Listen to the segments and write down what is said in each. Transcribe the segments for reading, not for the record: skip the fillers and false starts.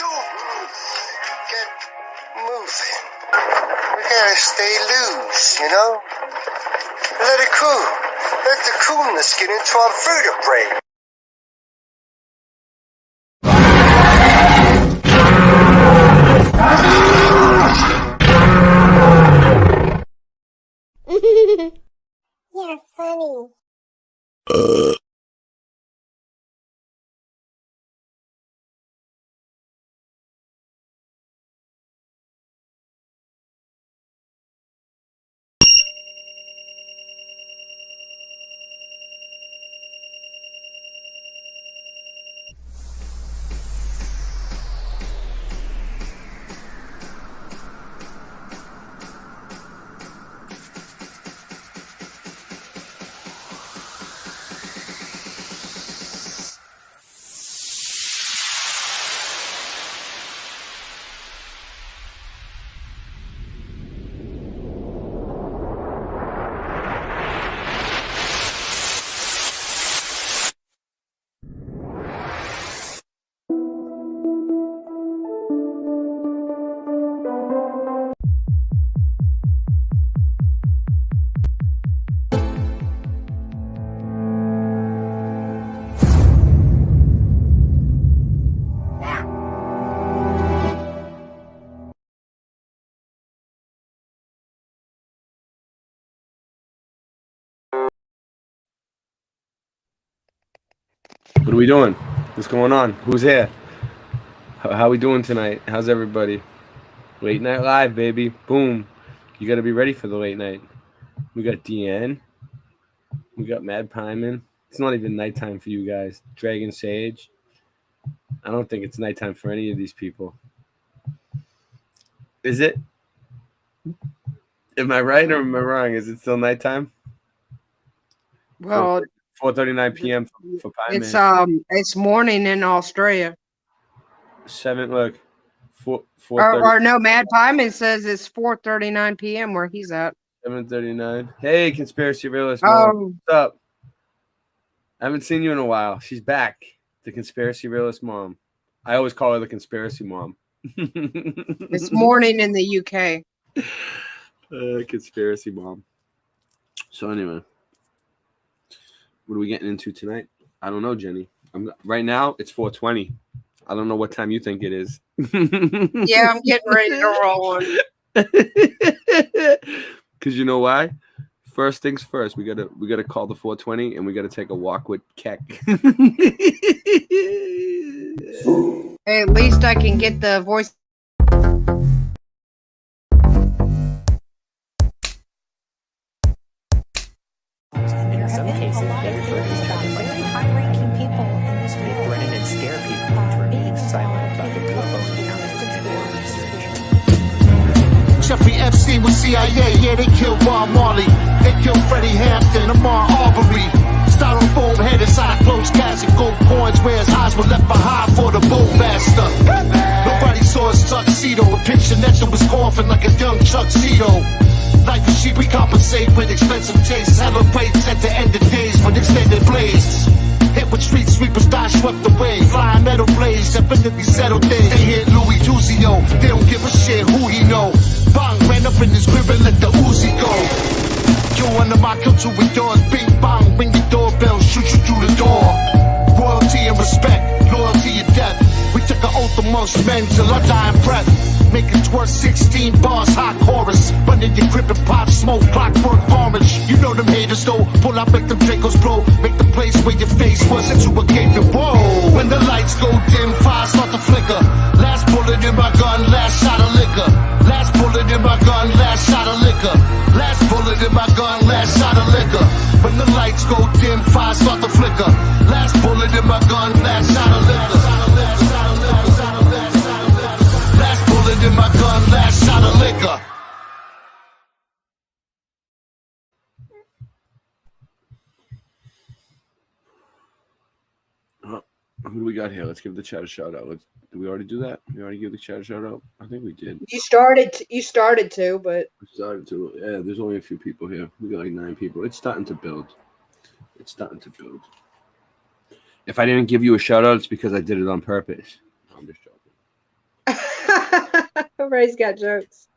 do? Get moving. We gotta stay loose, you know? Let it cool. Let the coolness get into our vertebrae. You're funny. What are we doing? What's going on? Who's here? How we doing tonight? How's everybody? Late night live, baby. Boom. You got to be ready for the late night. We got DN. We got Mad Pyman. It's not even nighttime for you guys. Dragon Sage. I don't think it's nighttime for any of these people. Is it? Am I right or am I wrong? Is it still nighttime? Well, 4:39 p.m. for Pyman. It's morning in Australia. 4:30. Or no, Mad Pyman says it's 4:39 p.m. where he's at. 7:39. Hey, Conspiracy Realist Mom. What's up? I haven't seen you in a while. She's back. The Conspiracy Realist Mom. I always call her the Conspiracy Mom. It's morning in the UK. Conspiracy Mom. So anyway, what are we getting into tonight? I don't know, Jenny. Right now, it's 4:20. I don't know what time you think it is. Yeah, I'm getting ready to roll on. Because you know why? First things first, we gotta call the 420 and we gotta take a walk with Keck. Hey, at least I can get the voice. In some cases, they refer to each other like very high-ranking people in this they world. threaten and scare people into remaining silent about their UFO encounters and Jeffrey Epstein was CIA, yeah, they killed Bob Marley. They killed Freddie Hampton, Ahmaud Arbery. Styrofoam head inside a closed casket, gold coins where his eyes were left behind for the bullmaster. Nobody saw his tuxedo, a picture next to his coffin like a young tuxedo. Life is cheap, we compensate with expensive tastes. Celebrates at the end of days with extended blades. Hit with street sweepers, die swept away. Flying metal blades, definitely settled things. They hit Louis Tuzio, they don't give a shit who he know. Bang, ran up in his crib and let the Uzi go. Yo, under my culture with yours, bing bang, ring your doorbell, shoot you through the door. Royalty and respect, loyalty and death. We took an oath amongst men till our dying breath. Make it twerk 16 bars, hot chorus. Run in your crib and pop smoke, clockwork orange. You know them haters though, pull out, make them Dracos blow. Make the place where your face was into a gaping whoa. When the lights go dim, fire start to flicker. Last bullet in my gun, last shot of liquor. Last bullet in my gun, last shot of liquor. Last bullet in my gun, last shot of liquor. When the lights go dim, fire start to flicker. Last bullet in my gun, last shot of liquor. Last bullet in my gun, last shot of liquor. Who do we got here? Let's give the chat a shout out. Did we already do that? We already give the chat a shout out? I think we did. You started to, but We started to. Yeah, there's only a few people here. We got like 9 people. It's starting to build. If I didn't give you a shout out, it's because I did it on purpose. I'm just joking. Everybody's got jokes.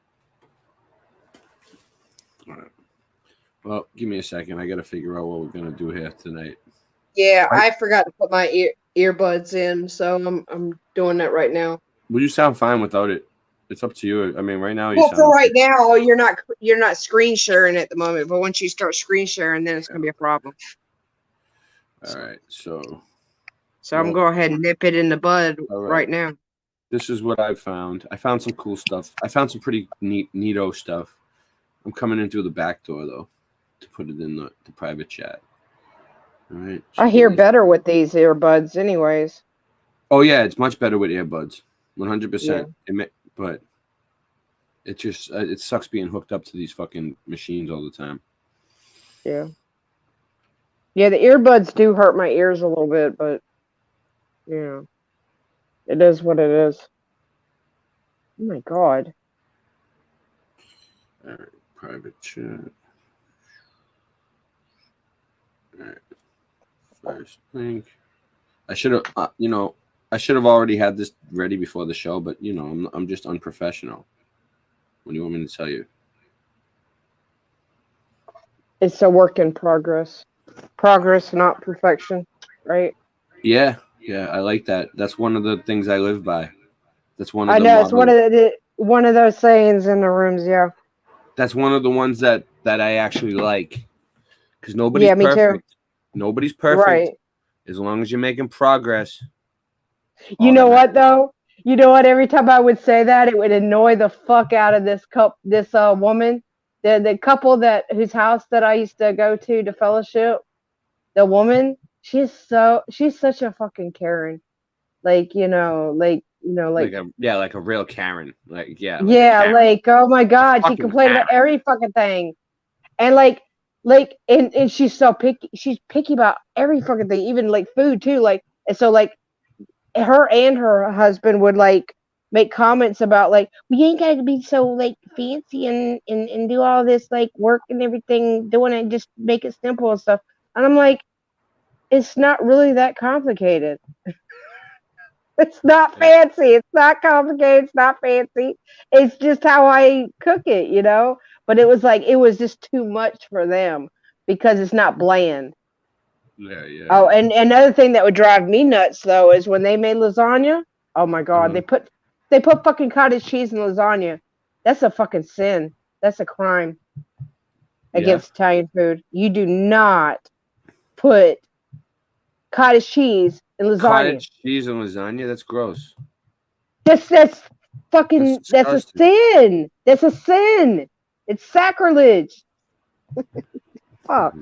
All right. Well, give me a second. I got to figure out what we're gonna do here tonight. Yeah, I forgot to put my earbuds in, so I'm doing that right now. Well, you sound fine without it. It's up to you. I mean, right now you Well, sound. for right now, you're not screen sharing at the moment, but once you start screen sharing, then it's gonna be a problem. All right, so I'm going to go ahead and nip it in the bud right now. This is what I found. I found some cool stuff. I found some pretty neato stuff. I'm coming in through the back door though, to put it in the private chat. All right. So I hear better with these earbuds, anyways. Oh yeah, it's much better with earbuds, 100%. Yeah. But it just it sucks being hooked up to these fucking machines all the time. Yeah. Yeah, the earbuds do hurt my ears a little bit, but yeah, it is what it is. Oh my god. All right, private chat. All right, first link. I should have, I should have already had this ready before the show, but I'm just unprofessional. What do you want me to tell you? It's a work in progress. Progress, not perfection, right? Yeah, I like that. That's one of the things I live by. That's one of I the know it's one of those sayings in the rooms. Yeah. That's one of the ones that I actually like, because nobody's me perfect. too. Nobody's perfect. Right. As long as you're making progress. You know what though? You know what? Every time I would say that, it would annoy the fuck out of this woman, the couple whose house that I used to go to fellowship. The woman, she's such a fucking Karen, like like a real Karen, oh my god, she complained about every fucking thing, and and she's so picky. She's picky about every fucking thing, even like food too. And so her and her husband would make comments about we ain't gotta be so fancy and do all this work and everything, doing it, just make it simple and stuff. And I'm like, it's not really that complicated. It's not fancy. It's not complicated. It's not fancy. It's just how I cook it, But it was just too much for them because it's not bland. Yeah. Oh, and another thing that would drive me nuts though is when they made lasagna. Oh my god, they put fucking cottage cheese in lasagna. That's a fucking sin. That's a crime against Italian food. You do not put cottage cheese in lasagna. Cottage cheese and lasagna? That's gross. That's fucking. That's a sin. That's a sin. It's sacrilege. Fuck.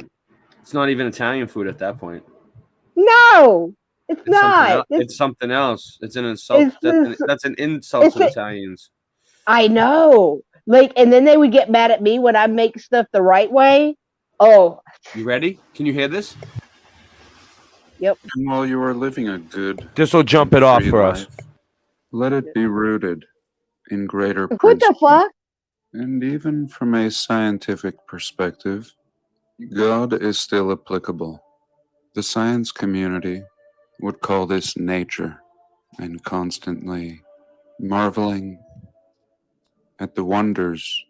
It's not even Italian food at that point. No, it's not. It's something else. It's an insult. That's an insult to Italians. I know. And then they would get mad at me when I make stuff the right way. Oh. You ready? Can you hear this? Yep. And while you are living a good, this will jump it off for us. Let it be rooted in greater What principles. the fuck? And even from a scientific perspective, God is still applicable. The science community would call this nature, and constantly marveling at the wonders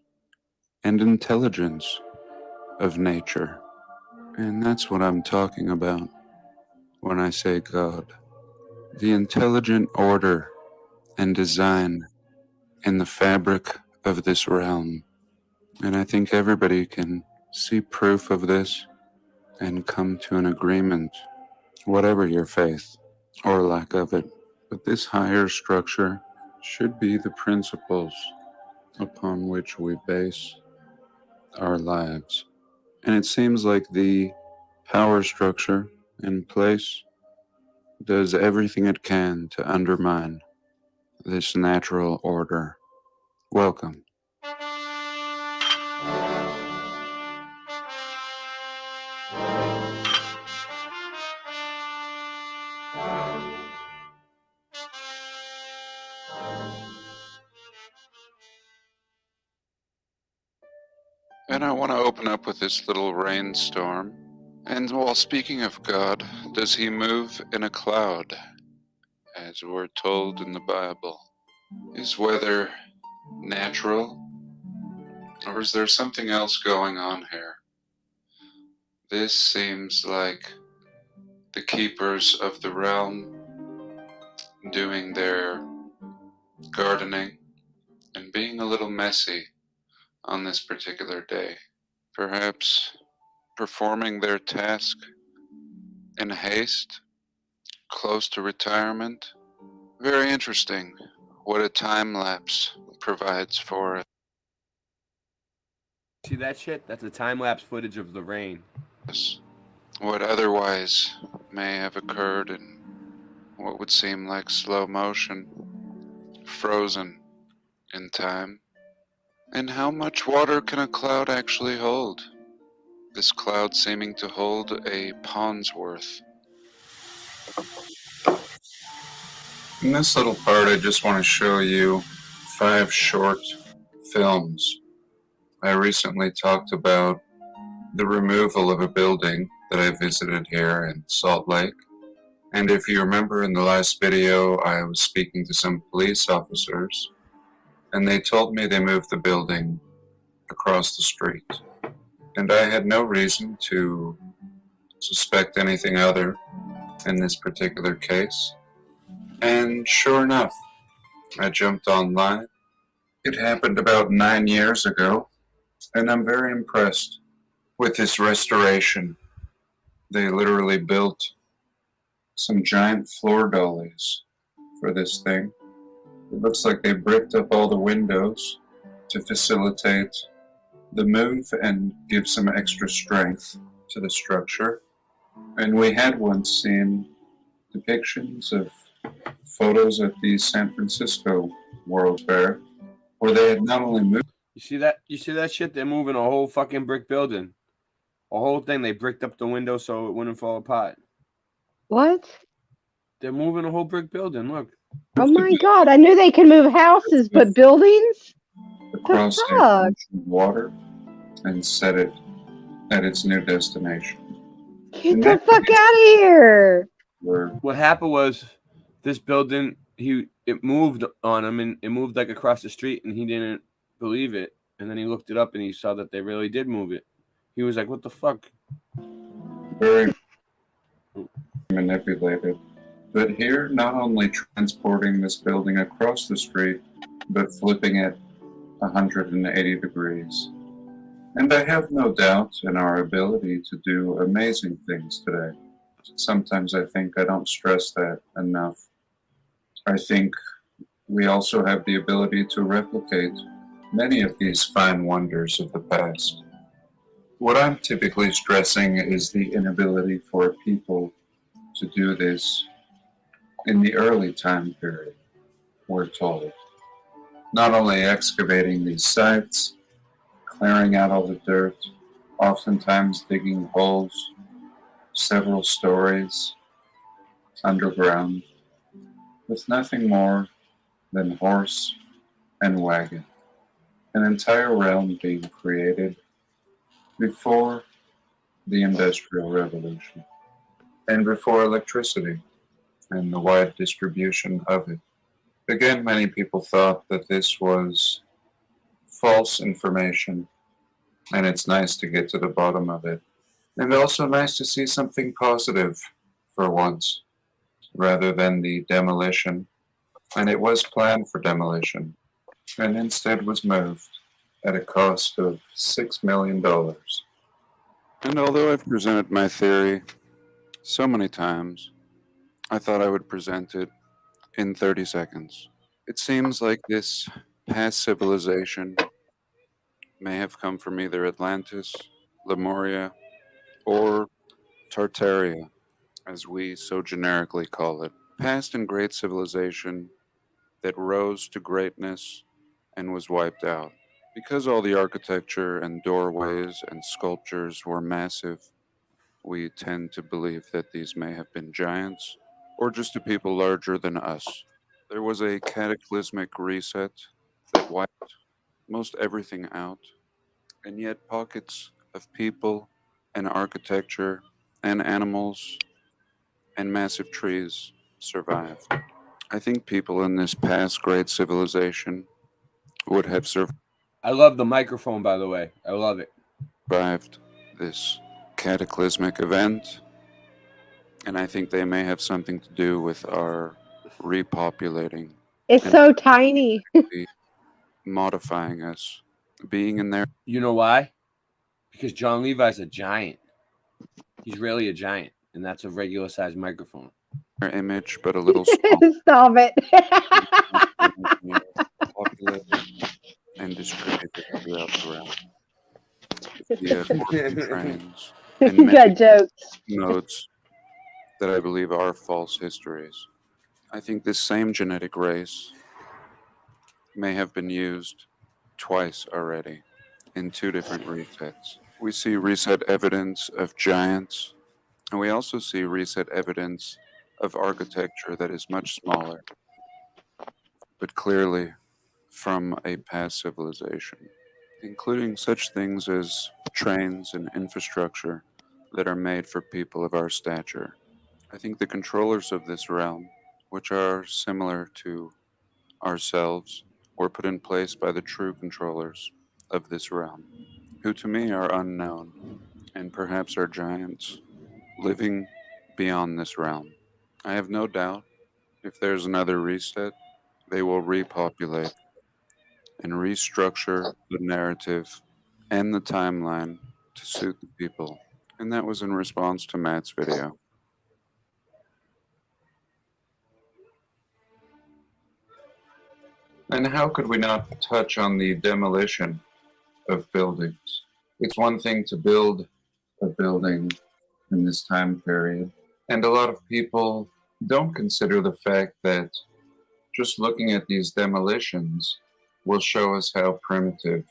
and intelligence of nature. And that's what I'm talking about when I say God. The intelligent order and design in the fabric of this realm. And I think everybody can see proof of this and come to an agreement, whatever your faith or lack of it. But this higher structure should be the principles upon which we base our lives. And it seems like the power structure in place does everything it can to undermine this natural order. Welcome. And I want to open up with this little rainstorm. And while speaking of God, does he move in a cloud? As we're told in the Bible. Is weather natural? Or is there something else going on here? This seems like the keepers of the realm doing their gardening and being a little messy on this particular day. Perhaps performing their task in haste, close to retirement. Very interesting what a time lapse provides for us. See that shit? That's a time lapse footage of the rain. What otherwise may have occurred in what would seem like slow motion, frozen in time. And how much water can a cloud actually hold? This cloud seeming to hold a pond's worth. In this little part, I just want to show you 5 short films. I recently talked about the removal of a building that I visited here in Salt Lake. And if you remember in the last video, I was speaking to some police officers, and they told me they moved the building across the street. And I had no reason to suspect anything other in this particular case. And sure enough, I jumped online. It happened about 9 years ago, and I'm very impressed with this restoration. They literally built some giant floor dollies for this thing. It looks like they bricked up all the windows to facilitate the move and give some extra strength to the structure. And we had once seen depictions of photos at the San Francisco World Fair where they had not only moved. You see that? You see that shit? They're moving a whole fucking brick building. A whole thing. They bricked up the window so it wouldn't fall apart. What? They're moving a whole brick building. Look. Oh my god! I knew they could move houses, but buildings? Across The fuck? water and set it at its new destination. Get the fuck out of here! What happened was this building, it moved on him, and it moved like across the street, and he didn't believe it. And then he looked it up and he saw that they really did move it. He was like, what the fuck? Very manipulated. But here, not only transporting this building across the street, but flipping it 180 degrees. And I have no doubt in our ability to do amazing things today. Sometimes I think I don't stress that enough. I think we also have the ability to replicate many of these fine wonders of the past. What I'm typically stressing is the inability for people to do this in the early time period, we're told. Not only excavating these sites, clearing out all the dirt, oftentimes digging holes several stories underground, with nothing more than horse and wagon. An entire realm being created before the Industrial Revolution and before electricity and the wide distribution of it. Again, many people thought that this was false information, and it's nice to get to the bottom of it. And also nice to see something positive for once, rather than the demolition. And it was planned for demolition, and instead was moved at a cost of $6 million. And although I've presented my theory so many times, I thought I would present it in 30 seconds. It seems like this past civilization may have come from either Atlantis, Lemuria, or Tartaria, as we so generically call it. Past and great civilization that rose to greatness and was wiped out. Because all the architecture and doorways and sculptures were massive, we tend to believe that these may have been giants or just a people larger than us. There was a cataclysmic reset that wiped most everything out, and yet pockets of people and architecture and animals and massive trees survived. I think people in this past great civilization would have I love the microphone, by the way. I love it. survived this cataclysmic event, and I think they may have something to do with our repopulating It's and so tiny. modifying us, being in their You know why? Because John Levi's a giant. He's really a giant, and that's a regular sized microphone. image, but a little small. Stop it. Populated and distributed throughout the realm via orphan trains and You many got jokes. nodes that I believe are false histories. I think this same genetic race may have been used twice already in 2 different resets. We see reset evidence of giants, and we also see reset evidence of architecture that is much smaller, but clearly from a past civilization, including such things as trains and infrastructure that are made for people of our stature. I think the controllers of this realm, which are similar to ourselves, were put in place by the true controllers of this realm, who to me are unknown and perhaps are giants living beyond this realm. I have no doubt if there's another reset, they will repopulate and restructure the narrative and the timeline to suit the people. And that was in response to Matt's video. And how could we not touch on the demolition of buildings? It's one thing to build a building in this time period, and a lot of people don't consider the fact that just looking at these demolitions will show us how primitive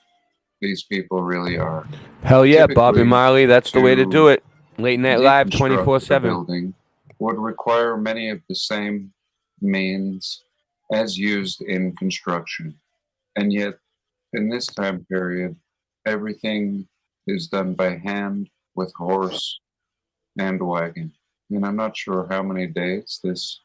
these people really are. Hell yeah, Bobby Typically, Marley. That's the way to do it. Late Night Live deconstruct 24/7. a building would require many of the same means as used in construction. And yet, in this time period, everything is done by hand with horse and wagon. And I'm not sure how many days this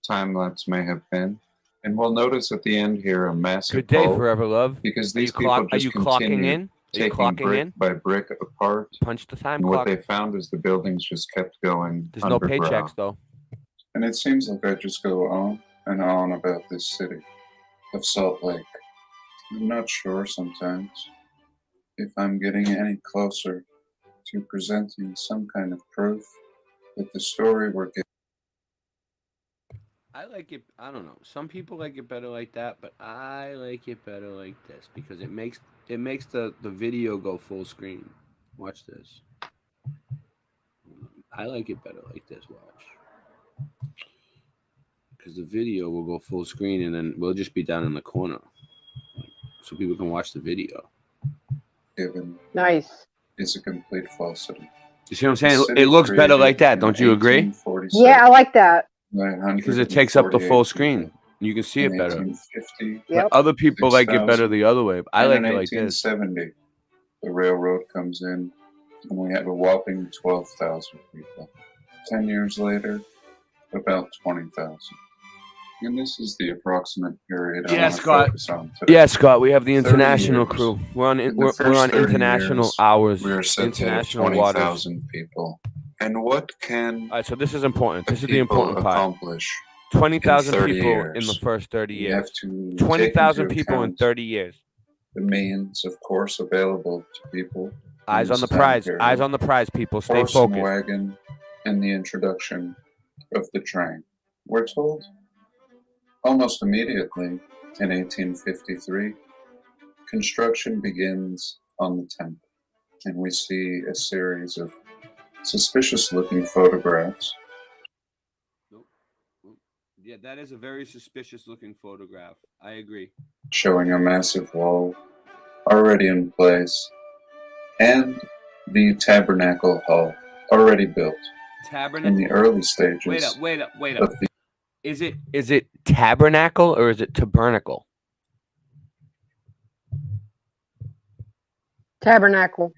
time lapse may have been. And we'll notice at the end here a massive Good day, bulb, Forever Love. because Are you, these people are just you clocking continue in? Are you taking clocking brick in? by brick apart. Punch the time And what clock. they found is the buildings just kept going There's no underground. paychecks, though. And it seems like I just go on and on about this city of Salt Lake. I'm not sure sometimes if I'm getting any closer to presenting some kind of proof that the story we're getting. I like it. I don't know. Some people like it better like that, but I like it better like this because it makes the video go full screen. Watch this. I like it better like this. Watch. Because the video will go full screen and then we'll just be down in the corner. So people can watch the video. Given Nice. is a complete falsity. You see what I'm saying? It looks better like that. Don't you agree? Yeah, I like that. Because it takes up the full screen. You can see it better. Yep. But other people like it better the other way. I like it like this. 1870, the railroad comes in, and we have a whopping 12,000 people. 10 years later, about 20,000. And this is the approximate period I Yeah, want to Scott. focus on today. Yeah, Scott. We have the 30 international years. crew. We're on In the we're first on 30 international years, hours. We are set to have International waters. 20,000 people. And what can All right, so this is important. This is the people important part. accomplish? 20,000 in 30 people years? in the first 30 You have years. to 20,000 take into people in account 30 years. the means, of course, available to people. Eyes on the prize. Eyes on the prize, people. Stay horse and focused. wagon, and the introduction of the train. We're told almost immediately in 1853, construction begins on the temple, and we see a series of suspicious-looking photographs. Nope. Yeah, that is a very suspicious-looking photograph. I agree. Showing a massive wall already in place, and the tabernacle hall already built in the early stages. Wait up. of the Is it tabernacle or is it tabernacle? Tabernacle.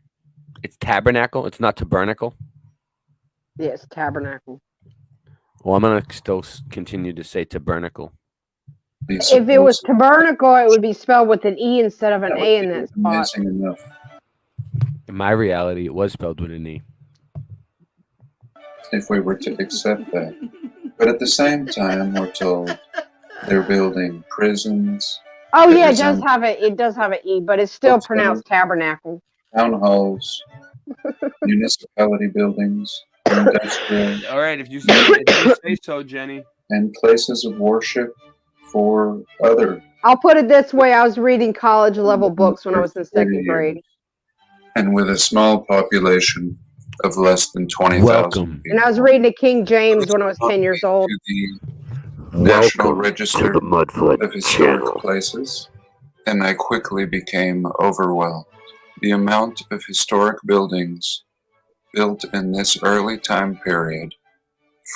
It's tabernacle. It's not tabernacle. Yes, tabernacle. Well, I'm gonna still continue to say tabernacle. The If it was supposed tabernacle, it would be spelled with an E instead of an that would A in be that spot. amazing enough. In my reality, it was spelled with an E. If we were to accept that. But at the same time, we're told they're building prisons, Oh that yeah, it does resemble have it. It does have an E, but it's still hotels, pronounced tabernacle. town halls, municipality buildings, industrial, All right, if you say so, Jenny. and places of worship for other I'll put it this way: I was reading college level books when I was in 30 second grade. years. And with a small population of less than 20,000 Welcome. people. And I was reading the King James when I was 10 years old. To the National Register of Historic Places, and I quickly became overwhelmed. The amount of historic buildings built in this early time period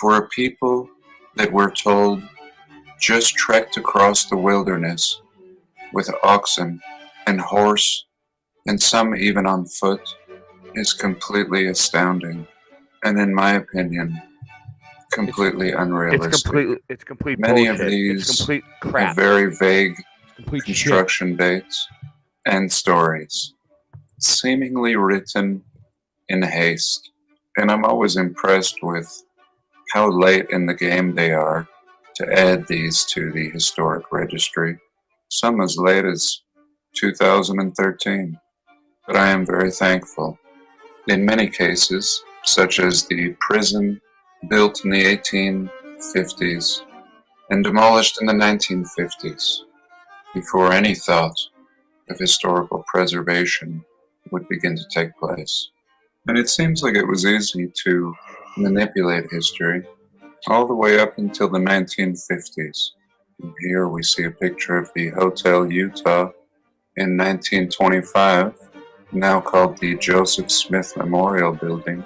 for a people that we're told just trekked across the wilderness with oxen and horse, and some even on foot, is completely astounding, and in my opinion, completely unrealistic. It's complete Many bullshit. of these It's complete have crap. very vague Complete construction dates and stories, seemingly written in haste. And I'm always impressed with how late in the game they are to add these to the historic registry, some as late as 2013. But I am very thankful. In many cases, such as the prison built in the 1850s and demolished in the 1950s, before any thought of historical preservation would begin to take place. And it seems like it was easy to manipulate history all the way up until the 1950s. And here we see a picture of the Hotel Utah in 1925, now called the Joseph Smith Memorial Building,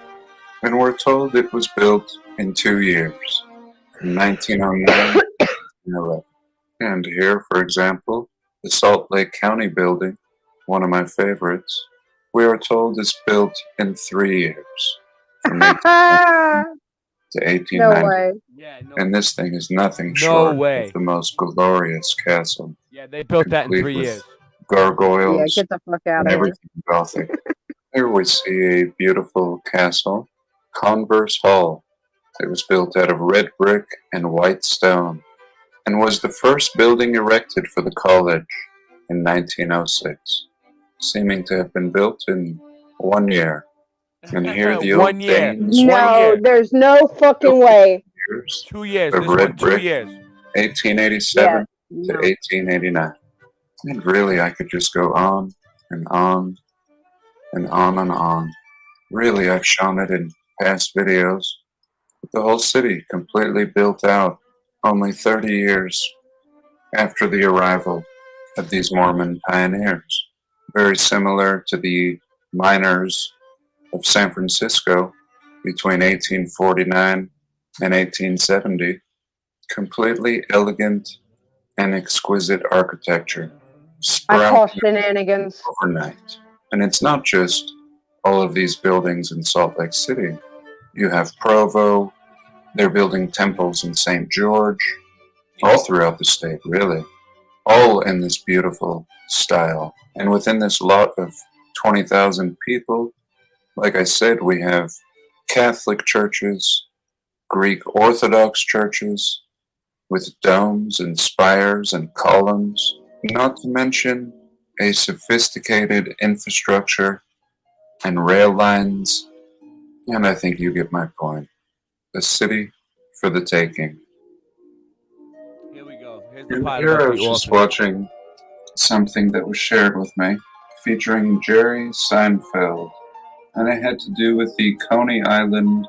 and we're told it was built in 2 years, from 1909 to 1911. And here, for example, the Salt Lake County building, one of my favorites, we are told is built in 3 years, from 1809 to No 1890. way. Yeah, no. And this thing is nothing No short way. of the most glorious castle, Yeah, they built that in complete 3 with years. gargoyles Yeah, get the fuck out and of here. everything Gothic. Here we see a beautiful castle, Converse Hall. It was built out of red brick and white stone, and was the first building erected for the college in 1906, seeming to have been built in 1 year. And here the 1 old year. Danes 1 No, year. there's no fucking way. years 2 years. of This red one, 2 brick, years. 1887 Yeah. to No. 1889. And really, I could just go on and on and on and on. Really, I've shown it in past videos. The whole city completely built out only 30 years after the arrival of these Mormon pioneers. Very similar to the miners of San Francisco between 1849 and 1870. Completely elegant and exquisite architecture. I call Sprouted shenanigans. overnight. And it's not just all of these buildings in Salt Lake City. You have Provo, they're building temples in St. George, all throughout the state, really. All in this beautiful style. And within this lot of 20,000 people, like I said, we have Catholic churches, Greek Orthodox churches, with domes and spires and columns, not to mention a sophisticated infrastructure and rail lines, and I think you get my point. A city for the taking. Here we go. Here's the And part here I about was the just orphan. watching something that was shared with me featuring Jerry Seinfeld, and it had to do with the Coney Island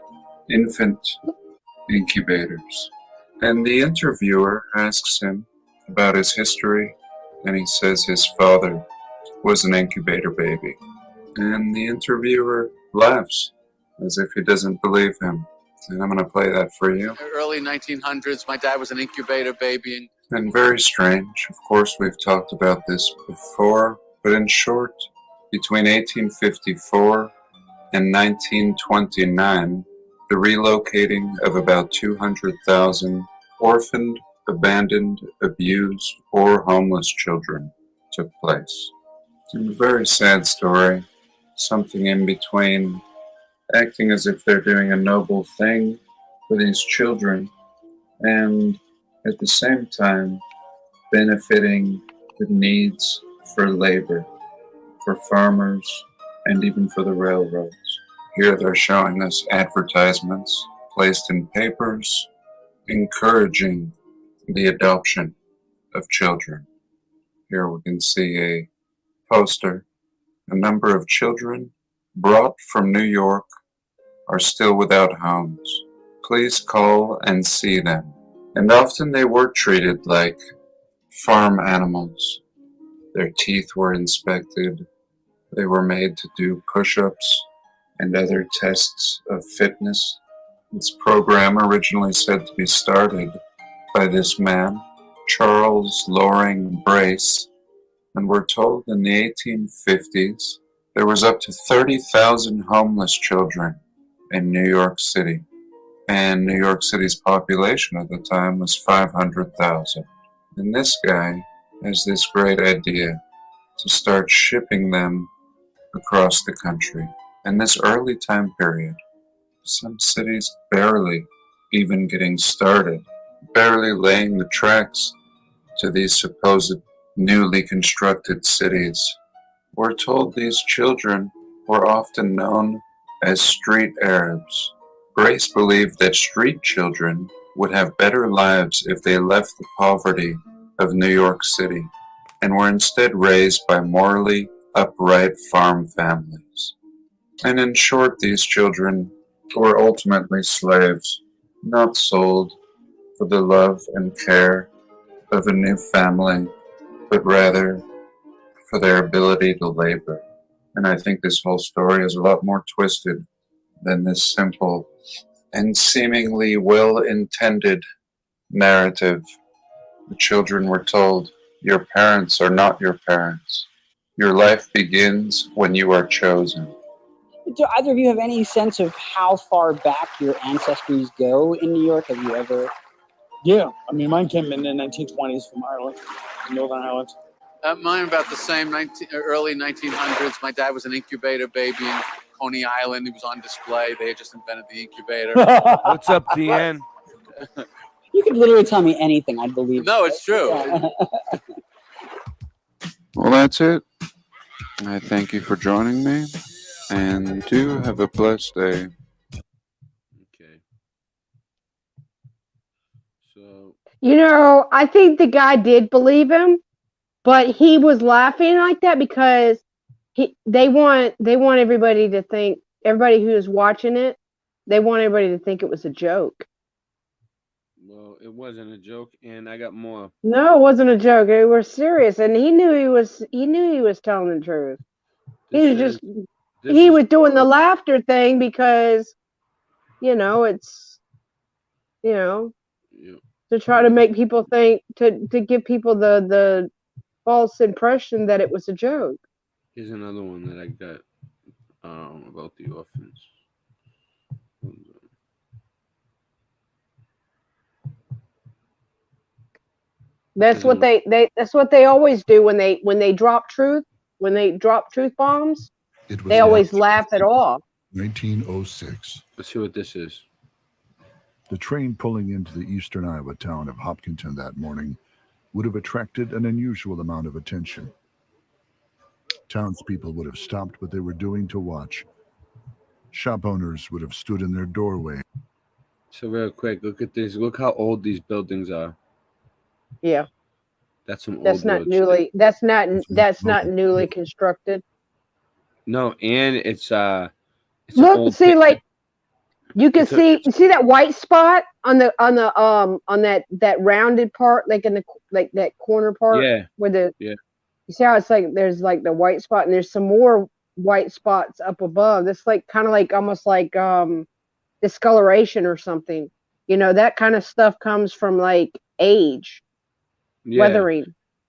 infant incubators. And the interviewer asks him about his history, and he says his father was an incubator baby. And the interviewer laughs as if he doesn't believe him. And I'm going to play that for you. Early 1900s, my dad was an incubator baby. And very strange. Of course, we've talked about this before, but in short, between 1854 and 1929, the relocating of about 200,000 orphaned abandoned, abused, or homeless children took place. It's a very sad story, something in between acting as if they're doing a noble thing for these children and at the same time benefiting the needs for labor, for farmers, and even for the railroads. Here they're showing us advertisements placed in papers encouraging the adoption of children. Here we can see a poster. A number of children brought from New York are still without homes. Please call and see them. And often they were treated like farm animals. Their teeth were inspected. They were made to do push-ups and other tests of fitness. This program originally said to be started by this man, Charles Loring Brace, and we're told in the 1850s there was up to 30,000 homeless children in New York City, and New York City's population at the time was 500,000. And this guy has this great idea to start shipping them across the country. In this early time period, some cities barely even getting started, barely laying the tracks to these supposed newly constructed cities. We're told these children were often known as street Arabs. Brace believed that street children would have better lives if they left the poverty of New York City and were instead raised by morally upright farm families. And in short, these children were ultimately slaves, not sold for the love and care of a new family, but rather for their ability to labor. And I think this whole story is a lot more twisted than this simple and seemingly well-intended narrative. The children were told, your parents are not your parents. Your life begins when you are chosen. Do either of you have any sense of how far back your ancestries go in New York? Have you ever? Yeah, I mean, mine came in the 1920s from Ireland, Northern Ireland. Mine about the same, early 1900s. My dad was an incubator baby in Coney Island. He was on display. They had just invented the incubator. What's up, Deanne? You could literally tell me anything. I'd believe. No, it's true. Yeah. Well, that's it. I thank you for joining me, and do have a blessed day. Okay. So, You know, I think the guy did believe him, but he was laughing like that because they want everybody to think, everybody who is watching it, they want everybody to think it was a joke. well, it wasn't a joke, and I got more. No, it wasn't a joke. They were serious, and he knew he was telling the truth. He was doing the laughter thing because, it's, to try to make people think, to give people the false impression that it was a joke. Here's another one that I got about the orphans. That's what they always do when they drop truth bombs. They always laugh it off. 1906. Let's see what this is. The train pulling into the eastern Iowa town of Hopkinton that morning would have attracted an unusual amount of attention. Townspeople would have stopped what they were doing to watch. Shop owners would have stood in their doorway. So real quick, look at this. Look how old these buildings are. Yeah. That's some old. That's not newly constructed. No, and it's look, see, like you can see that white spot on that rounded part, like in that corner part, where you see how it's like there's like the white spot and there's some more white spots up above. That's like kind of like almost like discoloration or something. That kind of stuff comes from like age. Weathering.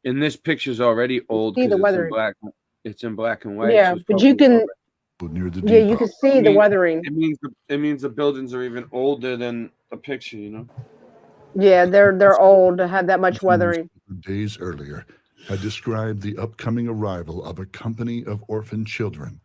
And this picture's already old because it's in black and white. Yeah, so but you can. You can see the weathering. It means the buildings are even older than the picture. Yeah, they're old to have that much weathering. Days earlier, had described the upcoming arrival of a company of orphan children.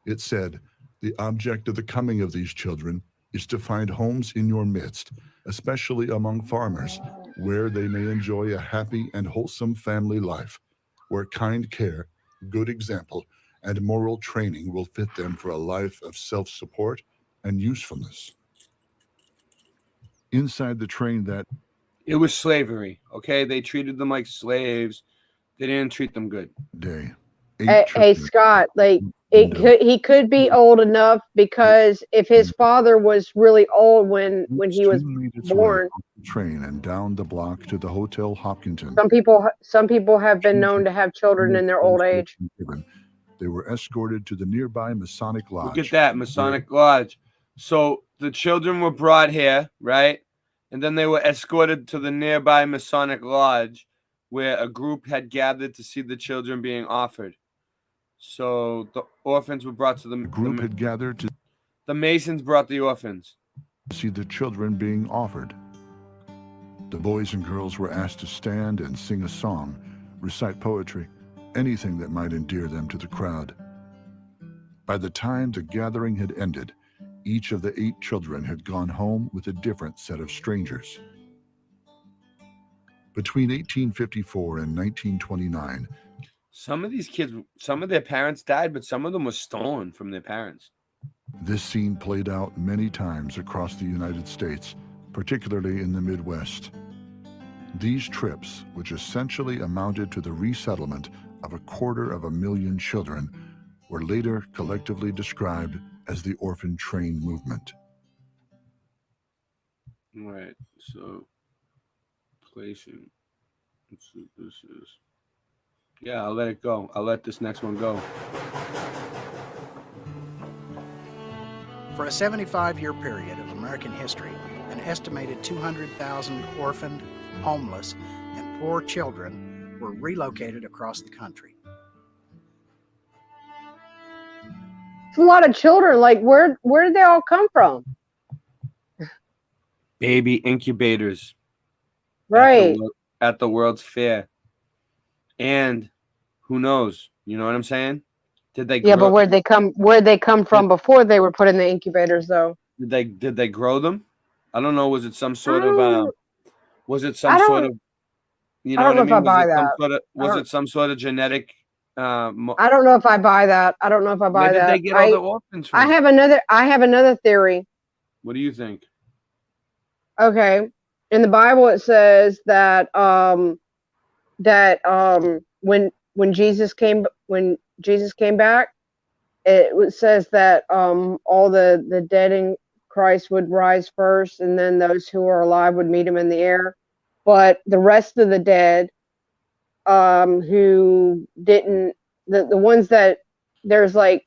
It said, "The object of the coming of these children is to find homes in your midst, especially among farmers, where they may enjoy a happy and wholesome family life, where kind care, good example, and moral training will fit them for a life of self-support and usefulness." Inside the train that It was slavery, okay? They treated them like slaves. They didn't treat them good. day, Hey, Scott, like he could be old enough because if his father was really old when he was born, train and down the block to the Hotel Hopkinton. some people have been known to have children in their old age. They were escorted to the nearby Masonic Lodge. Look at that, Masonic Lodge. So the children were brought here, right? And then they were escorted to the nearby Masonic Lodge where a group had gathered to see the children being offered. So the orphans were brought to the group had gathered to the Masons brought the orphans to see the children being offered. The boys and girls were asked to stand and sing a song, recite poetry, anything that might endear them to the crowd. By the time the gathering had ended, each of the 8 children had gone home with a different set of strangers. Between 1854 and 1929, some of these kids, some of their parents died, but some of them were stolen from their parents. This scene played out many times across the United States, particularly in the Midwest. These trips, which essentially amounted to the resettlement of 250,000 children, were later collectively described as the orphan train movement. All right, so placing. Let's see what this is. Yeah, I'll let it go. I'll let this next one go. For a 75-year period of American history, an estimated 200,000 orphaned, homeless, and poor children were relocated across the country. It's a lot of children. Like, where did they all come from? Baby incubators. Right. At the World's Fair. And who knows? You know what I'm saying? Did they? Yeah, but where'd they come from before they were put in the incubators, though? Did they grow them? I don't know. Was it some sort of? Was it some sort of? You know what I mean? Was it some sort of genetic? I don't know if I buy that. I don't know if I buy that. Where did they get all the orphans from? I have another theory. What do you think? Okay, in the Bible it says that when Jesus came back, it says that all the dead in Christ would rise first, and then those who are alive would meet him in the air. But the rest of the dead, who didn't, the ones that there's like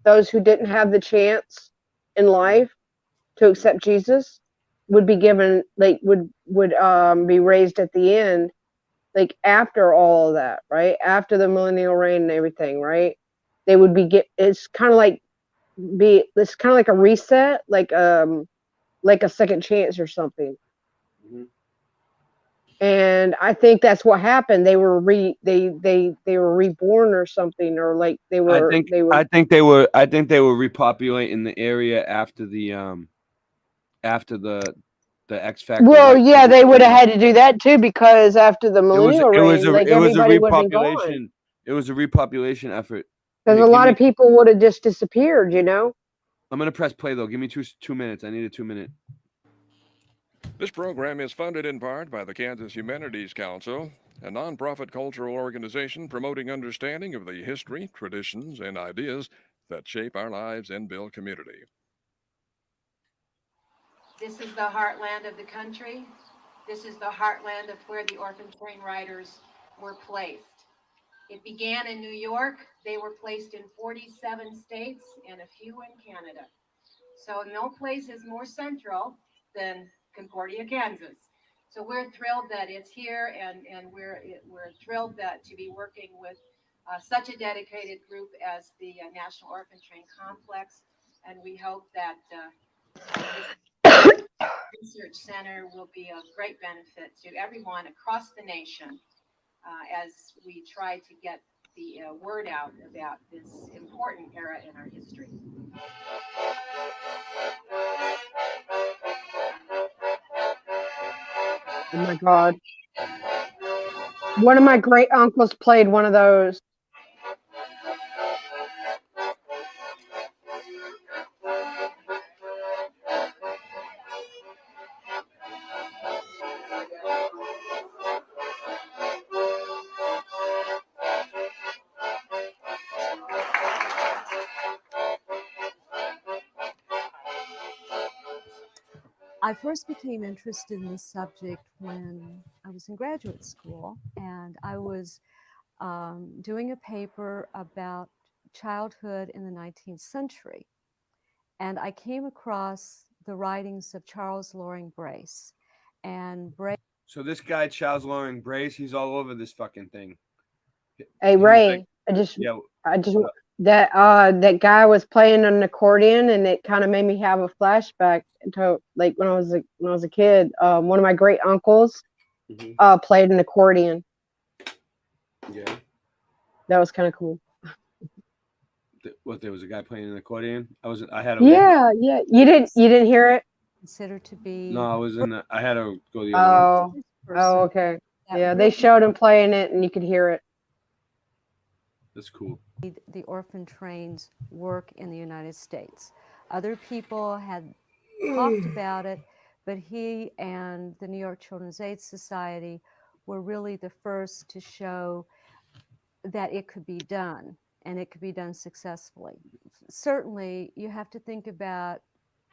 those who didn't have the chance in life to accept Jesus would be given, like, would be raised at the end, like after all of that, right? After the millennial reign and everything, right? They would be it's kind of like a reset, like a second chance or something. Mm-hmm. And I think that's what happened. They were reborn or something, or like they were. I think they were repopulating the area after the X Factor. Well, yeah, they would have had to do that too, because after the millennial reign, everybody would have been gone. It was a repopulation effort. Because a lot of people would have just disappeared, you know. I'm gonna press play though. Give me 2 minutes. I need a 2 minute. This program is funded in part by the Kansas Humanities Council, a nonprofit cultural organization promoting understanding of the history, traditions, and ideas that shape our lives and build community. This is the heartland of the country. This is the heartland of where the orphan train riders were placed. It began in New York. They were placed in 47 states and a few in Canada. So no place is more central than Concordia, Kansas. So we're thrilled that it's here, and we're thrilled that to be working with such a dedicated group as the National Orphan Train Complex, and we hope that research center will be of great benefit to everyone across the nation as we try to get the word out about this important era in our history. Oh my God. One of my great uncles played one of those. I first became interested in this subject when I was in graduate school, and I was doing a paper about childhood in the 19th century. And I came across the writings of Charles Loring Brace. And Brace. So this guy, Charles Loring Brace, he's all over this fucking thing. Hey Ray, I just that guy was playing an accordion, and it kind of made me have a flashback to like when I was a kid. One of my great uncles played an accordion. Yeah. That was kind of cool. What? There was a guy playing an accordion. I had a yeah. You didn't hear it? Considered to be. No, I was in. I had to go the other way. Oh, okay. Yeah, they showed him playing it, and you could hear it. That's cool. The orphan train's work in the United States. Other people had talked about it, but he and the New York Children's Aid Society were really the first to show that it could be done, and it could be done successfully. Certainly, you have to think about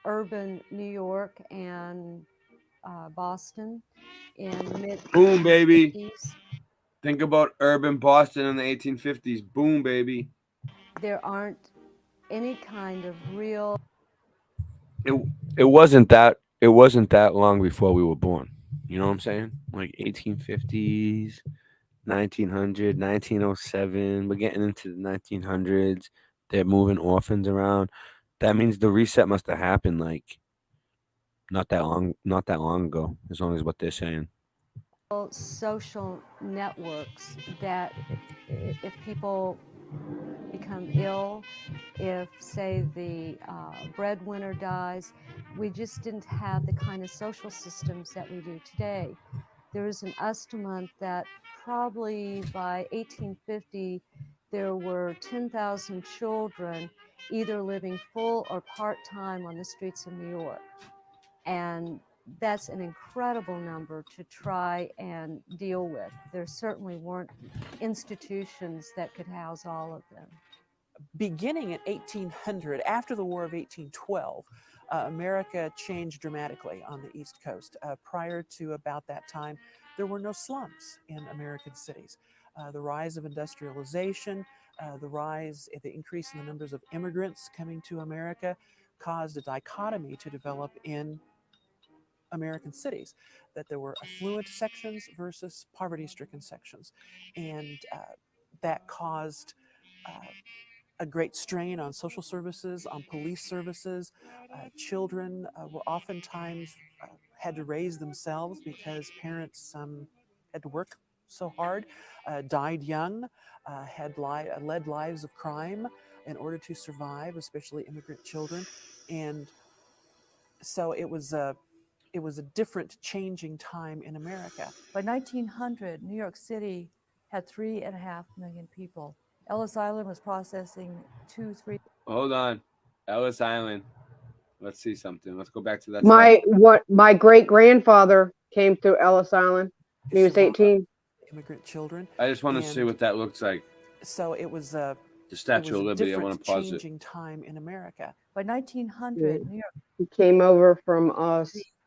urban New York and Boston in the mid. Boom, baby. Think about urban Boston in the 1850s. Boom, baby. There aren't any kind of real. It wasn't that long before we were born. You know what I'm saying? Like 1850s, 1900, 1907. We're getting into the 1900s. They're moving orphans around. That means the reset must have happened like not that long ago, as long as what they're saying. Social networks that if people become ill, if say the breadwinner dies, we just didn't have the kind of social systems that we do today. There is an estimate that probably by 1850 there were 10,000 children either living full or part-time on the streets of New York. And that's an incredible number to try and deal with. There certainly weren't institutions that could house all of them. Beginning at 1800, after the War of 1812, America changed dramatically on the East Coast. Prior to about that time, there were no slums in American cities. The rise of industrialization, the increase in the numbers of immigrants coming to America caused a dichotomy to develop in American cities, that there were affluent sections versus poverty-stricken sections. And that caused a great strain on social services, on police services. Children were oftentimes had to raise themselves because parents had to work so hard, died young, led lives of crime in order to survive, especially immigrant children. And so it was a different, changing time in America. By 1900, New York City had 3.5 million people. Ellis Island was processing 2-3. Hold on, Ellis Island. Let's see something. Let's go back to that. My great grandfather came through Ellis Island. He was 18. Immigrant children. I just want to see what that looks like. So it was the Statue of Liberty. I want to pause it. Changing time in America. By 1900, New York. He came over from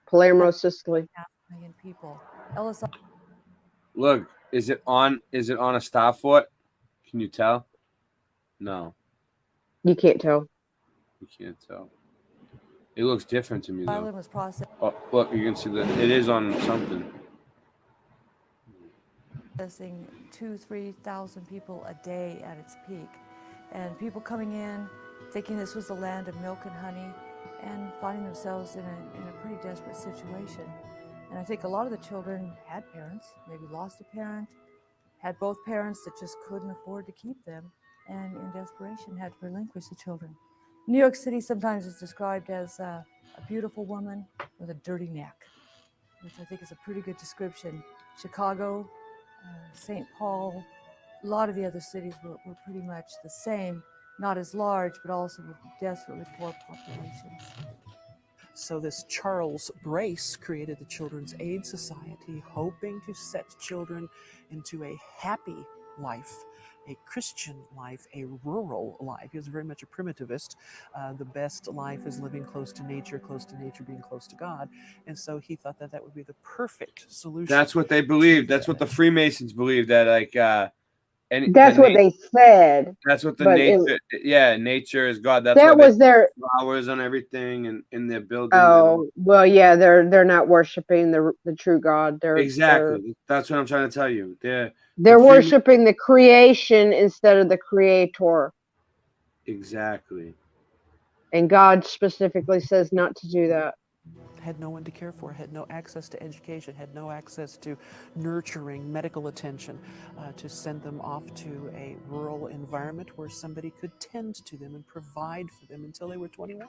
Palermo, Sicily. 3.5 million people. Ellis. Look, is it on a star fort? Can you tell? No. You can't tell. You can't tell. It looks different to me though. Island was processed. Oh, look, you can see that it is on something. Processing 2,000-3,000 people a day at its peak, and people coming in thinking this was the land of milk and honey, and finding themselves in a pretty desperate situation. And I think a lot of the children had parents, maybe lost a parent, had both parents that just couldn't afford to keep them, and in desperation had to relinquish the children. New York City sometimes is described as a beautiful woman with a dirty neck, which I think is a pretty good description. Chicago, St. Paul, a lot of the other cities were pretty much the same, not as large, but also with desperately poor populations. So this Charles Brace created the Children's Aid Society, hoping to set children into a happy life, a Christian life, a rural life. He was very much a primitivist. The best life is living close to nature being close to God. And so he thought that that would be the perfect solution. That's what they believed. That's what the Freemasons believed, that That's what they said. That's what the but nature. Nature is God. That's that why was their flowers on everything and in their buildings. Oh well, yeah, they're not worshiping the true God. Exactly. That's what I'm trying to tell you. They're worshiping the creation instead of the creator. Exactly. And God specifically says not to do that. Had no one to care for, had no access to education, had no access to nurturing medical attention, to send them off to a rural environment where somebody could tend to them and provide for them until they were 21.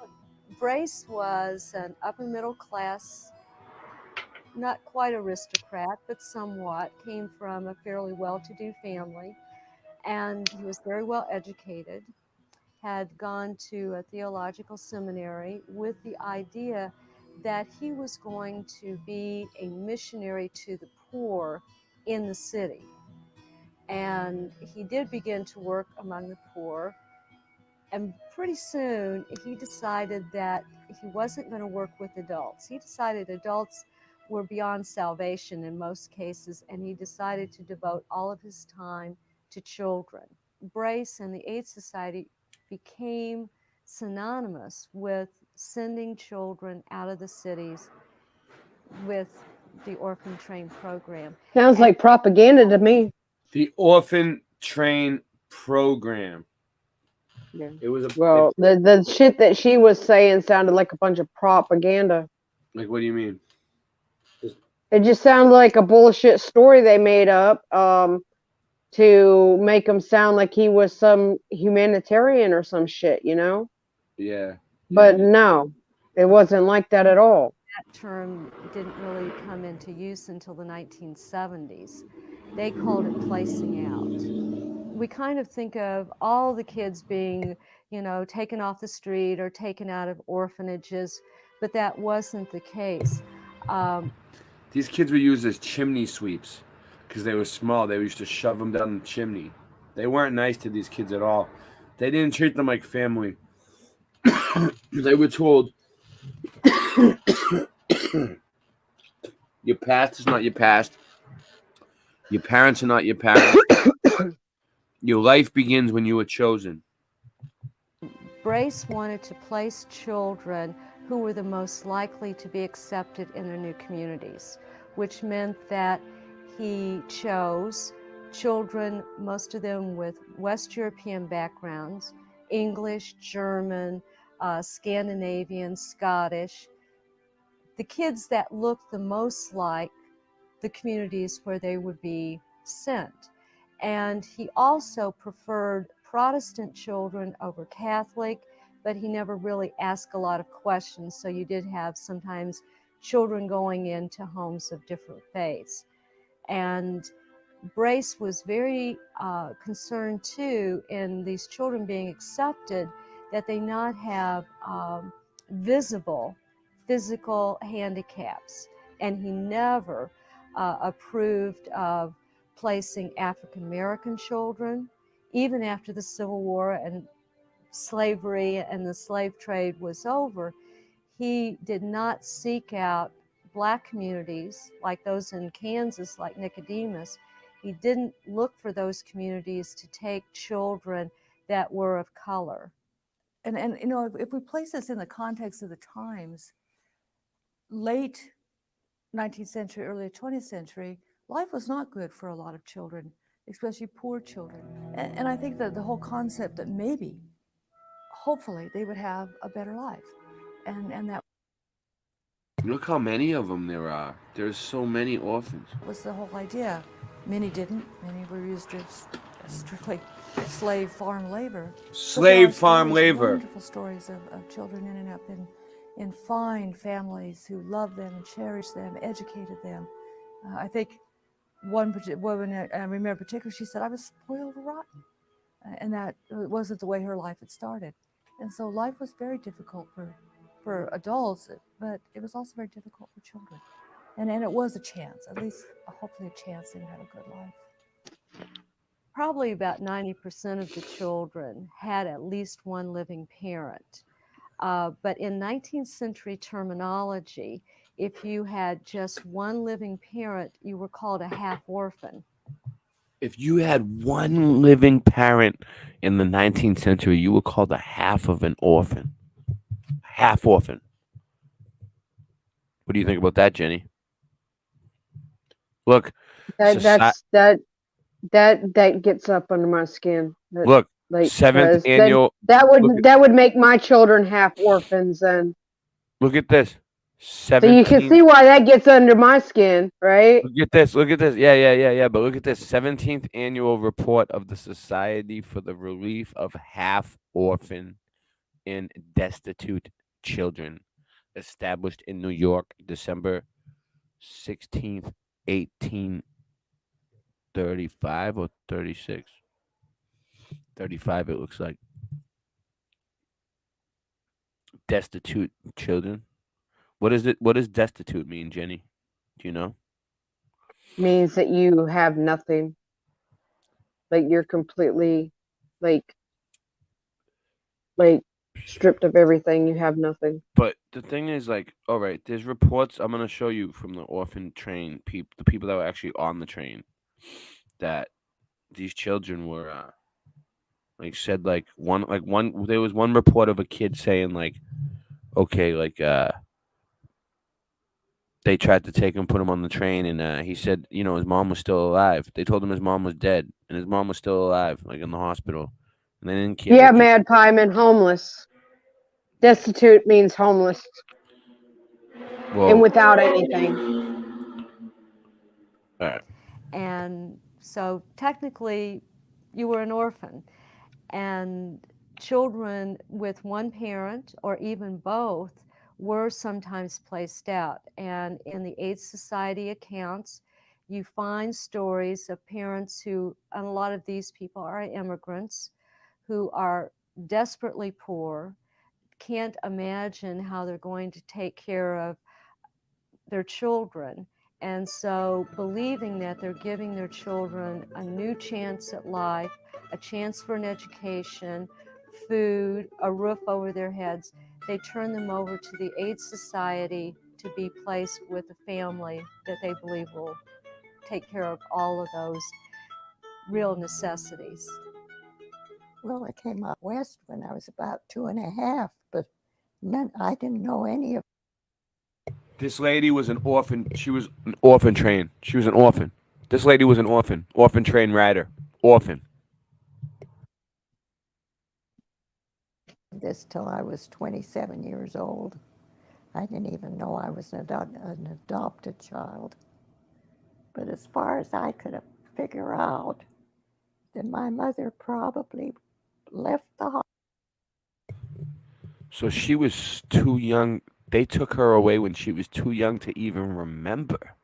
Brace was an upper middle class, not quite aristocrat, but somewhat, came from a fairly well-to-do family, and he was very well educated, had gone to a theological seminary with the idea that he was going to be a missionary to the poor in the city. And he did begin to work among the poor. And pretty soon he decided that he wasn't going to work with adults. He decided adults were beyond salvation in most cases, and he decided to devote all of his time to children. Brace and the Aid Society became synonymous with sending children out of the cities with the orphan train program. Sounds like propaganda to me. The orphan train program. Yeah. It was the shit that she was saying sounded like a bunch of propaganda. Like, what do you mean? It just sounded like a bullshit story they made up to make him sound like he was some humanitarian or some shit, you know? Yeah. But no, it wasn't like that at all. That term didn't really come into use until the 1970s. They called it placing out. We kind of think of all the kids being, taken off the street or taken out of orphanages, but that wasn't the case. These kids were used as chimney sweeps because they were small. They used to shove them down the chimney. They weren't nice to these kids at all. They didn't treat them like family. They were told, your past is not your past. Your parents are not your parents. Your life begins when you were chosen. Brace wanted to place children who were the most likely to be accepted in their new communities, which meant that he chose children, most of them with West European backgrounds, English, German, Scandinavian, Scottish, the kids that looked the most like the communities where they would be sent. And he also preferred Protestant children over Catholic, but he never really asked a lot of questions. So you did have sometimes children going into homes of different faiths. And Brace was very concerned too in these children being accepted that they not have visible physical handicaps. And he never approved of placing African American children, even after the Civil War and slavery and the slave trade was over. He did not seek out Black communities like those in Kansas, like Nicodemus. He didn't look for those communities to take children that were of color. And if we place this in the context of the times, late 19th century, early 20th century, life was not good for a lot of children, especially poor children. And I think that the whole concept that maybe, hopefully, they would have a better life. and that Look how many of them there are. There's so many orphans. was the whole idea. Many didn't. Many were used as strictly slave farm labor. But there Slave are farm stories, labor. Wonderful stories of children ending up in fine families who loved them and cherished them, educated them. I think one woman I remember particularly, she said, I was spoiled rotten. And that wasn't the way her life had started. And so life was very difficult for adults, but it was also very difficult for children. And it was a chance, at least hopefully a chance to have a good life. Probably about 90% of the children had at least one living parent. But in 19th century terminology, if you had just one living parent, you were called a half orphan. If you had one living parent in the 19th century, you were called a half of an orphan. Half orphan. What do you think about that, Jenny? Look, that gets up under my skin. Look, like 7th annual. That would make my children half orphans, and look at this. so you can see why that gets under my skin, right? Look at this. Look at this. Yeah. But look at this. 17th annual report of the Society for the Relief of Half Orphan and Destitute Children, established in New York, December 16th, 1835 or 36. 35, it looks like. Destitute children. What is it? What does destitute mean, Jenny? Do you know? Means that you have nothing. Like you're completely like stripped of everything. You have nothing. But the thing is, like, all right, there's reports I'm gonna show you from the orphan train people, the people that were actually on the train, that these children were, like, said like one there was one report of a kid saying like, okay, like, they tried to take him, put him on the train, and he said, you know, his mom was still alive. They told him his mom was dead, and his mom was still alive, like in the hospital, and they didn't care. Yeah, Mad Pie meant homeless. Destitute means homeless. Well, and without anything. All right. And so technically, you were an orphan. And children with one parent or even both were sometimes placed out. And in the AIDS Society accounts, you find stories of parents who, and a lot of these people are immigrants, who are desperately poor, can't imagine how they're going to take care of their children. And so believing that they're giving their children a new chance at life, a chance for an education, food, a roof over their heads, they turn them over to the AIDS Society to be placed with a family that they believe will take care of all of those real necessities. Well, I came out west when I was about 2.5, but I didn't know any of. This lady was an orphan. She was an orphan train. She was an orphan. This lady was an orphan. Orphan train rider. Orphan. This till I was 27 years old. I didn't even know I was an adopted child. But as far as I could figure out, that my mother probably left the hospital. So she was too young. They took her away when she was too young to even remember.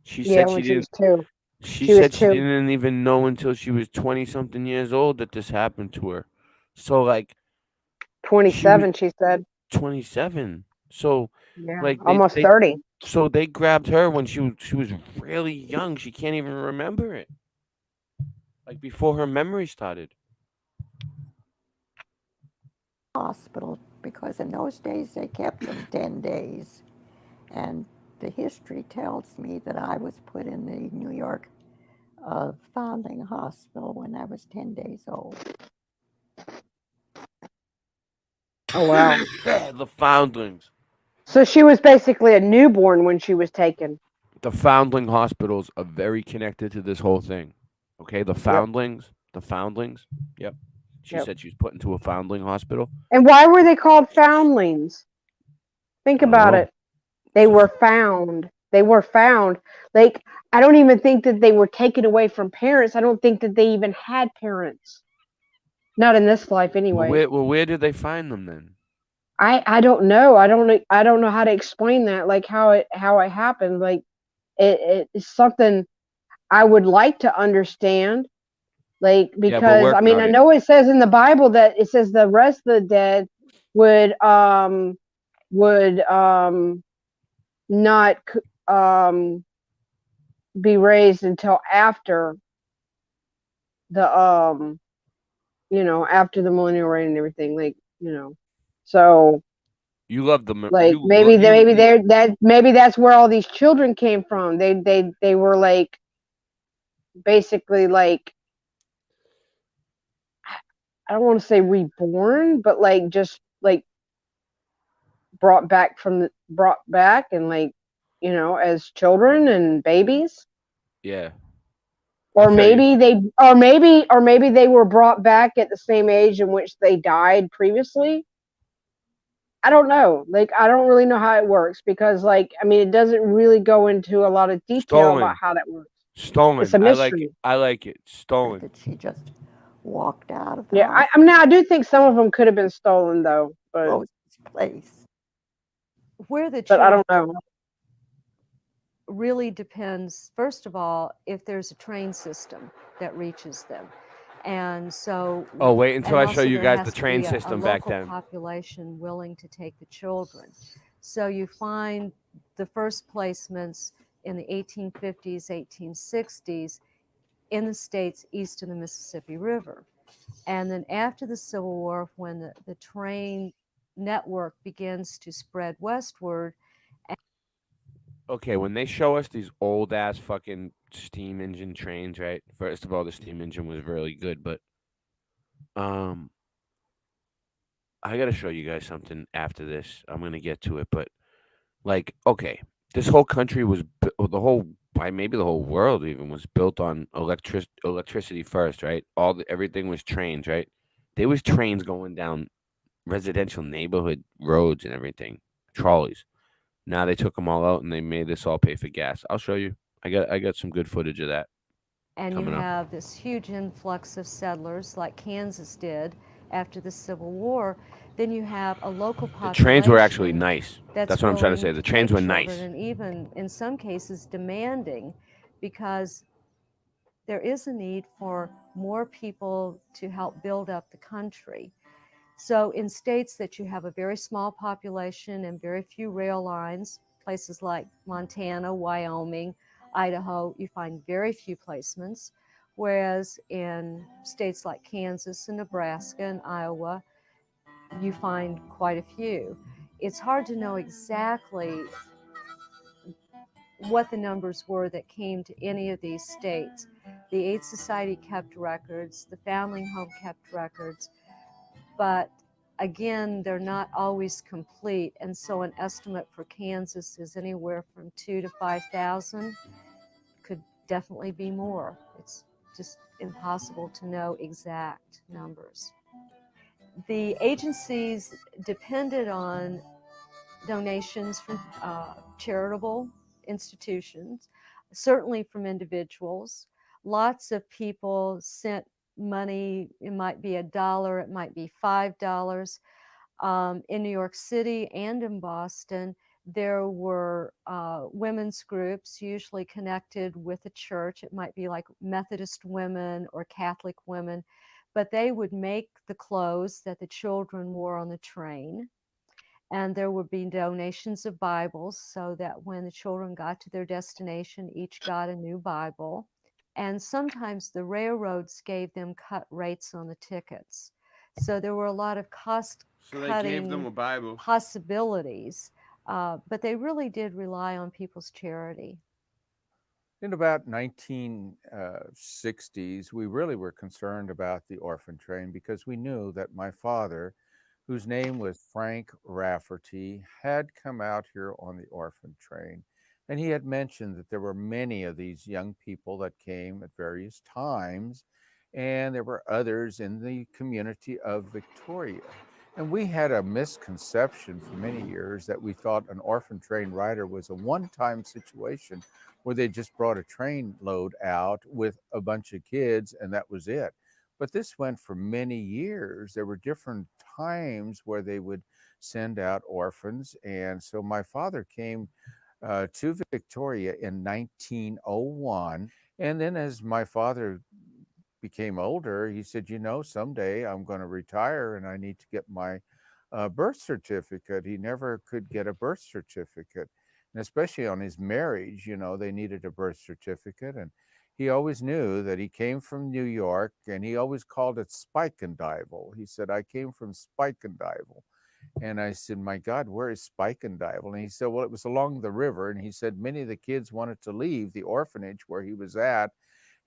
She said she didn't. She said she didn't even know until she was 20-something years old that this happened to her. So like 27, she said. 27. So yeah, like almost 30. So they grabbed her when she was really young. She can't even remember it. Like before her memory started. Hospital, because in those days they kept them 10 days. And the history tells me that I was put in the New York Foundling Hospital when I was 10 days old. Oh, wow. The Foundlings. So she was basically a newborn when she was taken. The Foundling hospitals are very connected to this whole thing. Okay, the Foundlings. Yep. The Foundlings. Yep. She said she was put into a foundling hospital. And why were they called foundlings? Think I don't about know. it. They were found. They were found. Like, I don't even think that they were taken away from parents. I don't think that they even had parents. Not in this life, anyway. Where did they find them then? I don't know. I don't know how to explain that. Like how it happened. Like it's something I would like to understand. Like Yeah, but because I working mean on I it. know it says in the Bible that it says the rest of the dead would not be raised until after the after the millennial reign and everything, like so You love them. like maybe that's where all these children came from. They were like basically like, I don't want to say reborn, but like just like brought back and like as children and babies. Yeah. Or maybe they were brought back at the same age in which they died previously. I don't know. Like I don't really know how it works because like I mean it doesn't really go into a lot of detail about Stolen. how that works. It's Stolen. a I like it. mystery. I like it. Stolen. That she just walked out of the Yeah, house, I mean I do think some of them could have been stolen though, but closed this place. Where the I children don't know. really depends, first of all, if there's a train system that reaches them. And so, Oh, wait until and I show also you there guys the has to train be a system back local then. population willing to take the children. So you find the first placements in the 1850s, 1860s in the states east of the Mississippi River. And then after the Civil War, when the train network begins to spread westward. Okay, when they show us these old ass fucking steam engine trains, right? First of all, the steam engine was really good, but um, I gotta show you guys something after this. I'm gonna get to it, but like, okay, this whole country was the whole, maybe the whole world even was built on electricity first, right? Everything was trains, right? There was trains going down residential neighborhood roads and everything, trolleys. Now they took them all out and they made this all pay for gas. I'll show you. I got some good footage of that And you coming up. have this huge influx of settlers like Kansas did after the Civil War. Then you have a local The population trains were actually nice. That's what I'm trying to willing say. The to trains take were children, nice. and even in some cases demanding, because there is a need for more people to help build up the country. So in states that you have a very small population and very few rail lines, places like Montana, Wyoming, Idaho, you find very few placements. Whereas in states like Kansas and Nebraska and Iowa, you find quite a few. It's hard to know exactly what the numbers were that came to any of these states. The Aid Society kept records, the Family Home kept records, but again, they're not always complete. And so an estimate for Kansas is anywhere from 2,000 to 5,000. Could definitely be more. It's just impossible to know exact numbers. The agencies depended on donations from charitable institutions, certainly from individuals. Lots of people sent money. It might be $1, it might be $5. In New York City and in Boston, there were women's groups usually connected with a church. It might be like Methodist women or Catholic women, but they would make the clothes that the children wore on the train. And there would be donations of Bibles so that when the children got to their destination, each got a new Bible. And sometimes the railroads gave them cut rates on the tickets. So there were a lot of cost-cutting possibilities, but they really did rely on people's charity. In about 1960s, we really were concerned about the orphan train because we knew that my father, whose name was Frank Rafferty, had come out here on the orphan train. And he had mentioned that there were many of these young people that came at various times, and there were others in the community of Victoria. And we had a misconception for many years that we thought an orphan train rider was a one-time situation where they just brought a train load out with a bunch of kids and that was it. But this went for many years. There were different times where they would send out orphans. And so my father came to Victoria in 1901. And then as my father became older, he said, you know, someday I'm going to retire and I need to get my birth certificate. He never could get a birth certificate. And especially on his marriage, you know, they needed a birth certificate. And he always knew that he came from New York and he always called it Spikendival. He said, I came from Spikendival. And I said, my God, where is Spikendival? And he said, well, it was along the river. And he said, many of the kids wanted to leave the orphanage where he was at,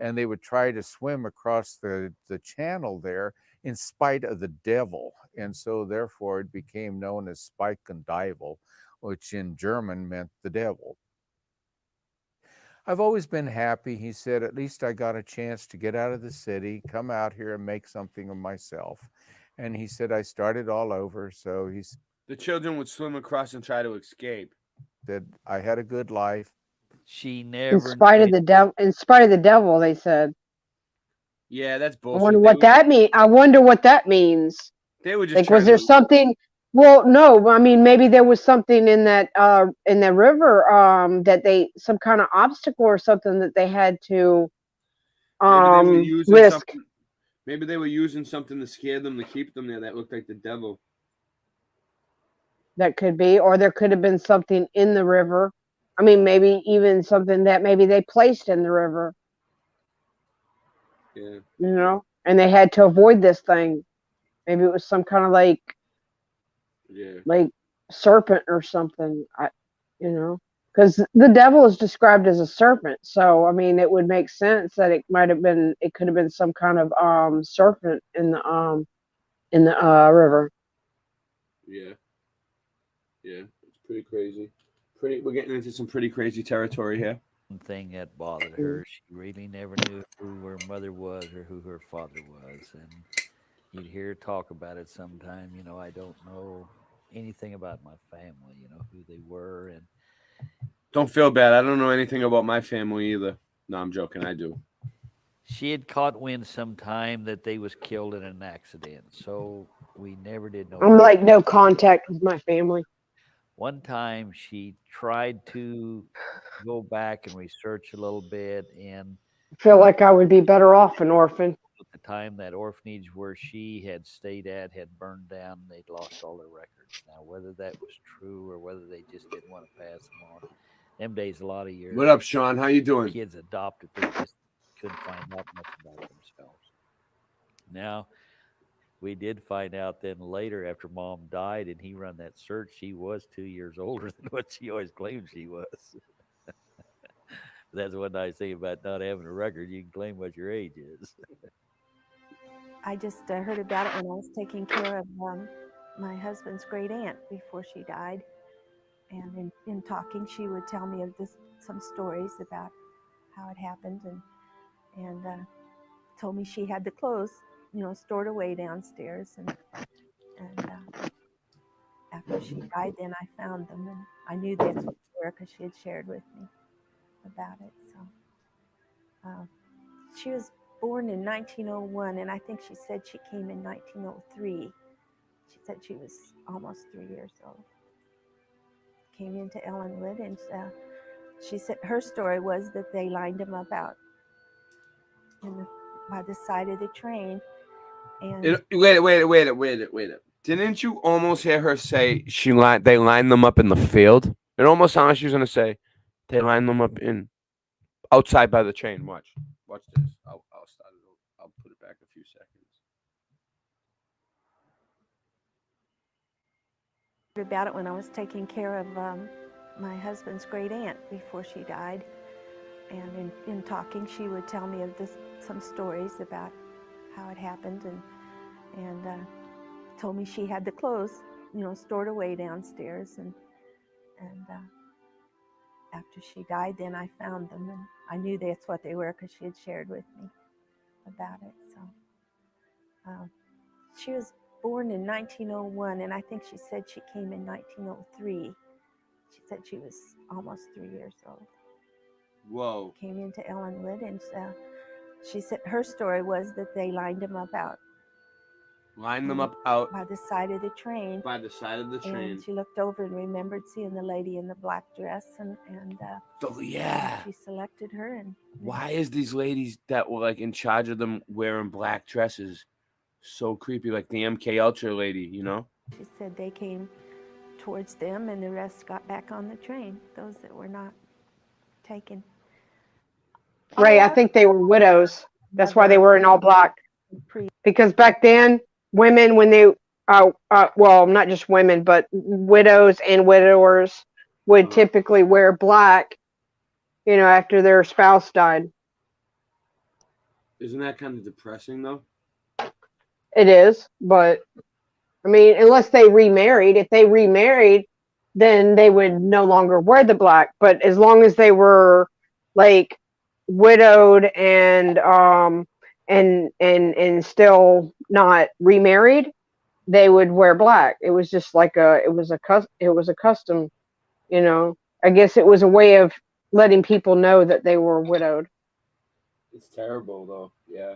and they would try to swim across the channel there in spite of the devil. And so therefore it became known as Spikendival, which in German meant the devil. I've always been happy, he said, at least I got a chance to get out of the city, come out here and make something of myself. And he said, I started all over. So he's The children would swim across and try to escape. said, I had a good life. She In never spite of the devil, they said. Yeah, that's I wonder bullshit. what that mean. I wonder what that means. They were just Like, was trying there to. something? Well, no. I mean, maybe there was something in that river that they some kind of obstacle or something that they had to Maybe they were using risk. something. Maybe they were using something to scare them to keep them there that looked like the devil. That could be, or there could have been something in the river. I mean, maybe even something that maybe they placed in the river. Yeah. You know, and they had to avoid this thing. Maybe it was some kind of like serpent or something. Because the devil is described as a serpent. So I mean, it would make sense that it could have been some kind of serpent in the river. Yeah. Yeah. It's pretty crazy. We're getting into some pretty crazy territory here. One thing that bothered her, she really never knew who her mother was or who her father was. And you'd hear her talk about it sometime. You know, I don't know anything about my family, you know, who they were. And Don't feel bad. I don't know anything about my family either. No, I'm joking. I do. she had caught wind sometime that they was killed in an accident. So we never did know. I'm like no contact with my family. One time she tried to go back and research a little bit, and I feel like I would be better off an orphan. at the time that orphanage where she had stayed at had burned down. They'd lost all their records. Now, whether that was true or whether they just didn't want to pass them on, them days, a lot of years. What up, Sean? How you doing? Kids adopted, they just couldn't find out much about themselves. Now, we did find out then later after mom died and he run that search, she was 2 years older than what she always claimed she was. That's one nice thing about not having a record. You can claim what your age is. I just heard about it when I was taking care of my husband's great aunt before she died. And in talking, she would tell me of some stories about how it happened, and told me she had the clothes, stored away downstairs. And after she died, then I found them, and I knew that's what they were because she had shared with me about it. So she was born in 1901, and I think she said she came in 1903. She said she was almost 3 years old. Came into Ellenwood, and she said her story was that they lined them up out by the side of the train. And Wait. Didn't you almost hear her say they lined them up in the field? It almost sounded like she was gonna say they lined them up outside by the train. Watch this. I'll start it over. I'll put it back a few seconds. about it when I was taking care of my husband's great aunt before she died. And in talking, she would tell me of some stories about how it happened, and told me she had the clothes, stored away downstairs. And after she died, then I found them, and I knew that's what they were because she had shared with me about it. So she was born in 1901, and I think she said she came in 1903. She said she was almost 3 years old. Whoa. Came into Ellenwood, and she said her story was that they lined them up out. Line them up out by the side of the train. by the side of the train. And she looked over and remembered seeing the lady in the black dress, and Oh, yeah. she selected her. And Why is these ladies that were like in charge of them wearing black dresses so creepy? Like the MK Ultra lady, you know? She said they came towards them, and the rest got back on the train. Those that were not taken. Ray, I think they were widows. That's why they were in all black. Because back then, women, when they, well, not just women, but widows and widowers would typically wear black, you know, after their spouse died. Isn't that kind of depressing, though? It is, but I mean, unless they remarried, if they remarried, then they would no longer wear the black. But as long as they were like widowed and still not remarried, they would wear black. It was just like it was a custom, you know. I guess it was a way of letting people know that they were widowed. It's terrible, though. Yeah.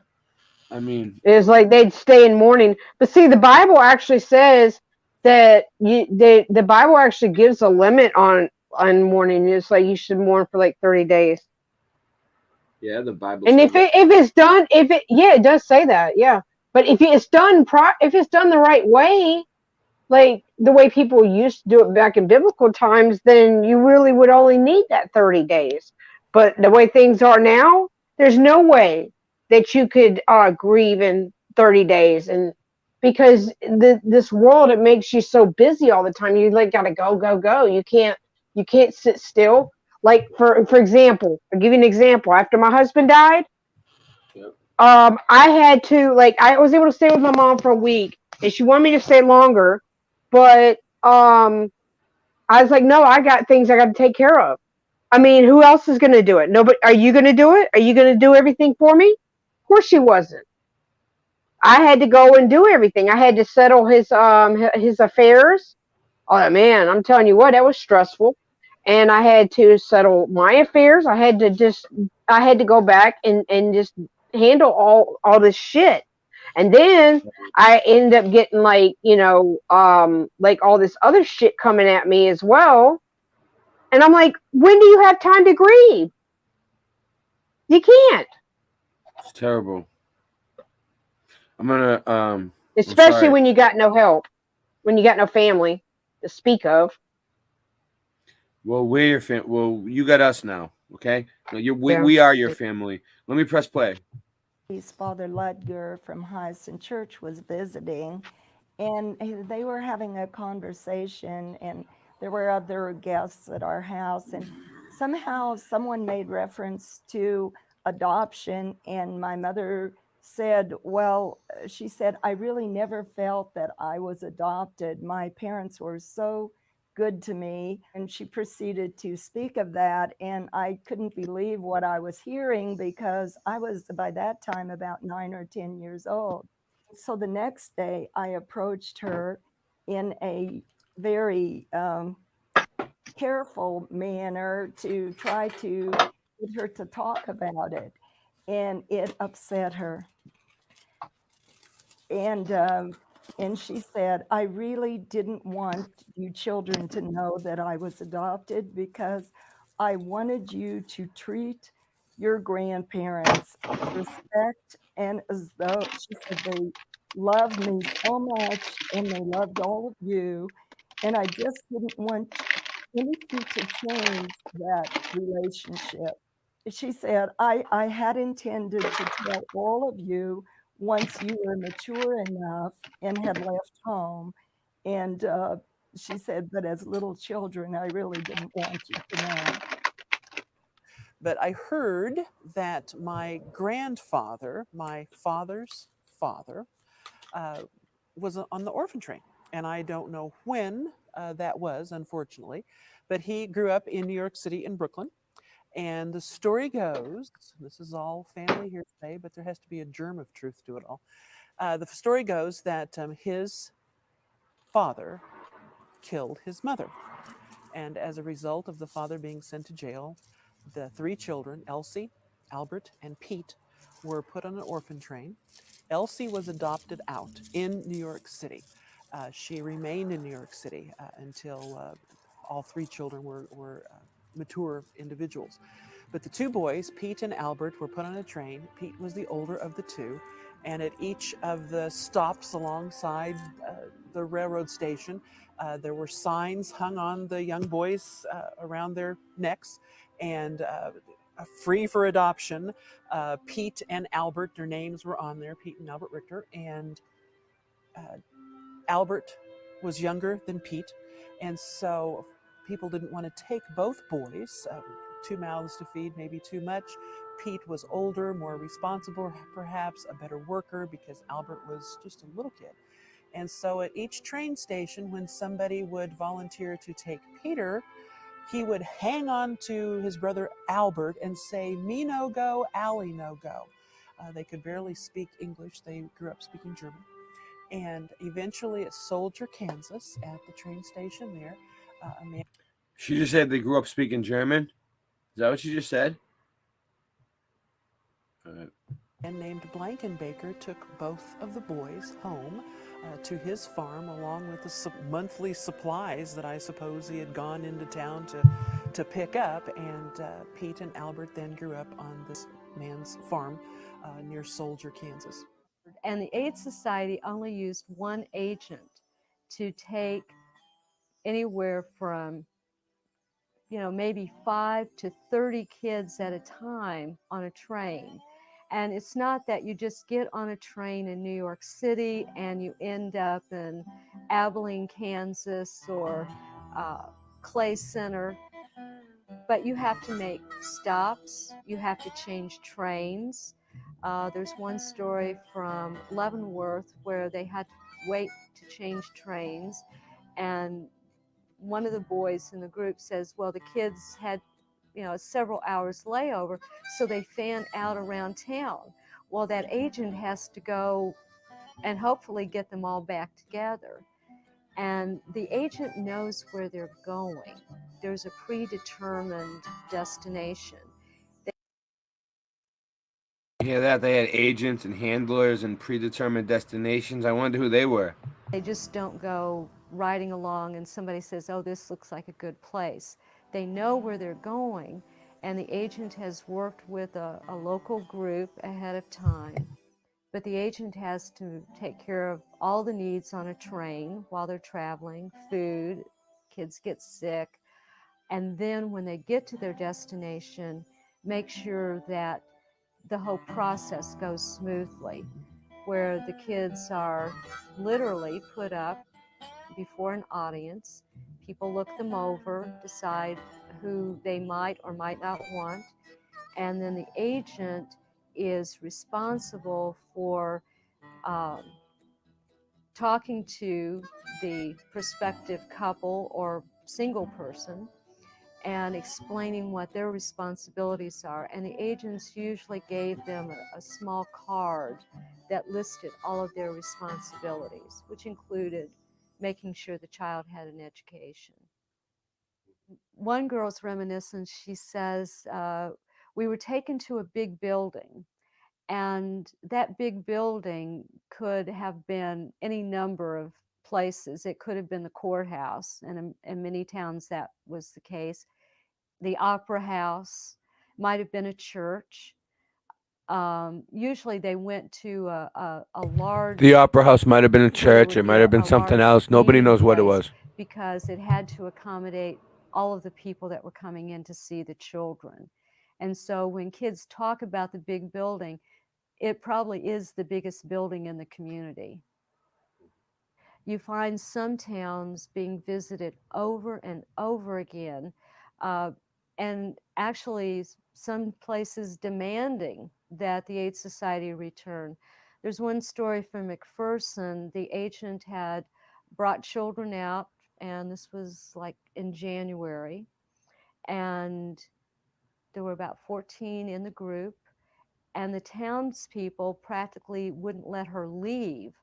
I mean, it was like they'd stay in mourning. But see, the Bible actually says that the Bible actually gives a limit on mourning. It's like you should mourn for like 30 days. Yeah, the Bible. And if it's done, it does say that, yeah. But if it's done the right way, like the way people used to do it back in biblical times, then you really would only need that 30 days. But the way things are now, there's no way that you could grieve in 30 days, and because this world, it makes you so busy all the time. You like gotta go. You can't sit still. Like for example, I'll give you an example. After my husband died, I had to I was able to stay with my mom for a week, and she wanted me to stay longer, but I was like, no, I got things I got to take care of. I mean, who else is going to do it? Nobody. Are you going to do it? Are you going to do everything for me? Of course she wasn't. I had to go and do everything. I had to settle his affairs. Oh man, I'm telling you what, that was stressful. And I had to settle my affairs. I had to go back and just handle all this shit. And then I ended up getting like all this other shit coming at me as well. And I'm like, when do you have time to grieve? You can't. It's terrible. I'm gonna especially when you got no help, when you got no family to speak of. Well, we're your family. Well, you got us now, okay? We are your family. Let me press play. Father Ludger from Hyacinth Church was visiting, and they were having a conversation, and there were other guests at our house, and somehow someone made reference to adoption, and my mother said, well, she said, I really never felt that I was adopted. My parents were so good to me. And she proceeded to speak of that, and I couldn't believe what I was hearing because I was by that time about 9 or 10 years old. So the next day I approached her in a very careful manner to try to get her to talk about it, and it upset her. And she said, I really didn't want you children to know that I was adopted because I wanted you to treat your grandparents with respect, and as though, she said, they loved me so much and they loved all of you. And I just didn't want anything to change that relationship. She said, I had intended to tell all of you once you were mature enough and had left home. And she said, but as little children, I really didn't want you to know. But I heard that my grandfather, my father's father, was on the orphan train. And I don't know when that was, unfortunately, but he grew up in New York City in Brooklyn. And the story goes, this is all family hearsay, but there has to be a germ of truth to it all, The story goes that his father killed his mother. And as a result of the father being sent to jail, the three children, Elsie, Albert, and Pete, were put on an orphan train. Elsie was adopted out in New York City. She remained in New York City until all three children were mature individuals. But the two boys, Pete and Albert, were put on a train. Pete was the older of the two. And at each of the stops alongside the railroad station, there were signs hung on the young boys around their necks, and free for adoption. Pete and Albert, their names were on there, Pete and Albert Richter. And Albert was younger than Pete, and so people didn't want to take both boys. Two mouths to feed, maybe too much. Pete was older, more responsible, perhaps a better worker, because Albert was just a little kid. And so at each train station, when somebody would volunteer to take Peter, he would hang on to his brother Albert and say, "Me no go, Allie no go." They could barely speak English. They grew up speaking German. And eventually at Soldier, Kansas, at the train station there, a man... She just said they grew up speaking German. Is that what she just said? And named Blankenbaker took both of the boys home to his farm, along with the monthly supplies that I suppose he had gone into town to pick up. And Pete and Albert then grew up on this man's farm near Soldier, Kansas. And the AIDS Society only used one agent to take anywhere from, maybe 5 to 30 kids at a time on a train. And it's not that you just get on a train in New York City and you end up in Abilene, Kansas, or Clay Center, but you have to make stops, you have to change trains. There's one story from Leavenworth where they had to wait to change trains, and one of the boys in the group says, well, the kids had, several hours layover, so they fan out around town. Well, that agent has to go and hopefully get them all back together. And the agent knows where they're going. There's a predetermined destination. You hear that? They had agents and handlers and predetermined destinations. I wonder who they were. They just don't go riding along and somebody says, oh, this looks like a good place. They know where they're going, and the agent has worked with a local group ahead of time. But the agent has to take care of all the needs on a train while they're traveling, food, kids get sick, and then when they get to their destination, make sure that the whole process goes smoothly, where the kids are literally put up before an audience. People look them over, decide who they might or might not want, and then the agent is responsible for talking to the prospective couple or single person and explaining what their responsibilities are. And the agents usually gave them a small card that listed all of their responsibilities, which included making sure the child had an education. One girl's reminiscence, she says, we were taken to a big building, and that big building could have been any number of places. It could have been the courthouse, and in many towns that was the case. The opera house, might have been a church. Usually they went to a large... The opera house might have been a church. It might have been something else. Nobody knows what it was. Because it had to accommodate all of the people that were coming in to see the children. And so when kids talk about the big building, it probably is the biggest building in the community. You find some towns being visited over and over again, and actually some places demanding that the AIDS Society return. There's one story from McPherson. The agent had brought children out, and this was like in January, and there were about 14 in the group, And the townspeople practically wouldn't let her leave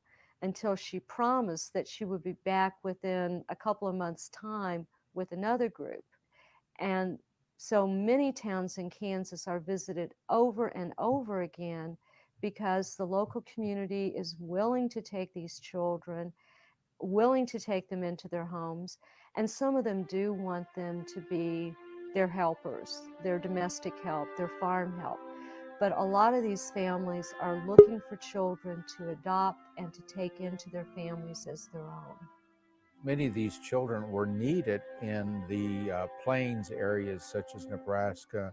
until she promised that she would be back within a couple of months' time with another group. And so many towns in Kansas are visited over and over again because the local community is willing to take these children, willing to take them into their homes, and some of them do want them to be their helpers, their domestic help, their farm help. But a lot of these families are looking for children to adopt and to take into their families as their own. Many of these children were needed in the plains areas such as Nebraska,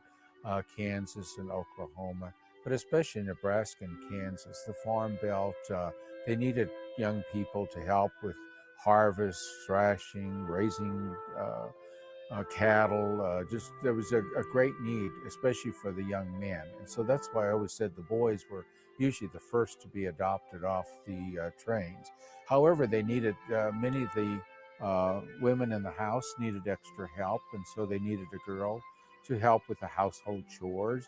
Kansas, and Oklahoma, but especially Nebraska and Kansas, the Farm Belt. They needed young people to help with harvest, thrashing, raising cattle. Just there was a great need, especially for the young men. And so that's why I always said the boys were usually the first to be adopted off the trains. However, they needed, many of the women in the house needed extra help, and so they needed a girl to help with the household chores.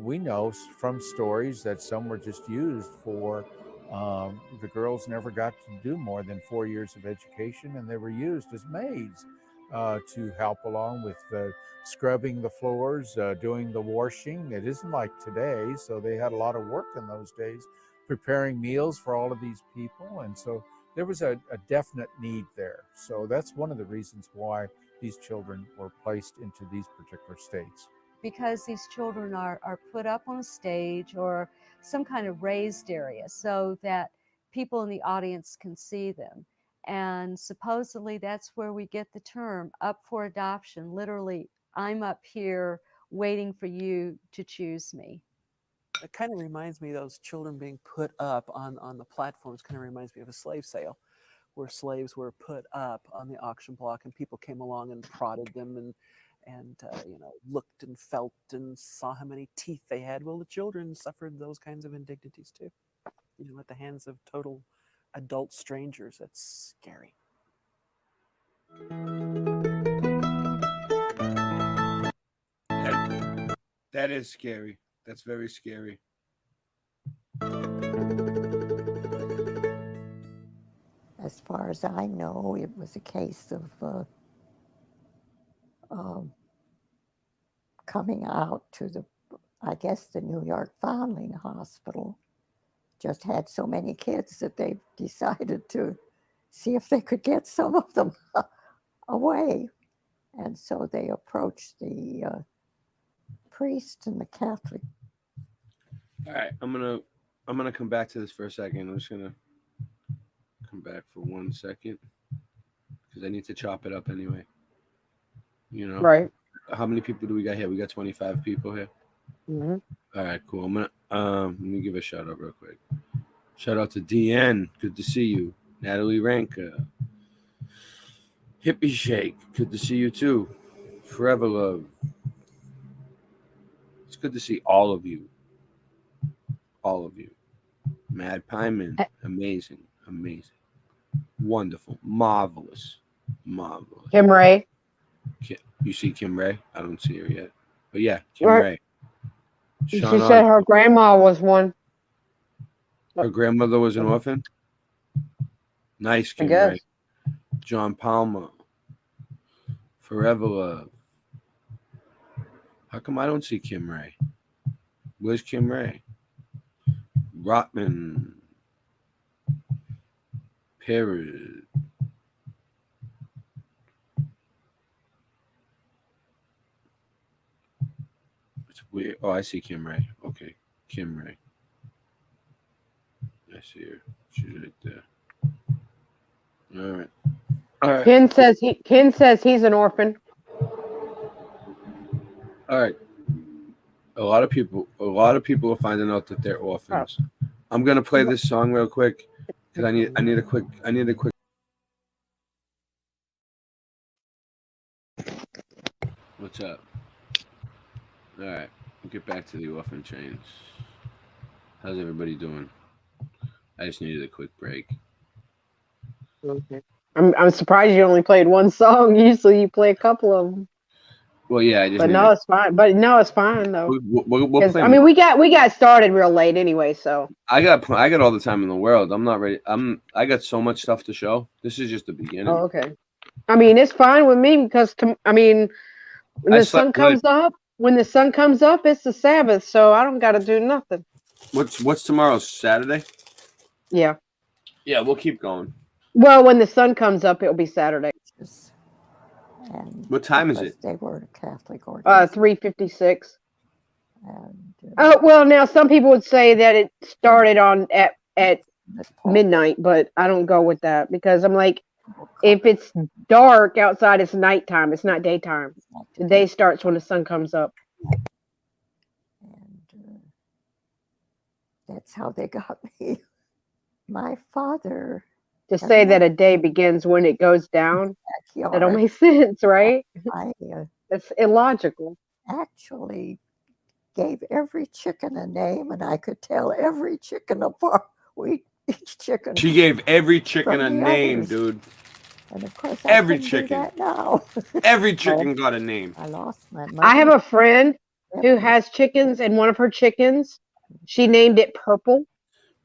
We know from stories that some were just used for, the girls never got to do more than 4 years of education, and they were used as maids to help along with scrubbing the floors, doing the washing. It isn't like today, so they had a lot of work in those days, preparing meals for all of these people. And so there was a definite need there. So that's one of the reasons why these children were placed into these particular states. Because these children are put up on a stage or some kind of raised area so that people in the audience can see them. And supposedly that's where we get the term up for adoption. Literally, I'm up here waiting for you to choose me. It kind of reminds me of those children being put up on the platforms, kind of reminds me of a slave sale where slaves were put up on the auction block and people came along and prodded them and looked and felt and saw how many teeth they had. Well, the children suffered those kinds of indignities too, at the hands of total adult strangers. That's scary. That is scary. That's very scary. As far as I know, it was a case of coming out to the New York Foundling Hospital just had so many kids that they decided to see if they could get some of them away. And so they approached the priest and the Catholic. All right, I'm gonna come back to this for a second. I'm just gonna come back for 1 second because I need to chop it up anyway. Right. How many people do we got here? We got 25 people here. Mm-hmm. All right, cool. I'm gonna let me give a shout out real quick. Shout out to DN, good to see you. Natalie Ranka, Hippie Shake, good to see you too. Forever Love. It's good to see all of you. All of you. Mad Pyman, amazing, amazing, wonderful, marvelous, marvelous. Kim Ray. You see Kim Ray? I don't see her yet, but yeah, Kim Right. Ray. She said her grandma was one. Her grandmother was an orphan. Nice, Kim Ray. John Palmer. Forever Love. How come I don't see Kim Ray? Where's Kim Ray? Rotman. Perry. It's weird. Oh, I see Kim Ray. Okay, Kim Ray. I see her. She's right there. All right. All right. Ken says he's an orphan. All right. A lot of people are finding out that they're orphans. I'm gonna play this song real quick because I need a quick. What's up? All right. We'll get back to the orphan chains. How's everybody doing? I just needed a quick break. Okay. I'm surprised you only played one song. Usually you play a couple of them. Well, yeah, I just. But no, it's fine. But no, it's fine though. We'll 'Cause, play. I mean, we got started real late anyway, so. I got all the time in the world. I'm not ready. I got so much stuff to show. This is just the beginning. Oh, okay. I mean, it's fine with me because when the sun comes up, it's the Sabbath, so I don't got to do nothing. What's tomorrow? Saturday? Yeah. Yeah, we'll keep going. Well, when the sun comes up, it'll be Saturday. And what time is it? They were Catholic organization. 3:56. Oh well, now some people would say that it started at midnight, but I don't go with that because I'm like, if it's dark outside, it's nighttime. It's not daytime. The day starts when the sun comes up. And that's how they got me. My father. To say that a day begins when it goes down, that don't make sense, right? It's illogical. Actually gave every chicken a name, and I could tell every chicken apart. Each chicken. She gave every chicken a from the name, others. dude. And of course, Every I couldn't chicken. do that now. Every chicken got a name. I lost my mother. I have a friend who has chickens, and one of her chickens, she named it Purple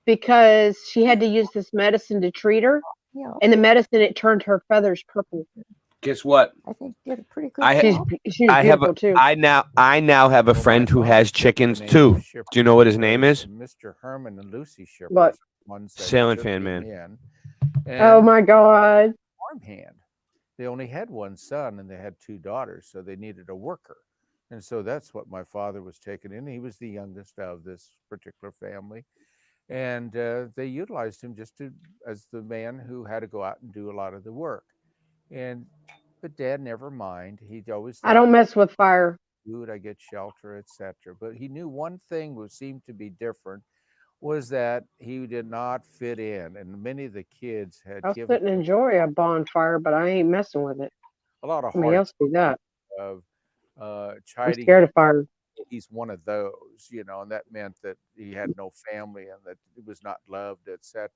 because she had to use this medicine to treat her, and the medicine it turned her feathers purple. Guess what? I think did a pretty good job. She's beautiful too. I now have a friend who has chickens too. Do you know what his name is? Mr. Herman and Lucy Shipper. What? One said Sailing took fan him man. in, Oh and my God. farmhand. They only had one son and they had two daughters, so they needed a worker. And so that's what my father was taken in. He was the youngest of this particular family. And they utilized him as the man who had to go out and do a lot of the work. But Dad never mind. He always thought, I don't mess with fire. Food, I get shelter, etc. But he knew one thing seemed to be different was that he did not fit in, and many of the kids had I'll given sit and enjoy a bonfire, but I ain't messing with it. a lot of Somebody hard else do that. of I'm chiding. scared of fire. He's one of those, and that meant that he had no family and that he was not loved, etc.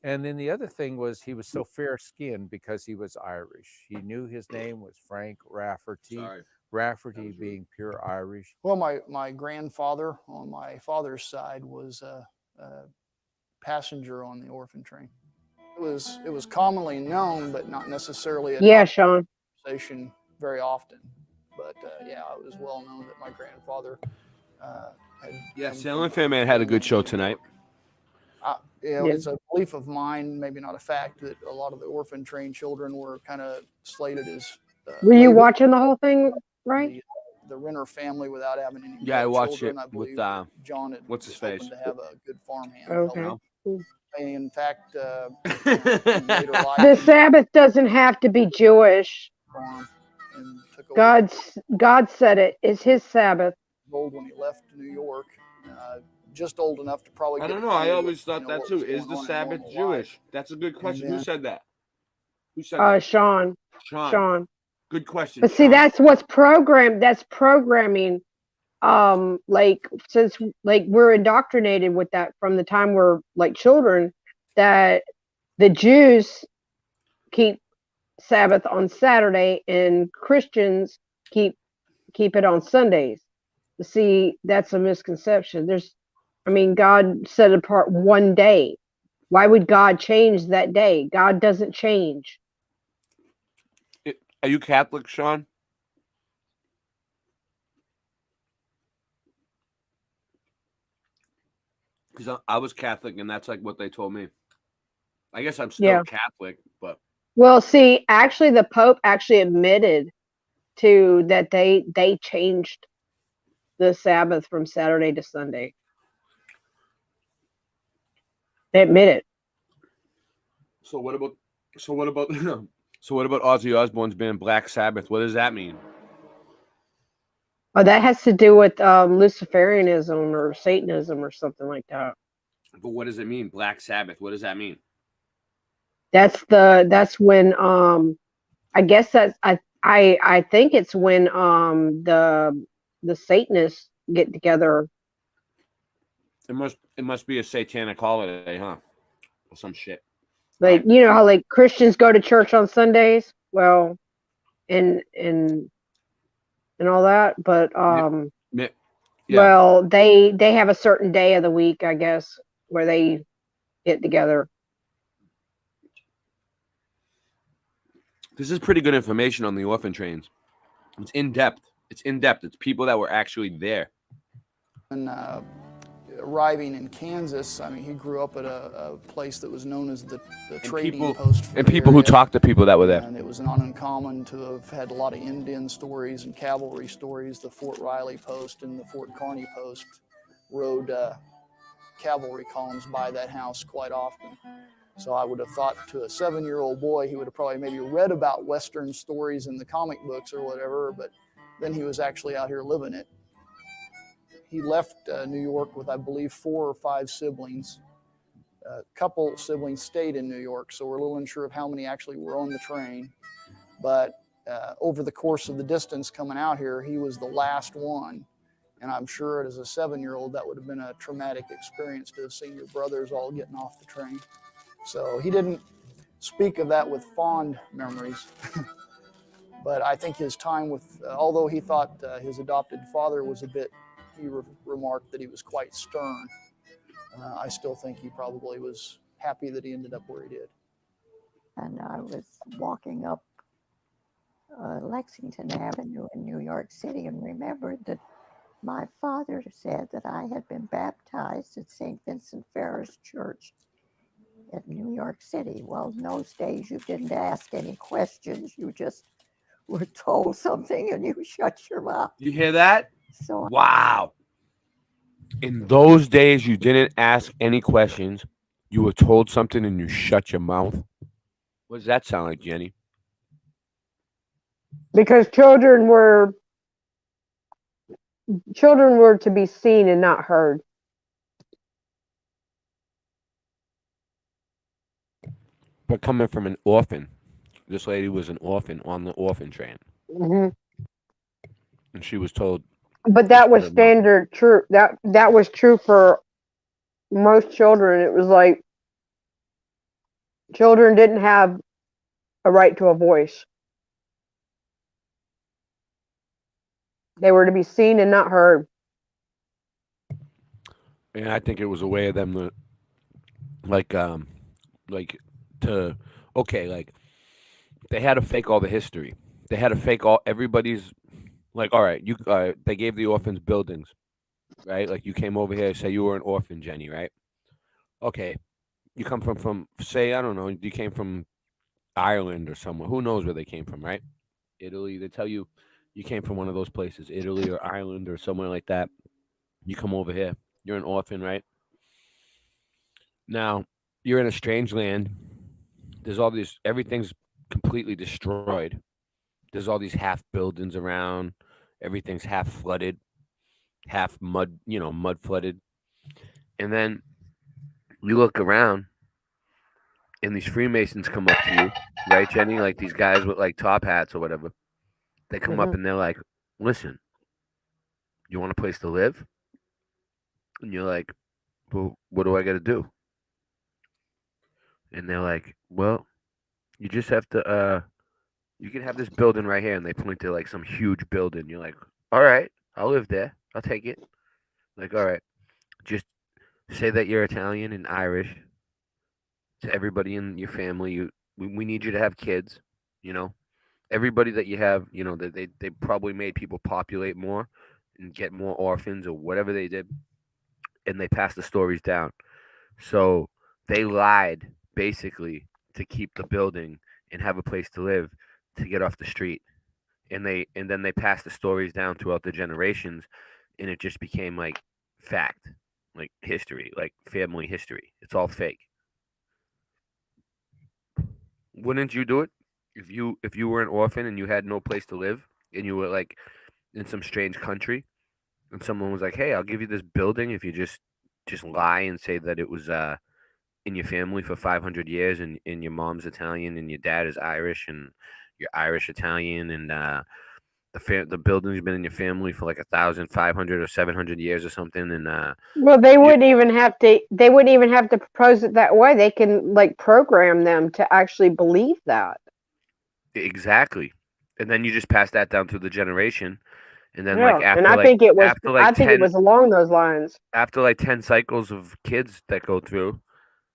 And then the other thing was he was so fair-skinned because he was Irish. He knew his name was Frank Rafferty. Rafferty being pure Irish. Well, my grandfather on my father's side was a passenger on the orphan train. It was commonly known, but not necessarily a Sean. conversation very often. But yeah, it was well known that my grandfather had. Sailing fan man had a good show tonight. It's a belief of mine, maybe not a fact, that a lot of the orphan train children were kind of slated as. Were you watching the whole thing, right? The Renner family without having any. Yeah, I watched children. it I believe with John had what's his face to have a good farmhand. Okay. In fact, The Sabbath doesn't have to be Jewish. God said it is His Sabbath. Old when he left New York, just old enough to probably. I don't know. I always thought that too. Is the Sabbath Jewish? That's a good question. Who said that? Who said that? Sean. Good question. But see, that's what's programmed. That's programming. Since we're indoctrinated with that from the time we're like children, that the Jews keep Sabbath on Saturday and Christians keep it on Sundays. See, that's a misconception. God set apart one day. Why would God change that day? God doesn't change. Are you Catholic, Sean? Because I was Catholic, and that's like what they told me. I guess I'm still Catholic, but. Well, see, actually, the Pope actually admitted to that they changed the Sabbath from Saturday to Sunday. They admit it. So what about Ozzy Osbourne's band Black Sabbath? What does that mean? Oh, that has to do with Luciferianism or Satanism or something like that. But what does it mean, Black Sabbath? What does that mean? That's when I guess that's I think it's when the Satanists get together. It must be a satanic holiday, huh? Or some shit. Like you know how like Christians go to church on Sundays? Well, and and all that. But Yeah. well, they have a certain day of the week, I guess, where they get together. This is pretty good information on the orphan trains. It's in depth. It's in depth. It's people that were actually there. And arriving in Kansas, I mean, he grew up at a place that was known as the trading post for and the people who area. talked to people that were there. And it was not uncommon to have had a lot of Indian stories and cavalry stories. The Fort Riley post and the Fort Kearny post rode cavalry columns by that house quite often. So I would have thought to a 7-year-old boy, he would have probably maybe read about Western stories in the comic books or whatever, but then he was actually out here living it. He left New York with, I believe, 4 or 5 siblings. A couple siblings stayed in New York, so we're a little unsure of how many actually were on the train. But over the course of the distance coming out here, he was the last one. And I'm sure as a 7-year-old, that would have been a traumatic experience to have seen your brothers all getting off the train. So he didn't speak of that with fond memories. But I think his time with, although he thought his adopted father was a bit, he remarked that he was quite stern. I still think he probably was happy that he ended up where he did. And I was walking up Lexington Avenue in New York City and remembered that my father said that I had been baptized at St. Vincent Ferris Church in New York City. Well, in those days, you didn't ask any questions. You just were told something and you shut your mouth. You hear that? So wow. In those days, you didn't ask any questions. You were told something and you shut your mouth. What does that sound like, Jenny? Because children were to be seen and not heard. But coming from an orphan, this lady was an orphan on the orphan train, Mm-hmm. and she was told. But that was standard true. That was true for most children. It was like children didn't have a right to a voice. They were to be seen and not heard. And I think it was a way of them to, like they had to fake all the history. They had to fake everybody's, like, all right, they gave the orphans buildings, right? Like, you came over here, say you were an orphan, Jenny, right? Okay, you come from say, I don't know, you came from Ireland or somewhere. Who knows where they came from, right? Italy. They tell you came from one of those places, Italy or Ireland or somewhere like that. You come over here, you're an orphan, right? Now, you're in a strange land. There's all these, everything's completely destroyed. There's all these half buildings around. Everything's half flooded, half mud, mud flooded. And then you look around and these Freemasons come up to you, right, Jenny? Like these guys with like top hats or whatever. They come up and they're like, listen, you want a place to live? And you're like, well, what do I got to do? And they're like, well, you just have to, you can have this building right here. And they point to like some huge building. You're like, all right, I'll live there. I'll take it. Like, all right, just say that you're Italian and Irish to everybody in your family. We need you to have kids, everybody that you have, they probably made people populate more and get more orphans or whatever they did. And they passed the stories down. So they lied basically to keep the building and have a place to live, to get off the street. And then they passed the stories down throughout the generations, and it just became like fact, like history, like family history. It's all fake. Wouldn't you do it if you were an orphan and you had no place to live and you were like in some strange country and someone was like, "Hey, I'll give you this building if you just lie and say that it was in your family for 500 years and your mom's Italian and your dad is Irish and you're Irish Italian and the building's been in your family for like 1,500 or 700 years or something." And well, they wouldn't even have to. They wouldn't even have to propose it that way. They can like program them to actually believe that. Exactly. and then you just pass that down to the generation, and then Yeah, and I think it was. after like I think it 10 was along those lines. after like 10 cycles of kids that go through,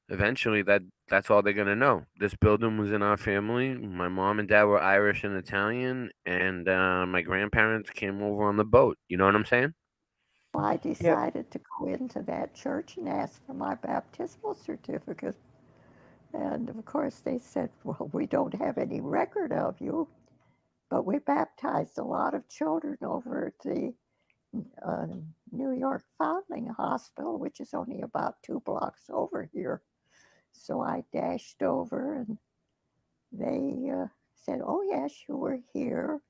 eventually that's all they're gonna know. This building was in our family. My mom and dad were Irish and Italian, and my grandparents came over on the boat. You know what I'm saying? I decided to go into that church and ask for my baptismal certificate. And of course, they said, well, we don't have any record of you, but we baptized a lot of children over at the uh, New York Foundling Hospital, which is only about 2 blocks over here. So I dashed over, and they said, oh, yes, you were here.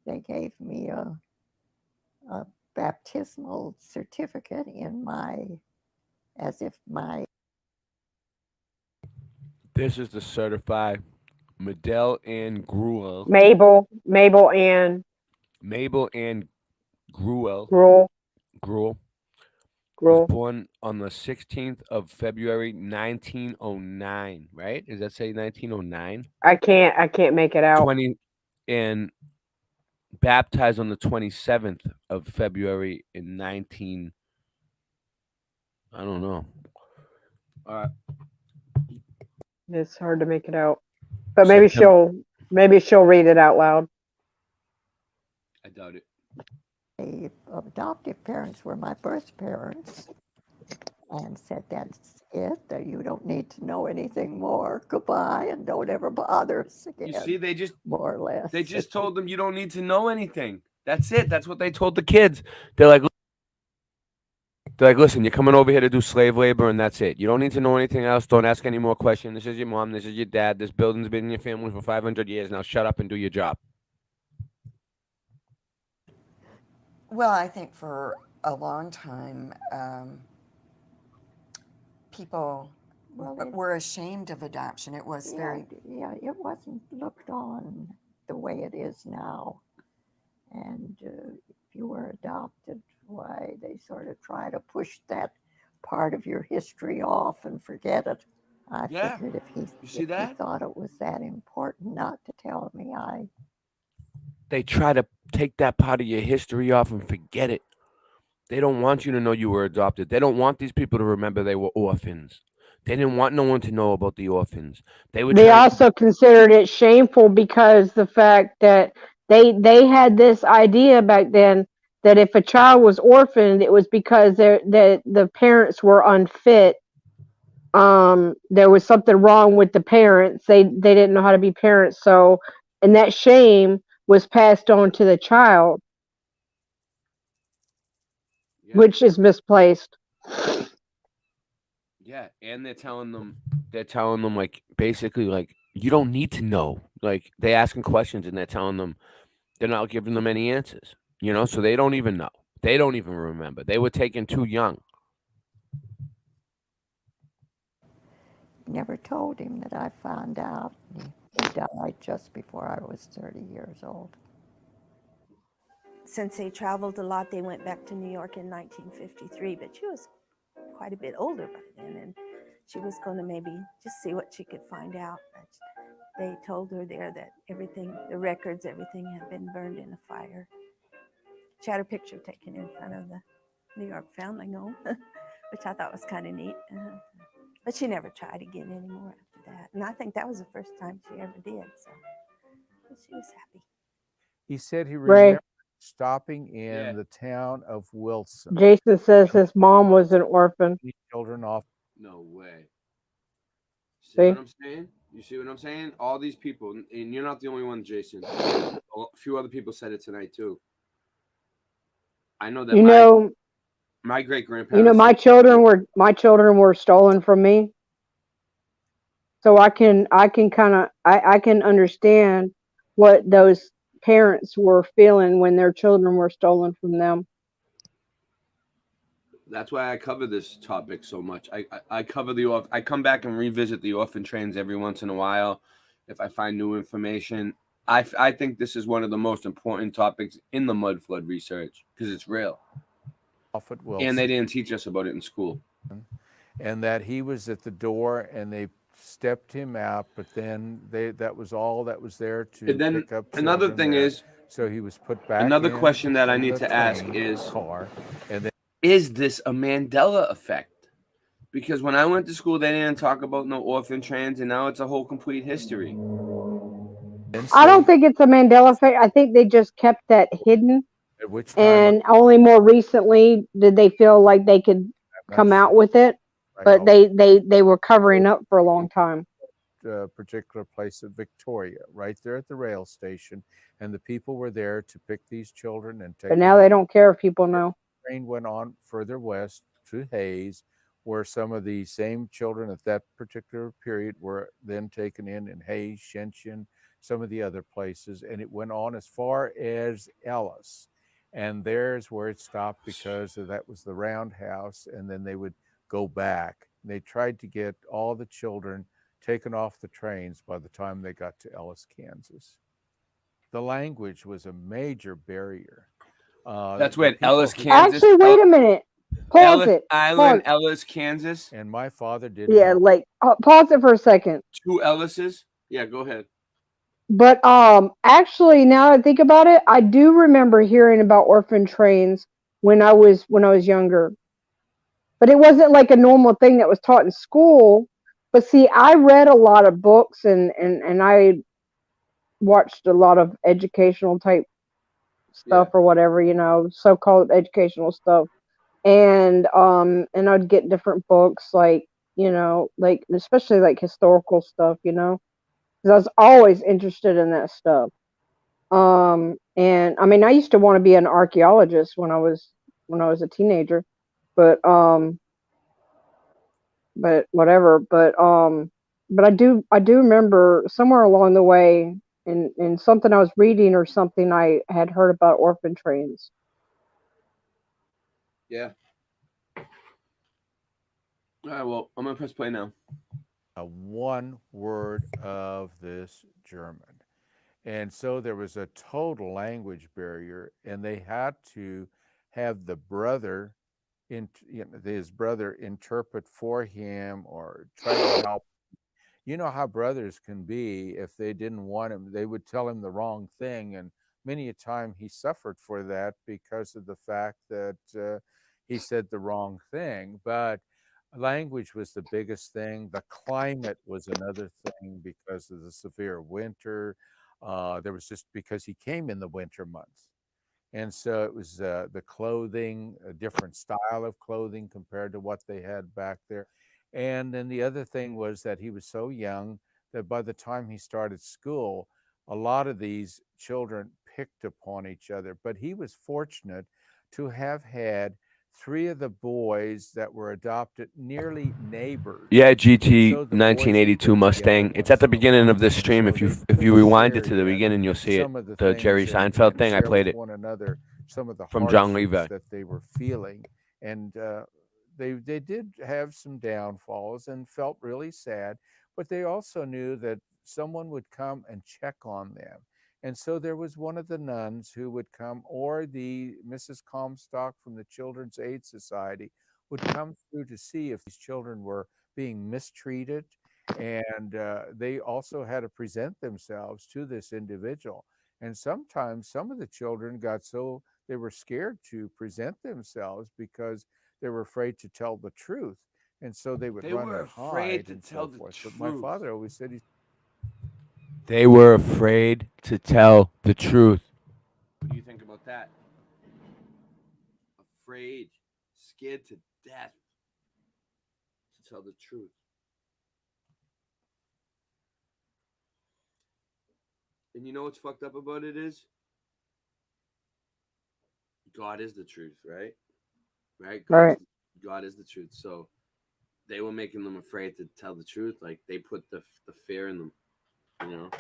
They gave me a baptismal certificate in as if my. This is the certified Medell Ann Gruel. Mabel Ann Gruel. Gruel. Was born on the 16th of February 1909, right? Does that say 1909? I can't make it out. 20 and baptized on the 27th of February in 19 I don't know. It's hard to make it out. But September. maybe she'll read it out loud. I doubt it. The adoptive parents were my birth parents, and said, that's it, that you don't need to know anything more. Goodbye, and don't ever bother us again. You see, they just more or less. They just told them you don't need to know anything. That's it. That's what they told the kids. They're like, listen, you're coming over here to do slave labor, and that's it. You don't need to know anything else. Don't ask any more questions. This is your mom. This is your dad. This building's been in your family for 500 years. Now shut up and do your job. Well, I think for a long time, people were ashamed of adoption. It was Yeah, it wasn't looked on the way it is now. And if you were adopted, why, they sort of try to push that part of your history off and forget it. I figured if he thought it was that important not to tell me, They try to take that part of your history off and forget it. They don't want you to know you were adopted. They don't want these people to remember they were orphans. They didn't want no one to know about the orphans. They also considered it shameful because the fact that they had this idea back then that if a child was orphaned, it was because the parents were unfit. There was something wrong with the parents. They didn't know how to be parents. So, and that shame was passed on to the child, which is misplaced. Yeah, and they're telling them like basically like you don't need to know. Like they asking questions and they're telling them they're not giving them any answers. You know, so they don't even know. They don't even remember. They were taken too young. never told him that I found out. He died just before I was 30 years old. Since they traveled a lot, they went back to New York in 1953, but she was quite a bit older by then, and she was going to maybe just see what she could find out. But they told her there that everything, the records, everything had been burned in a fire. She had her picture taken in front of the New York Foundling Home, which I thought was kind of neat. But she never tried again anymore after that. And I think that was the first time she ever did. So she was happy. He said he remembered stopping in the town of Wilson. Jason says his mom was an orphan. Children off. No way. See what I'm saying? You see what I'm saying? All these people, and you're not the only one, Jason. A few other people said it tonight too. I know that my great grandparents. My children were stolen from me. So I can understand what those parents were feeling when their children were stolen from them. That's why I cover this topic so much. I cover I come back and revisit the orphan trains every once in a while if I find new information. I think this is one of the most important topics in the mud flood research because it's real. Off at Wilson. And they didn't teach us about it in school. And that he was at the door and they stepped him out, but then that was all that was there to And then pick up another children thing there. is, So he was put back another in question that I in need the to ask train is, car, and then is this a Mandela effect? Because when I went to school, they didn't talk about no orphan trains, and now it's a whole complete history. I don't think it's a Mandela effect. I think they just kept that hidden, at which time and only more recently did they feel like they could come out with it. But they were covering up for a long time. particular place of Victoria, right there at the rail station, and the people were there to pick these children and take But them now they don't care if people know. The train went on further west to Hayes, where some of the same children at that particular period were then taken in Hayes, Shenzhen, some of the other places, and it went on as far as Ellis. And there's where it stopped because that was the roundhouse, and then they would go back. They tried to get all the children taken off the trains by the time they got to Ellis, Kansas. The language was a major barrier. That's weird. Ellis, who- Kansas. Actually, wait a minute. Pause Ellis it. Island, Pause. Ellis, Kansas. And my father didn't Yeah, know. like pause it for a second. Two Ellises. Yeah, go ahead. But actually, now that I think about it, I do remember hearing about orphan trains when I was younger. But it wasn't like a normal thing that was taught in school. But see, I read a lot of books and I watched a lot of educational type stuff or whatever, so-called educational stuff. And I'd get different books like, like especially like historical stuff, because I was always interested in that stuff. And I mean, I used to want to be an archaeologist when I was a teenager, but whatever. But I do remember somewhere along the way in something I was reading or something I had heard about orphan trains. Yeah. All right. Well, I'm gonna press play now. One word of this German. And so there was a total language barrier, and they had to have the brother, his brother, interpret for him or try to help. You know how brothers can be. If they didn't want him, they would tell him the wrong thing, and many a time he suffered for that because of the fact that he said the wrong thing. But language was the biggest thing. The climate was another thing because of the severe winter. There was just because he came in the winter months. And so it was the clothing, a different style of clothing compared to what they had back there. And then the other thing was that he was so young that by the time he started school, a lot of these children picked upon each other. But he was fortunate to have had three of the boys that were adopted nearly neighbors. Yeah, GT So the 1982 Mustang. It's at the beginning of this stream. If you rewind it to the beginning, you'll see it. some of the The things Jerry and Seinfeld thing. I share played with it one another some of the from John hardships Levi. that they were feeling, and they did have some downfalls and felt really sad, but they also knew that someone would come and check on them. And so there was one of the nuns who would come, or the Mrs. Comstock from the Children's Aid Society would come through to see if these children were being mistreated. And they also had to present themselves to this individual. And sometimes some of the children got so they were scared to present themselves because they were afraid to tell the truth. And so they would They run were and afraid hide to and tell so the forth. But my truth. father always said he They were afraid to tell the truth. What do you think about that? Afraid, scared to death to tell the truth. And you know what's fucked up about it is? God is the truth, right? Right? Right. God is the truth. So they were making them afraid to tell the truth. Like they put the fear in them, you know?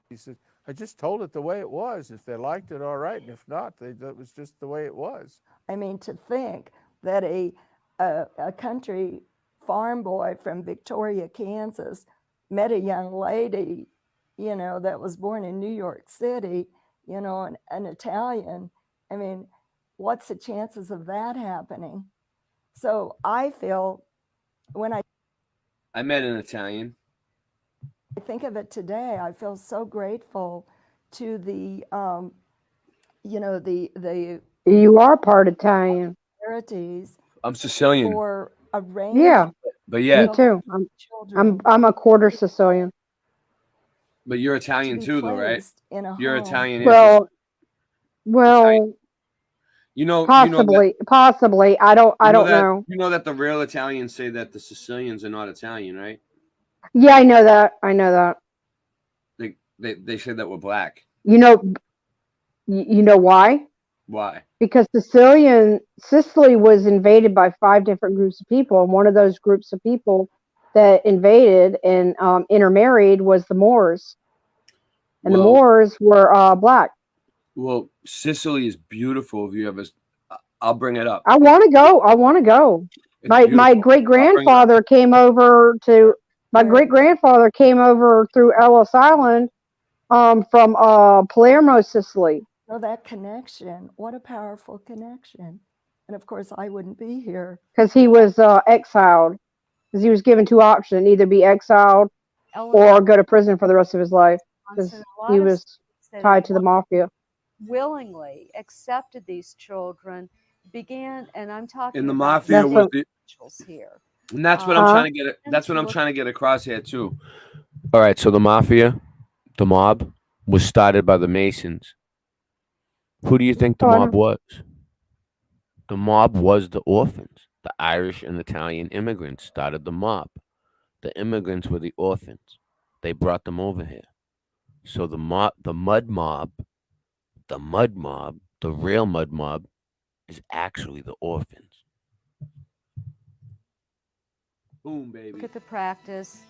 He said, I just told it the way it was. If they liked it, all right. And if not, that was just the way it was. I mean, to think that a country farm boy from Victoria, Kansas, met a young lady, that was born in New York City, an Italian. I mean, what's the chances of that happening? So I feel when I I met an Italian. I think of it today, I feel so grateful to the, you know, the You are part Italian. charities I'm Sicilian. for arranging Yeah, But yeah. me too. children I'm a quarter Sicilian. But you're to Italian be too, though, right? placed in a You're home. Italian. Well, Italian. You know that. Possibly. I don't know. You know that the real Italians say that the Sicilians are not Italian, right? Yeah, I know that. I know that. They say that we're black. You know why? Why? Because Sicily was invaded by 5 different groups of people, and one of those groups of people that invaded and intermarried was the Moors, and the Moors were black. Well, Sicily is beautiful. If you ever, I'll bring it up. I want to go. I want to go. My great grandfather came over to. My great grandfather came over through Ellis Island, from Palermo, Sicily. So that connection, what a powerful connection. And of course, I wouldn't be here. Because he was exiled. Because he was given 2 options: either be exiled or go to prison for the rest of his life. Because he was tied to the mafia. Willingly accepted these children, began, and I'm talking And the about mafia was the here. And that's what I'm trying to get. That's what I'm trying to get across here too. All right, so the mafia, the mob, was started by the Masons. Who do you think the mob was? The mob was the orphans. The Irish and Italian immigrants started the mob. The immigrants were the orphans. They brought them over here. So the mud mob, the real mud mob, is actually the orphans. Boom, baby. Look at the practice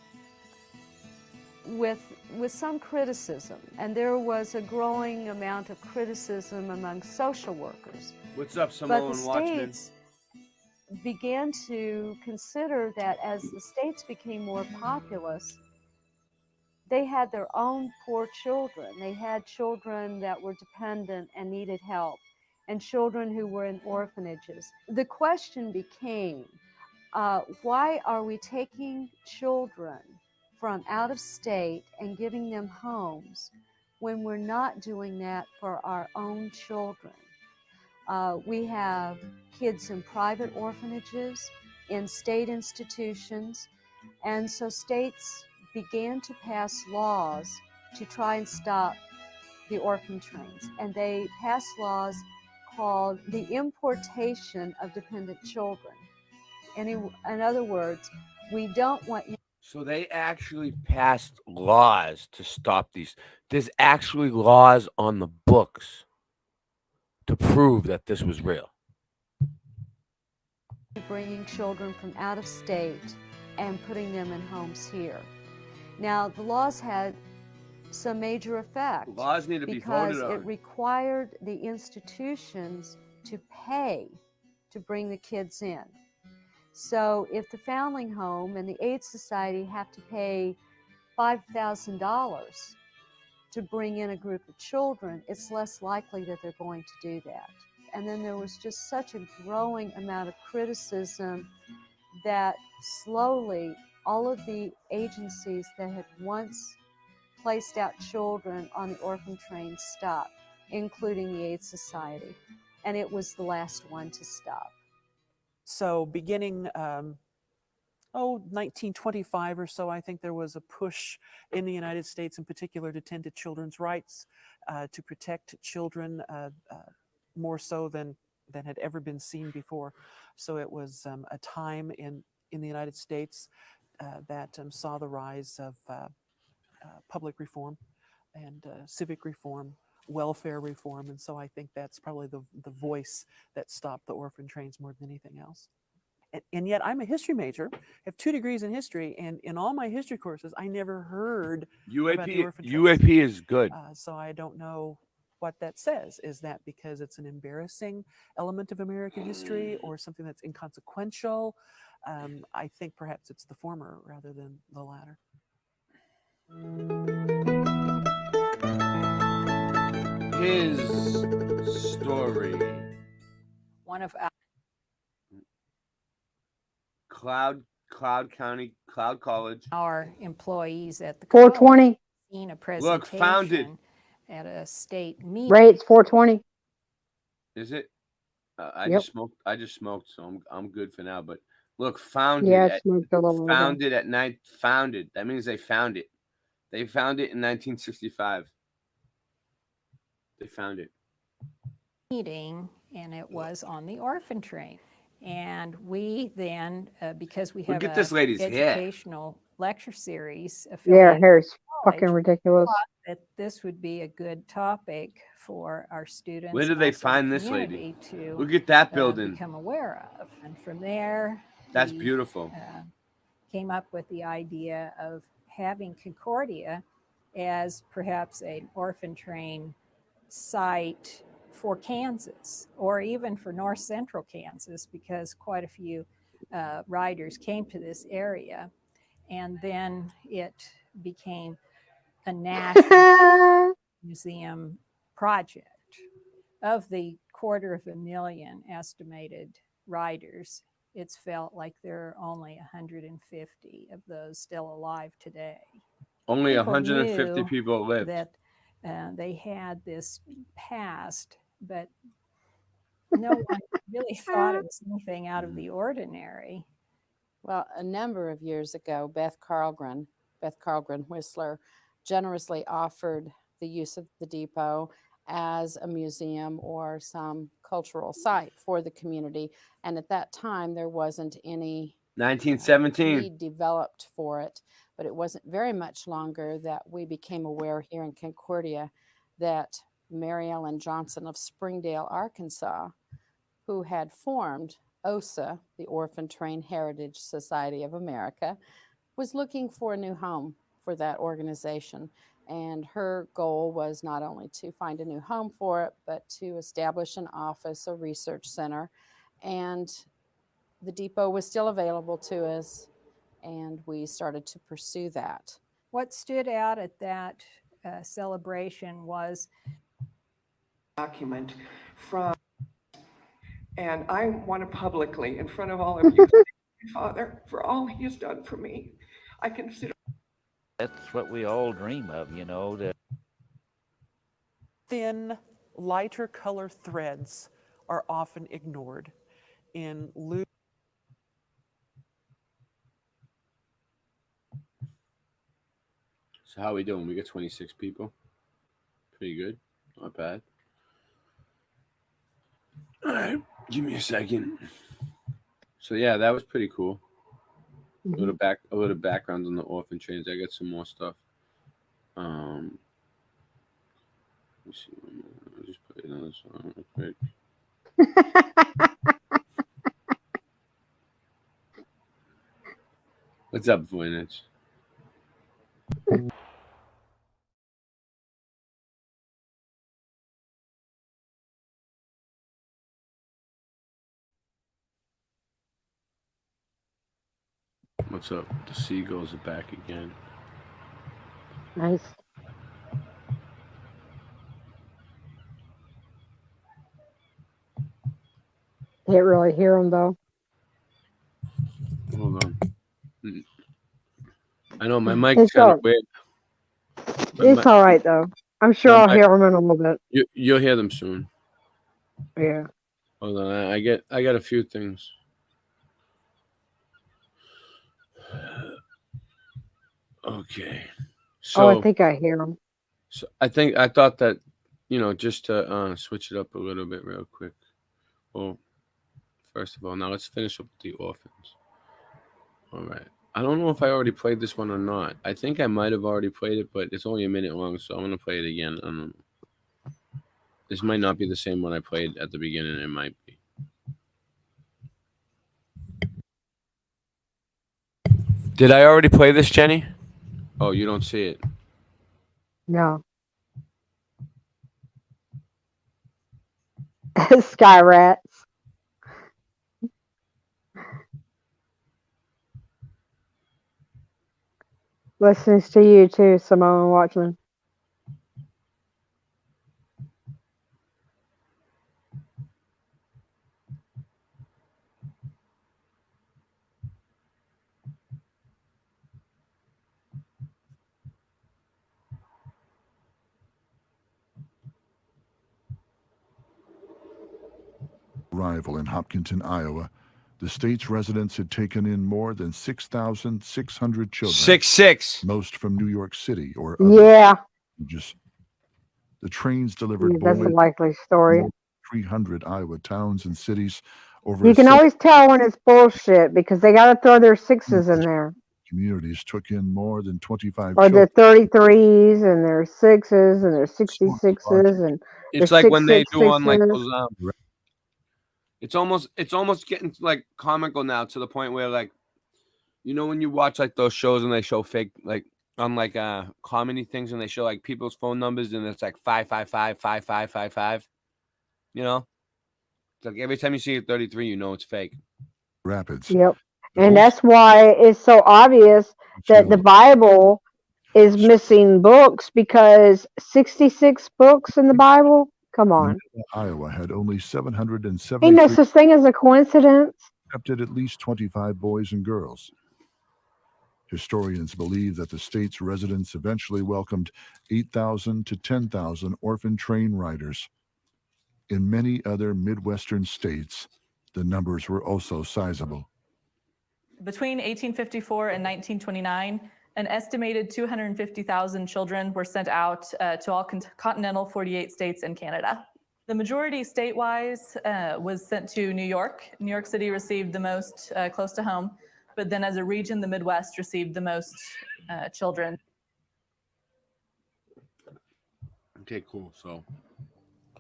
with some criticism, and there was a growing amount of criticism among social workers. What's up, But Samoan the Watchman? states began to consider that as the states became more populous, they had their own poor children. They had children that were dependent and needed help, and children who were in orphanages. The question became, why are we taking children from out of state and giving them homes when we're not doing that for our own children? We have kids in private orphanages, in state institutions, and so states began to pass laws to try and stop the orphan trains. And they passed laws called the importation of dependent children. In other words, we don't want you. So they actually passed laws to stop these. There's actually laws on the books to prove that this was real. Bringing children from out of state and putting them in homes here. Now, the laws had some major effect. Laws need to be voted because on. it required the institutions to pay to bring the kids in. So if the Foundling Home and the Aid Society have to pay $5,000 to bring in a group of children, it's less likely that they're going to do that. And then there was just such a growing amount of criticism that slowly all of the agencies that had once placed out children on the orphan train stopped, including the Aid Society. And it was the last one to stop. So beginning 1925 or so, I think there was a push in the United States in particular to tend to children's rights, to protect children more so than had ever been seen before. So it was a time in the United States that saw the rise of public reform and civic reform, welfare reform. And so I think that's probably the voice that stopped the orphan trains more than anything else. And yet I'm a history major, have 2 degrees in history, and in all my history courses, I never heard about the orphan trains. UAP is good. So I don't know what that says. Is that because it's an embarrassing element of American history or something that's inconsequential? I think perhaps it's the former rather than the latter. His story. One of our Cloud College. Our employees at the 420. college seen a Look, founded. presentation at a state meeting. Ray, it's 420. Is it? I Yep. just smoked, so I'm good for now. But look, founded Yeah, I at smoked a little bit. founded at night. Founded. That means they found it. They found it in 1965. They found it. Meeting, and it was on the orphan train. And we then, because we have Look at this lady's hair. educational lecture series Yeah, her affiliated hair is with fucking college, ridiculous. thought that this would be a good topic for our students. Where did and they also the find this lady? community to Look at that building. become aware of. And from there, That's we, beautiful. came up with the idea of having Concordia as perhaps an orphan train site for Kansas, or even for north central Kansas, because quite a few riders came to this area. And then it became a national museum project. Of the 250,000 estimated riders, it's felt like there are only 150 of those still alive today. Only People 150 knew people lived. that they had this past, but no one really thought it was anything out of the ordinary. Well, a number of years ago, Beth Carlgren Whistler, generously offered the use of the depot as a museum or some cultural site for the community. And at that time, there wasn't any 1917. need developed for it. But it wasn't very much longer that we became aware here in Concordia that Mary Ellen Johnson of Springdale, Arkansas, who had formed OSA, the Orphan Train Heritage Society of America, was looking for a new home for that organization. And her goal was not only to find a new home for it, but to establish an office, a research center. And the depot was still available to us, and we started to pursue that. What stood out at that celebration was document from, and I want to publicly, in front of all of you, thank my father for all he has done for me. I consider That's what we all dream of, you know, that Thin, lighter color threads are often ignored in loose. So how are we doing? We got 26 people. Pretty good. Not bad. All right. Give me a second. So yeah, that was pretty cool. A little background on the orphan trains. I got some more stuff. Let me see. I'll just play another song real quick. What's up, Voynich? What's up? The seagulls are back again. Nice. Can't really hear them though. Hold on. I know my mic's It's kind of all, weird. it's all right though. I'm sure I'll hear them in a little bit. You'll hear them soon. Yeah. Hold on. I got a few things. Okay. So I think I hear them. So I thought that, just to switch it up a little bit real quick. Well, first of all, now let's finish up with the orphans. All right. I don't know if I already played this one or not. I think I might have already played it, but it's only a minute long, so I'm going to play it again. I don't know. This might not be the same one I played at the beginning. It might be. Did I already play this, Jenny? Oh, you don't see it. No. Sky rats. Listens to you too, Simone Watchman. arrival in Hopkinton, Iowa, the state's residents had taken in more than 6,600 children. 6,600. Most from New York City or other Yeah, regions. The trains delivered that's a boys likely story. 300 Iowa towns and cities over You a can set always tell when it's bullshit because they got to throw their sixes in there, communities took in more than 25 or their children. 33s and their sixes and their 66s and their It's like when they do on like 666s. those it's almost getting like comical now, to the point where, like, you know, when you watch like those shows and they show fake, like on like comedy things, and they show like people's phone numbers and it's like 555-5555. You know? It's like every time you see a 33, you know it's fake. Rapids. Yep. And that's why it's so obvious that the Bible is missing books, because 66 books in the Bible? Come on. Iowa had only Ain't no 773, such thing as a coincidence. accepted at least 25 boys and girls. Historians believe that the state's residents eventually welcomed 8,000 to 10,000 orphan train riders. In many other Midwestern states, the numbers were also sizable. Between 1854 and 1929, an estimated 250,000 children were sent out to all continental 48 states and Canada. The majority state-wise was sent to New York. New York City received the most close to home, but then as a region, the Midwest received the most children. Okay, cool. So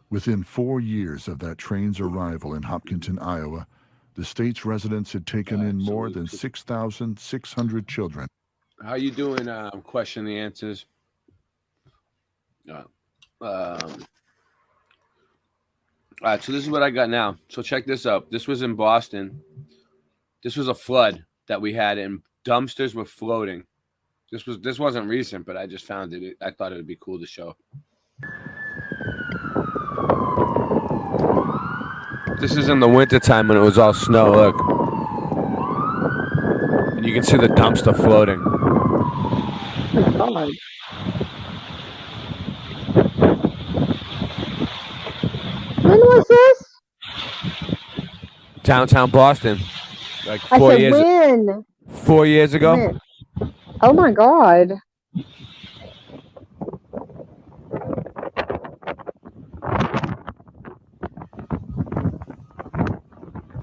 Within 4 years of that train's arrival in Hopkinton, Iowa, the state's residents had taken in more than 6,600 children. how you doing? Question the answers. All right, so this is what I got now. So check this out. This was in Boston. This was a flood that we had, and dumpsters were floating. This wasn't recent, but I just found it. I thought it would be cool to show. This is in the wintertime when it was all snow. Look. And you can see the dumpster floating. Oh my God. When was this? Downtown Boston. Like I 4 said years. when? 4 years ago. When? Oh my God.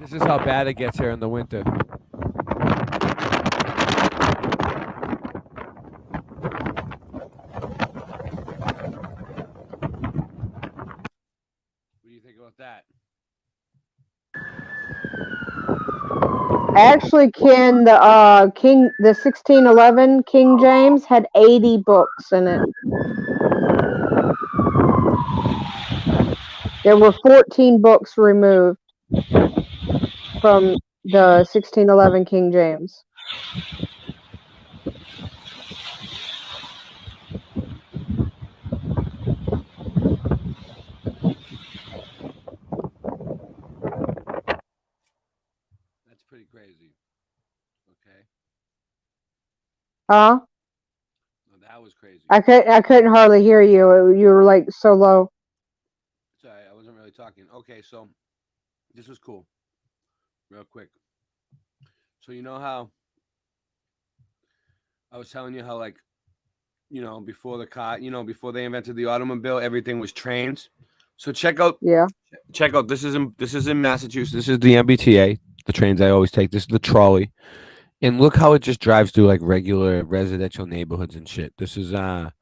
This is how bad it gets here in the winter. What do you think about that? Actually, Ken, the 1611 King James had 80 books in it. There were 14 books removed from the 1611 King James. That's pretty crazy. Okay. Huh? No, that was crazy. I couldn't hardly hear you. You were like so low. Sorry, I wasn't really talking. Okay, so this was cool. Real quick. So you know how I was telling you how, like, you know, before the car, you know, before they invented the automobile, everything was trains. So check out. This is in Massachusetts. This is the MBTA, the trains I always take. This is the trolley, and look how it just drives through like regular residential neighborhoods and shit. This is like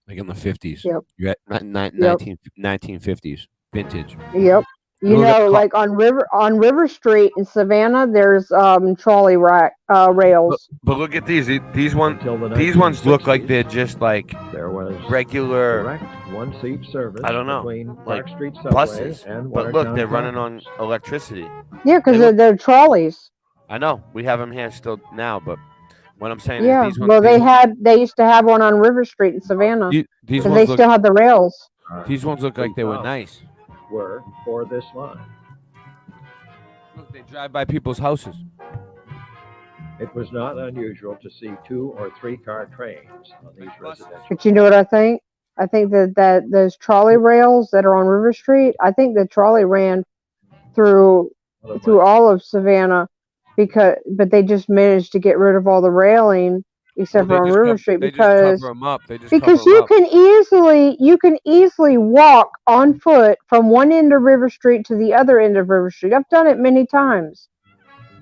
in the 50s. Yep. You're at 1950s vintage. Yep. You Look at know, like on River Street in Savannah, there's trolley rails. But look at these. These ones look like they're just like regular one-seat service. I don't know, between like Park Street buses. Subway and But look, Watertown they're running Commons. on electricity. Yeah, because they're trolleys. I know we have them here still now, but what I'm saying Yeah. is these ones. Well, they used to have one on River Street in Savannah These because ones they look- still had the rails. These ones look like they were nice. Were for this line. Look, they drive by people's houses. It was not unusual to see 2 or 3 car trains on these residential. But you know what I think? I think that those trolley rails that are on River Street, I think the trolley ran through all of Savannah, but they just managed to get rid of all the railing except for on River Street They just cover them up. They just cover because them up. you can easily walk on foot from one end of River Street to the other end of River Street. I've done it many times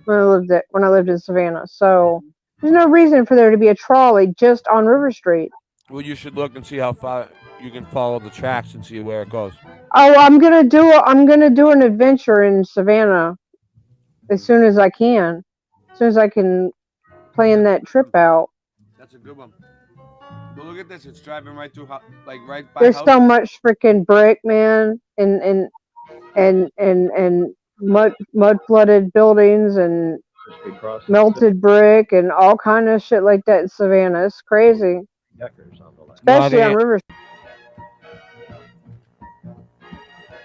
when I lived in Savannah. So there's no reason for there to be a trolley just on River Street. Well, you should look and see how far you can follow the tracks and see where it goes. Oh, I'm gonna do an adventure in Savannah as soon as I can. As soon as I can plan that trip out. That's a good one. But look at this. It's driving right through, like right by There's house. so much freaking brick, man, and mud flooded buildings and melted brick and all kind of shit like that in Savannah. It's crazy. Especially on River Street.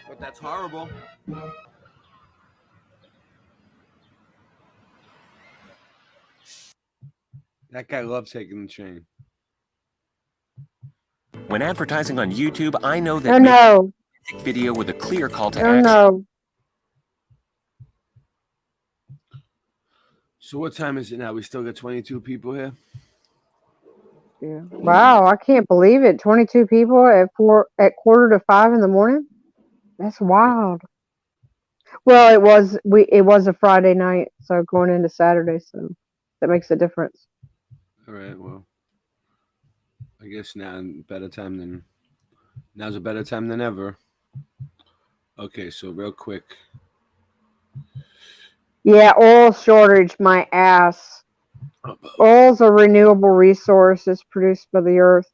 But that's horrible. That guy loves taking the train. When advertising on YouTube, I know that Oh no. making a video with a clear call to Oh action. no. So what time is it now? We still got 22 people here. Yeah. Wow, I can't believe it. 22 people at 4:45 in the morning. That's wild. Well, it was a Friday night, so going into Saturday, so that makes a difference. All right. Well, I guess now's a better time than ever. Okay, so real quick. Yeah, oil shortage, my ass. Oil's a renewable resource. It's produced by the earth.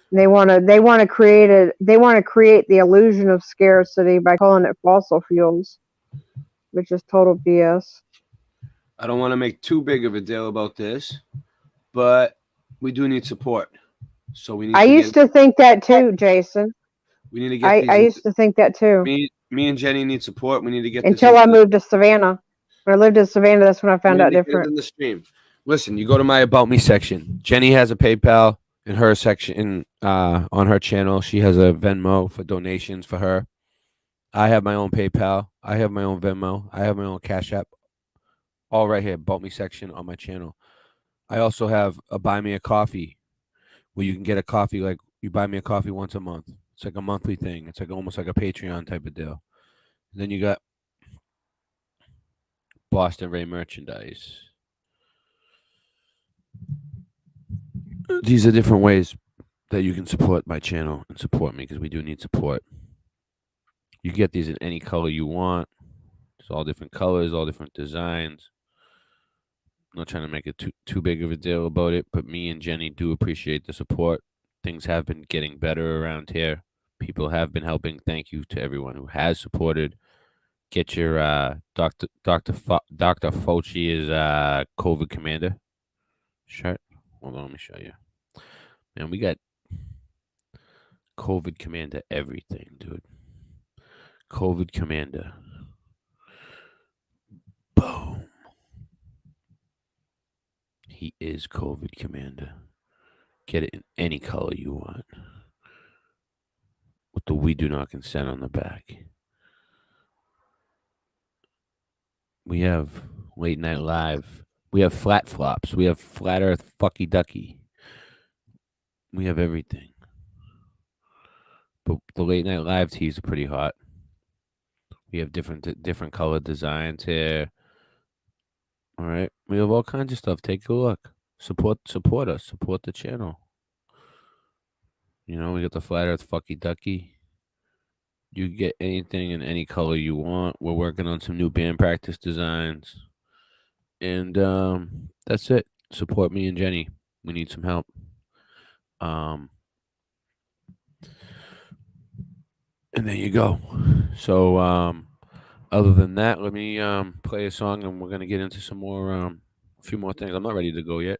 And they want to create the illusion of scarcity by calling it fossil fuels, which is total BS. I don't want to make too big of a deal about this, but we do need support. So we need. I used to think that too, Jason. We need to get. I used to think that too. Me and Jenny need support. We need to get Until I moved to Savannah. When I lived in Savannah, that's when I found out different. In the stream. Listen, you go to my About Me section. Jenny has a PayPal in her section on her channel. She has a Venmo for donations for her. I have my own PayPal. I have my own Venmo. I have my own Cash App. All right here, About Me section on my channel. I also have a Buy Me a Coffee, where you can get a coffee, like you buy me a coffee once a month. It's like a monthly thing. It's like almost like a Patreon type of deal. And then you got Boston Ray merchandise. These are different ways that you can support my channel and support me, because we do need support. You get these in any color you want. It's all different colors, all different designs. I'm not trying to make it too big of a deal about it, but me and Jenny do appreciate the support. Things have been getting better around here. People have been helping. Thank you to everyone who has supported. Get your Dr. Fauci's COVID commander shirt. Hold on, let me show you. Man, we got COVID commander everything, dude. COVID commander. Boom. He is COVID commander. Get it in any color you want. With the "We Do Not Consent" on the back. We have Late Night Live. We have Flat Flops. We have Flat Earth Fucky Ducky. We have everything. But the Late Night Live tees are pretty hot. We have different color designs here. All right. We have all kinds of stuff. Take a look. Support us. Support the channel. You know, we got the Flat Earth Fucky Ducky. You get anything in any color you want. We're working on some new band practice designs. And that's it. Support me and Jenny. We need some help. And there you go. So other than that, let me play a song, and we're gonna get into some more a few more things. I'm not ready to go yet.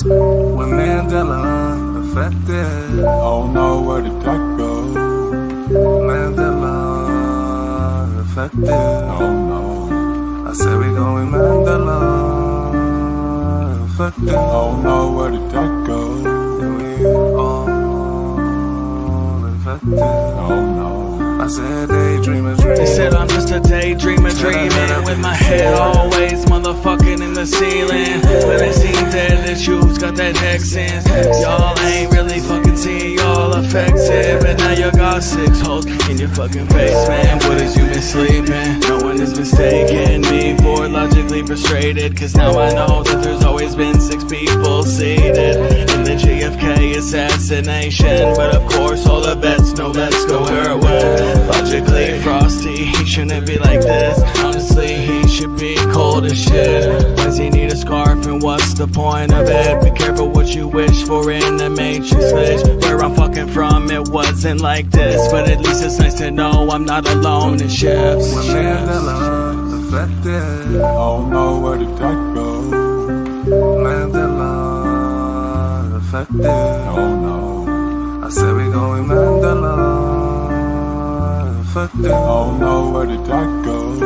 When Mandela affected, don't know where the duck goes. Mandela affected, don't know. I said we going Mandela affected. affected. Don't know where the deck goes. We all infected. Oh no. I said daydreamer, dream. They said I'm just a daydreamer, dreaming with my head always motherfucking in the ceiling. But it seems that the truth's got that accent. Y'all ain't really fucking seeing y'all affected, but now you got 6 holes in your fucking face, man. What is you been sleeping? No one is mistaken me for logically frustrated, cause now I know that there's always been 6 people seated in the JFK assassination. But of course all the bets know let's go where it went. Logically frosty, he shouldn't be like this. Honestly, he should be cold as shit. Why does he need a scarf and what's the point of it? Be careful what you wish for in the Matrix glitch. Where I'm fucking from, it wasn't like this, but at least it's nice to know I'm not alone in shifts. When Mandela affected, don't know where the deck goes. Mandela affected, oh no. I said we going Mandela affected, don't know where the deck goes.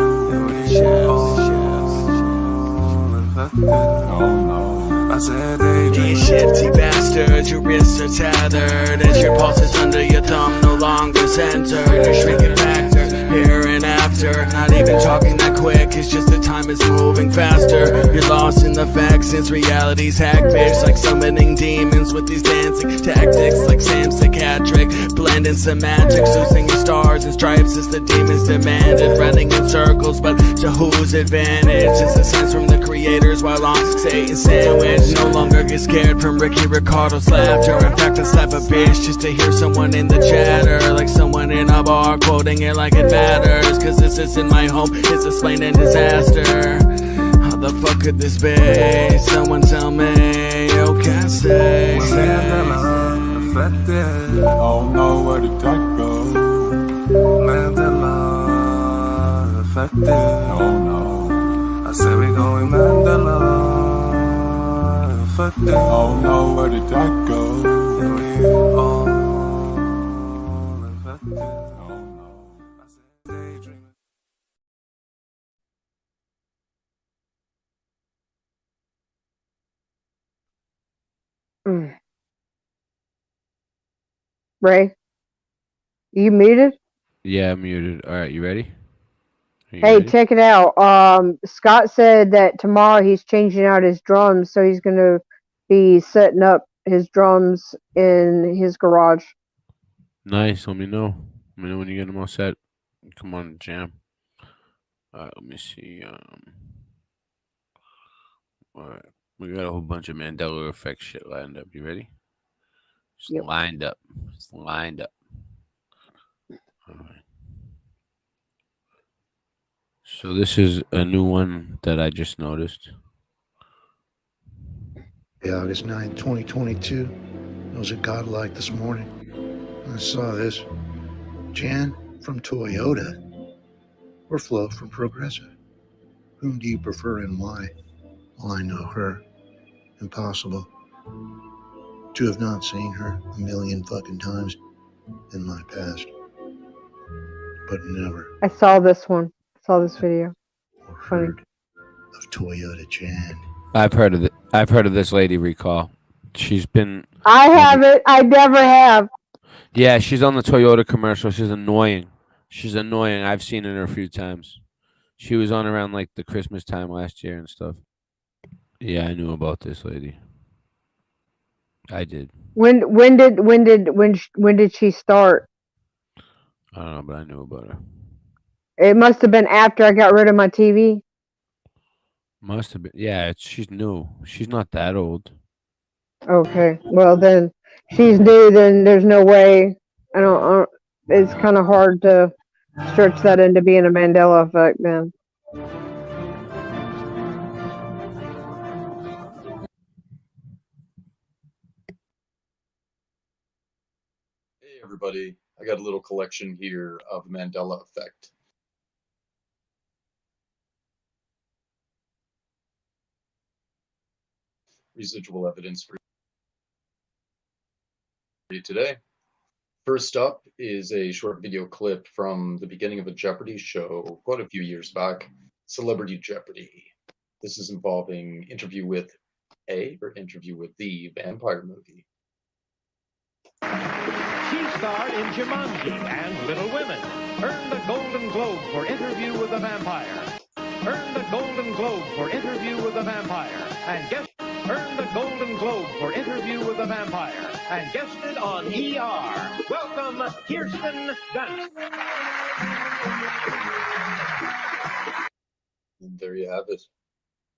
Affected, oh no. I said these shifty bastards, your wrists are tethered as your pulses under your thumb no longer centered. You're shrinking factor here and after. Not even talking that quick, it's just the time is moving faster. You're lost in the facts since reality's hack, bitch. Like summoning demons with these dancing tactics, like Sam Psychiatric, blending some magic, losing your stars and stripes as the demons demanded. Running in circles, but to whose advantage? It's a sense from the creators while on Satan's sandwich. No longer get scared from Ricky Ricardo's laughter. In fact, I slap a bitch just to hear someone in the chatter, like someone in a bar quoting it like it matters. Cause this isn't my home, it's a slain and disaster. How the fuck could this be? Someone tell me, you can't say. Mandela affected, don't know where the deck goes. Mandela affected, oh no. I said we going Mandela affected, don't know where the deck goes. We all affected, oh no. I said daydreaming. Ray, you muted? Yeah, I'm muted. All right, you ready? Are you Hey, ready? check it out. Scott said that tomorrow he's changing out his drums, so he's gonna be setting up his drums in his garage. Nice. Let me know. Let me know when you get them all set. Come on, jam. Let me see. All right. We got a whole bunch of Mandela effect shit lined up. You ready? Just Yep. lined up. Just lined up. All right. So this is a new one that I just noticed. August 9, 2022. It was a godlike this morning. I saw this. Jan from Toyota or Flo from Progressive. Whom do you prefer and why? Well, I know her. Impossible to have not seen her a million fucking times in my past. But never I saw this one. I saw this video. Funny. heard of Toyota Jan. I've heard of it. I've heard of this lady. Recall. She's been. I haven't. I never have. Yeah, she's on the Toyota commercial. She's annoying. She's annoying. I've seen her a few times. She was on around like the Christmas time last year and stuff. Yeah, I knew about this lady. I did. When did she start? I don't know, but I knew about her. It must have been after I got rid of my TV. Must have been. Yeah, she's new. She's not that old. Okay. Well, then she's new. Then there's no way. I don't it's kind of hard to stretch that into being a Mandela effect, man. Hey everybody, I got a little collection here of the Mandela effect. Residual evidence for you today. First up is a short video clip from the beginning of a Jeopardy show quite a few years back, Celebrity Jeopardy. This is involving interview with A, or Interview with the Vampire movie? She starred in Jumanji and Little Women. Earned a Golden Globe for Interview with a Vampire. Earned a Golden Globe for Interview with a Vampire. And earned a Golden Globe for Interview with a Vampire. And guested on ER. Welcome, Kirsten Dunst. And there you have it.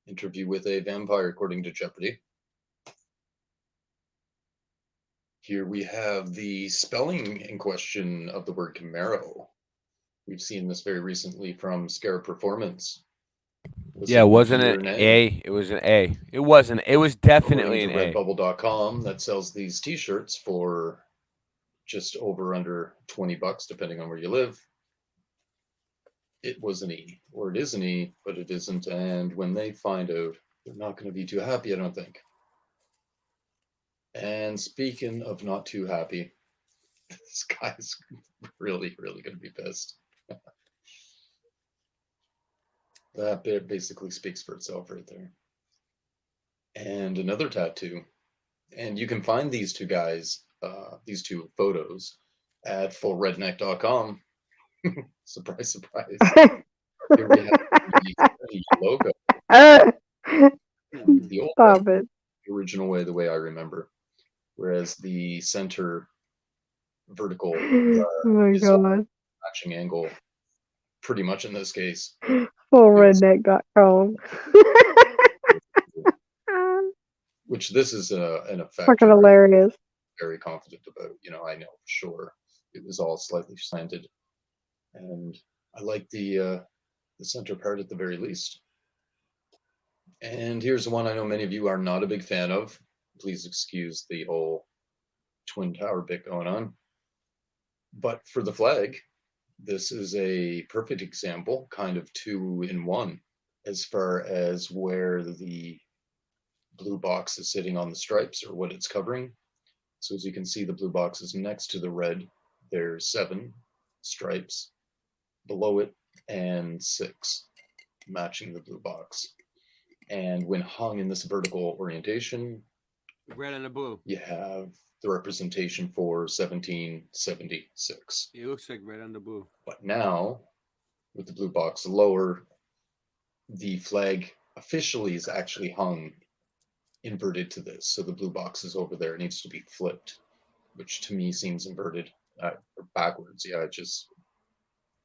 Interview with a Vampire, according to Jeopardy. Here we have the spelling in question of the word Camaro. We've seen this very recently from Scare Performance. Yeah, wasn't it A? It was an A. It wasn't. It was definitely an According A. to Redbubble.com, that sells these T-shirts for just over under $20, depending on where you live. It was an E, or it is an E, but it isn't. And when they find out, they're not going to be too happy, I don't think. And speaking of not too happy, this guy's really, really going to be pissed. That bit basically speaks for itself right there. And another tattoo. And you can find these two guys, these two photos, at fullredneck.com. Surprise, surprise. Here we have the logo. The old Stop way, it. the original way, the way I remember. Whereas the center vertical Oh my is god. matching angle, pretty much in this case. Fullredneck.com. Which this is an effect. Fucking hilarious. Very confident about. You know, I know for sure it was all slightly slanted, and I like the center part at the very least. And here's one I know many of you are not a big fan of. Please excuse the whole Twin Tower bit going on. But for the flag, this is a perfect example, kind of 2-in-1, as far as where the blue box is sitting on the stripes or what it's covering. So as you can see, the blue box is next to the red. There's 7 stripes below it and 6 matching the blue box. And when hung in this vertical orientation, Red and the blue. you have the representation for 1776. It looks like red and the blue. But now, with the blue box lower, the flag officially is actually hung inverted to this. So the blue box is over there. It needs to be flipped, which to me seems inverted or backwards. Yeah, it's just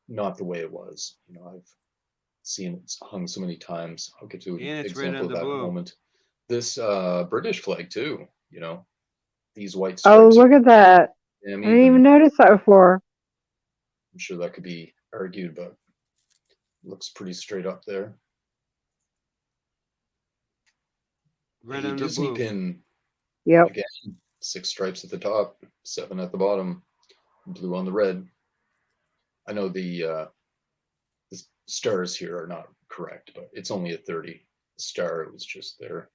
not the way it was. You know, I've seen it hung so many times. I'll get to an example of that in a moment. This British flag too, you know, these white stripes. Oh, look at that. I didn't even notice that before. I'm sure that could be argued, but looks pretty straight up there. Red a and the Disney blue. pin. Yep. Again, 6 stripes at the top, 7 at the bottom, blue on the red. I know the stars here are not correct, but it's only a 30 star. It was just their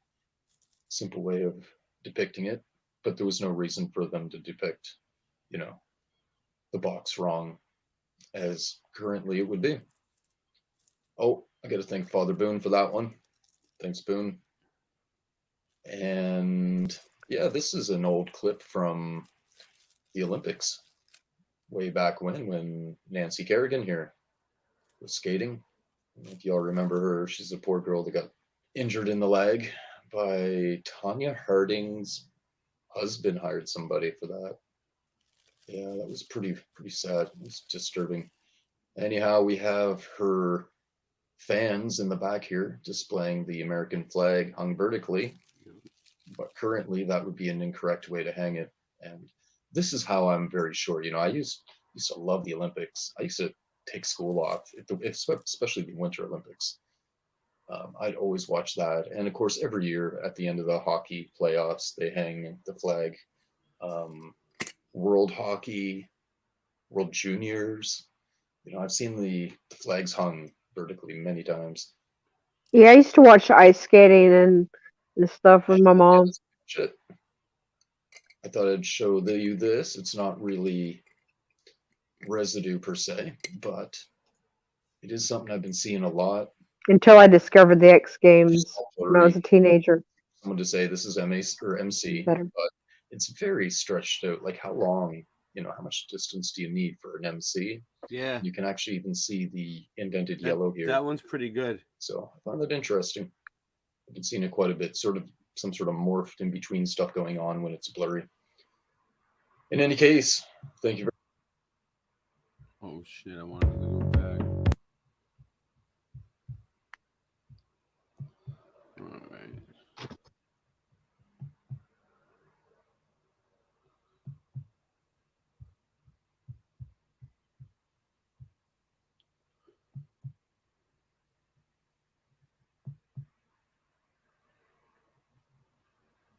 simple way of depicting it, but there was no reason for them to depict, you know, the box wrong as currently it would be. Oh, I got to thank Father Boone for that one. Thanks, Boone. And yeah, this is an old clip from the Olympics way back when Nancy Kerrigan here was skating. If y'all remember her, she's a poor girl that got injured in the leg by Tanya Harding's husband hired somebody for that. Yeah, that was pretty sad. It was disturbing. Anyhow, we have her fans in the back here displaying the American flag hung vertically, but currently that would be an incorrect way to hang it. And this is how I'm very sure. You know, I used to love the Olympics. I used to take school off, especially the Winter Olympics. I'd always watch that. And of course, every year at the end of the hockey playoffs, they hang the flag. World Hockey, World Juniors. You know, I've seen the flags hung vertically many times. Yeah, I used to watch ice skating and stuff with my mom. Shit. I thought I'd show you this. It's not really residue per se, but it is something I've been seeing a lot. Until I discovered the X Games when I was a teenager. someone to say this is MA or MC, Better. but it's very stretched out. Like how long, how much distance do you need for an MC? Yeah. You can actually even see the indented That, yellow here. That one's pretty good. So I found that interesting. I've been seeing it quite a bit, sort of some sort of morphed in between stuff going on when it's blurry. In any case, thank you very Oh shit, I wanted to go back. All right.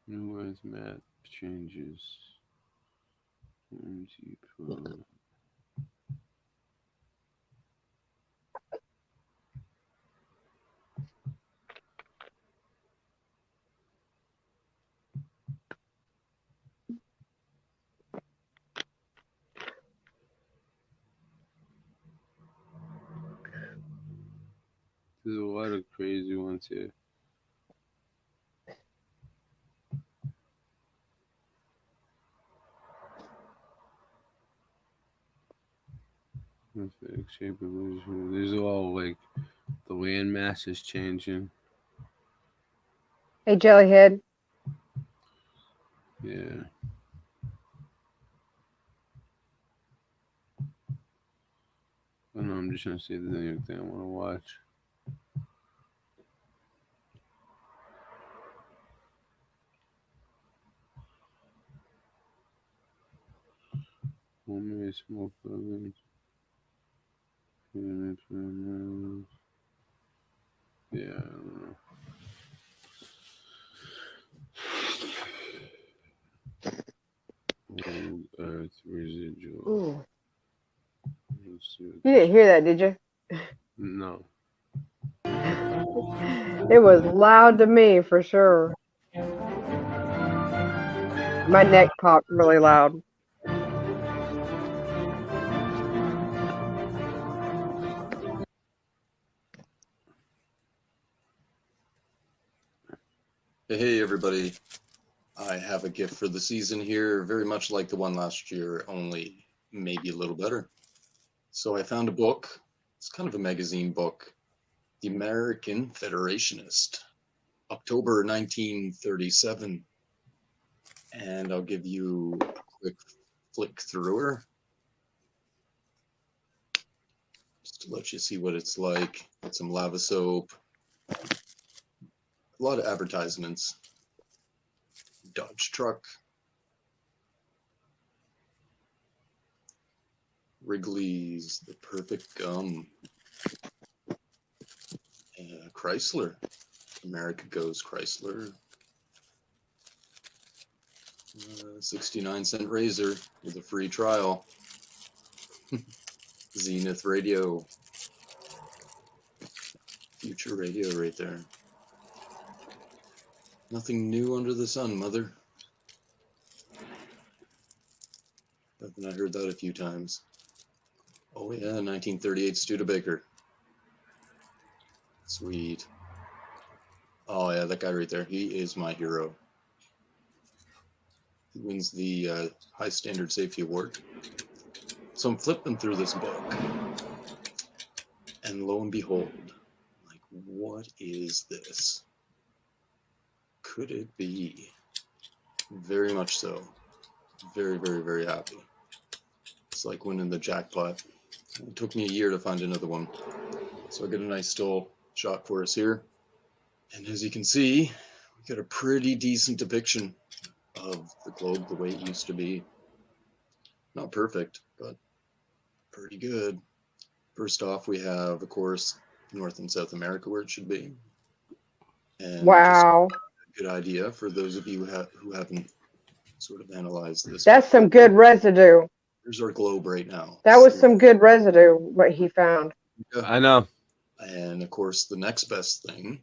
New words, map changes. MC Pro. There's a lot of crazy ones here. Shape of vision. These are all like the land mass is changing. Hey, Jellyhead. Yeah. I don't know, I'm just trying to see if there's anything I want to watch. Homemade smoke ovens. Yeah, I don't know. Old Earth residual. Ooh. Let's see what You didn't hear that, did you? No. It was loud to me for sure. My neck popped really loud. Hey everybody, I have a gift for the season here, very much like the one last year, only maybe a little better. So I found a book, it's kind of a magazine book, The American Federationist, October 1937. And I'll give you a quick flick through her, just to let you see what it's like. Got some lava soap, a lot of advertisements. Dodge truck, Wrigley's, the perfect gum, Chrysler, America Goes Chrysler, 69-cent razor with a free trial, Zenith Radio, future radio right there. Nothing new under the sun, mother. Haven't I heard that a few times? Oh yeah, 1938 Studebaker. Sweet. Oh yeah, that guy right there. He is my hero. He wins the High Standard Safety Award. So I'm flipping through this book, and lo and behold, like, what is this? Could it be? Very much so. Very, very, very happy. It's like winning the jackpot. It took me a year to find another one. So I get a nice still shot for us here. And as you can see, we got a pretty decent depiction of the globe the way it used to be. Not perfect, but pretty good. First off, we have, of course, North and South America where it should be. And Wow. just a good idea for those of you who haven't sort of analyzed this. That's some good residue. Here's our globe right now. That was some good residue, what he found. I know. And of course, the next best thing,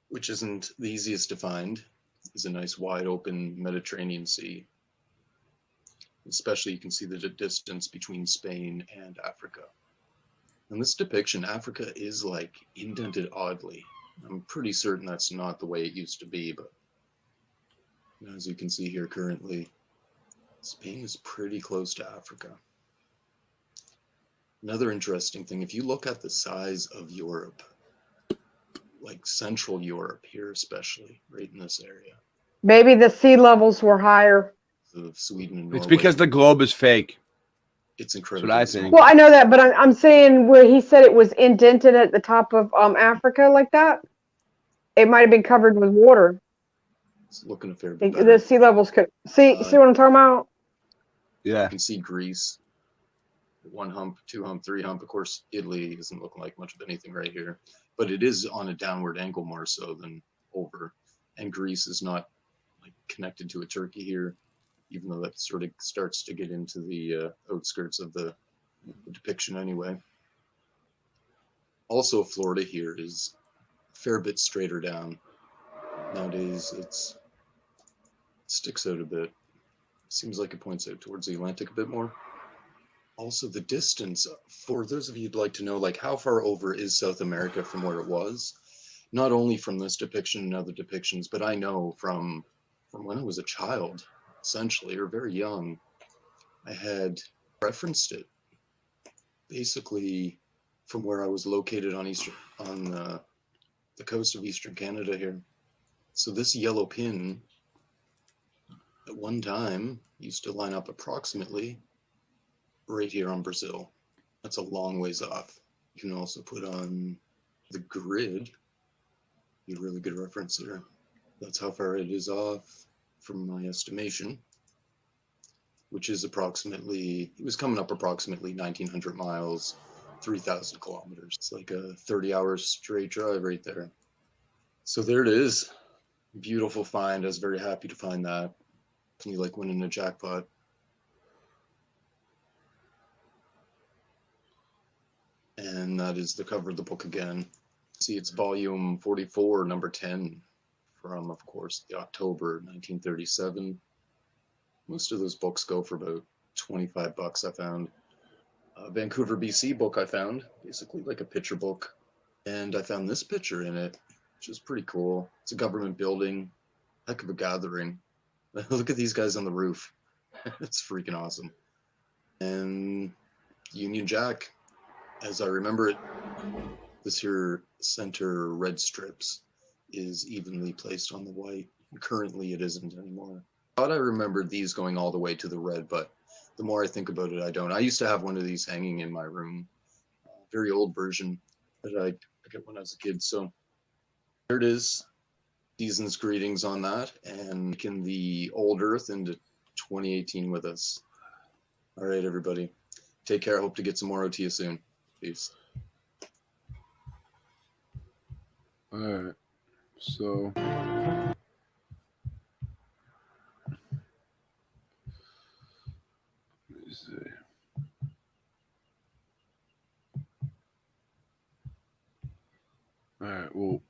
which isn't the easiest to find, is a nice wide open Mediterranean Sea. Especially you can see the distance between Spain and Africa. In this depiction, Africa is like indented oddly. I'm pretty certain that's not the way it used to be, but as you can see here currently, Spain is pretty close to Africa. Another interesting thing, if you look at the size of Europe, like Central Europe here especially, right in this area, Maybe the sea levels were higher. of Sweden and Norway. It's because the globe is fake. It's That's incredible. what I think. Well, I know that, but I'm saying where he said it was indented at the top of Africa like that, it might have been covered with water. It's looking a fair bit The better. sea levels could see what I'm talking about. Yeah. You can see Greece, 1 hump, 2 hump, 3 hump. Of course, Italy isn't looking like much of anything right here, but it is on a downward angle more so than over. And Greece is not like connected to a Turkey here, even though that sort of starts to get into the outskirts of the depiction anyway. Also, Florida here is a fair bit straighter down. Nowadays, it sticks out a bit. Seems like it points out towards the Atlantic a bit more. Also, the distance, for those of you who'd like to know, like how far over is South America from where it was? Not only from this depiction and other depictions, but I know from when I was a child, essentially, or very young, I had referenced it. Basically, from where I was located on the coast of Eastern Canada here. So this yellow pin, at one time, used to line up approximately right here on Brazil. That's a long ways off. You can also put on the grid, a really good reference there. That's how far it is off from my estimation, which is approximately, it was coming up approximately 1,900 miles, 3,000 kilometers. It's like a 30-hour straight drive right there. So there it is. Beautiful find. I was very happy to find that. You like winning a jackpot. And that is the cover of the book again. See, it's volume 44, number 10, from, of course, the October 1937. Most of those books go for about 25 bucks, I found. A Vancouver, BC book I found, basically like a picture book. And I found this picture in it, which is pretty cool. It's a government building, heck of a gathering. Look at these guys on the roof. It's freaking awesome. And Union Jack, as I remember it, this here center red strips is evenly placed on the white. Currently it isn't anymore. I thought I remembered these going all the way to the red, but the more I think about it, I don't. I used to have one of these hanging in my room. Very old version that I got when I was a kid. So there it is. Season's greetings on that, and making the old earth into 2018 with us. All right, everybody. Take care. I hope to get some more out to you soon. Peace. All right. So. Let me see. All right. Well,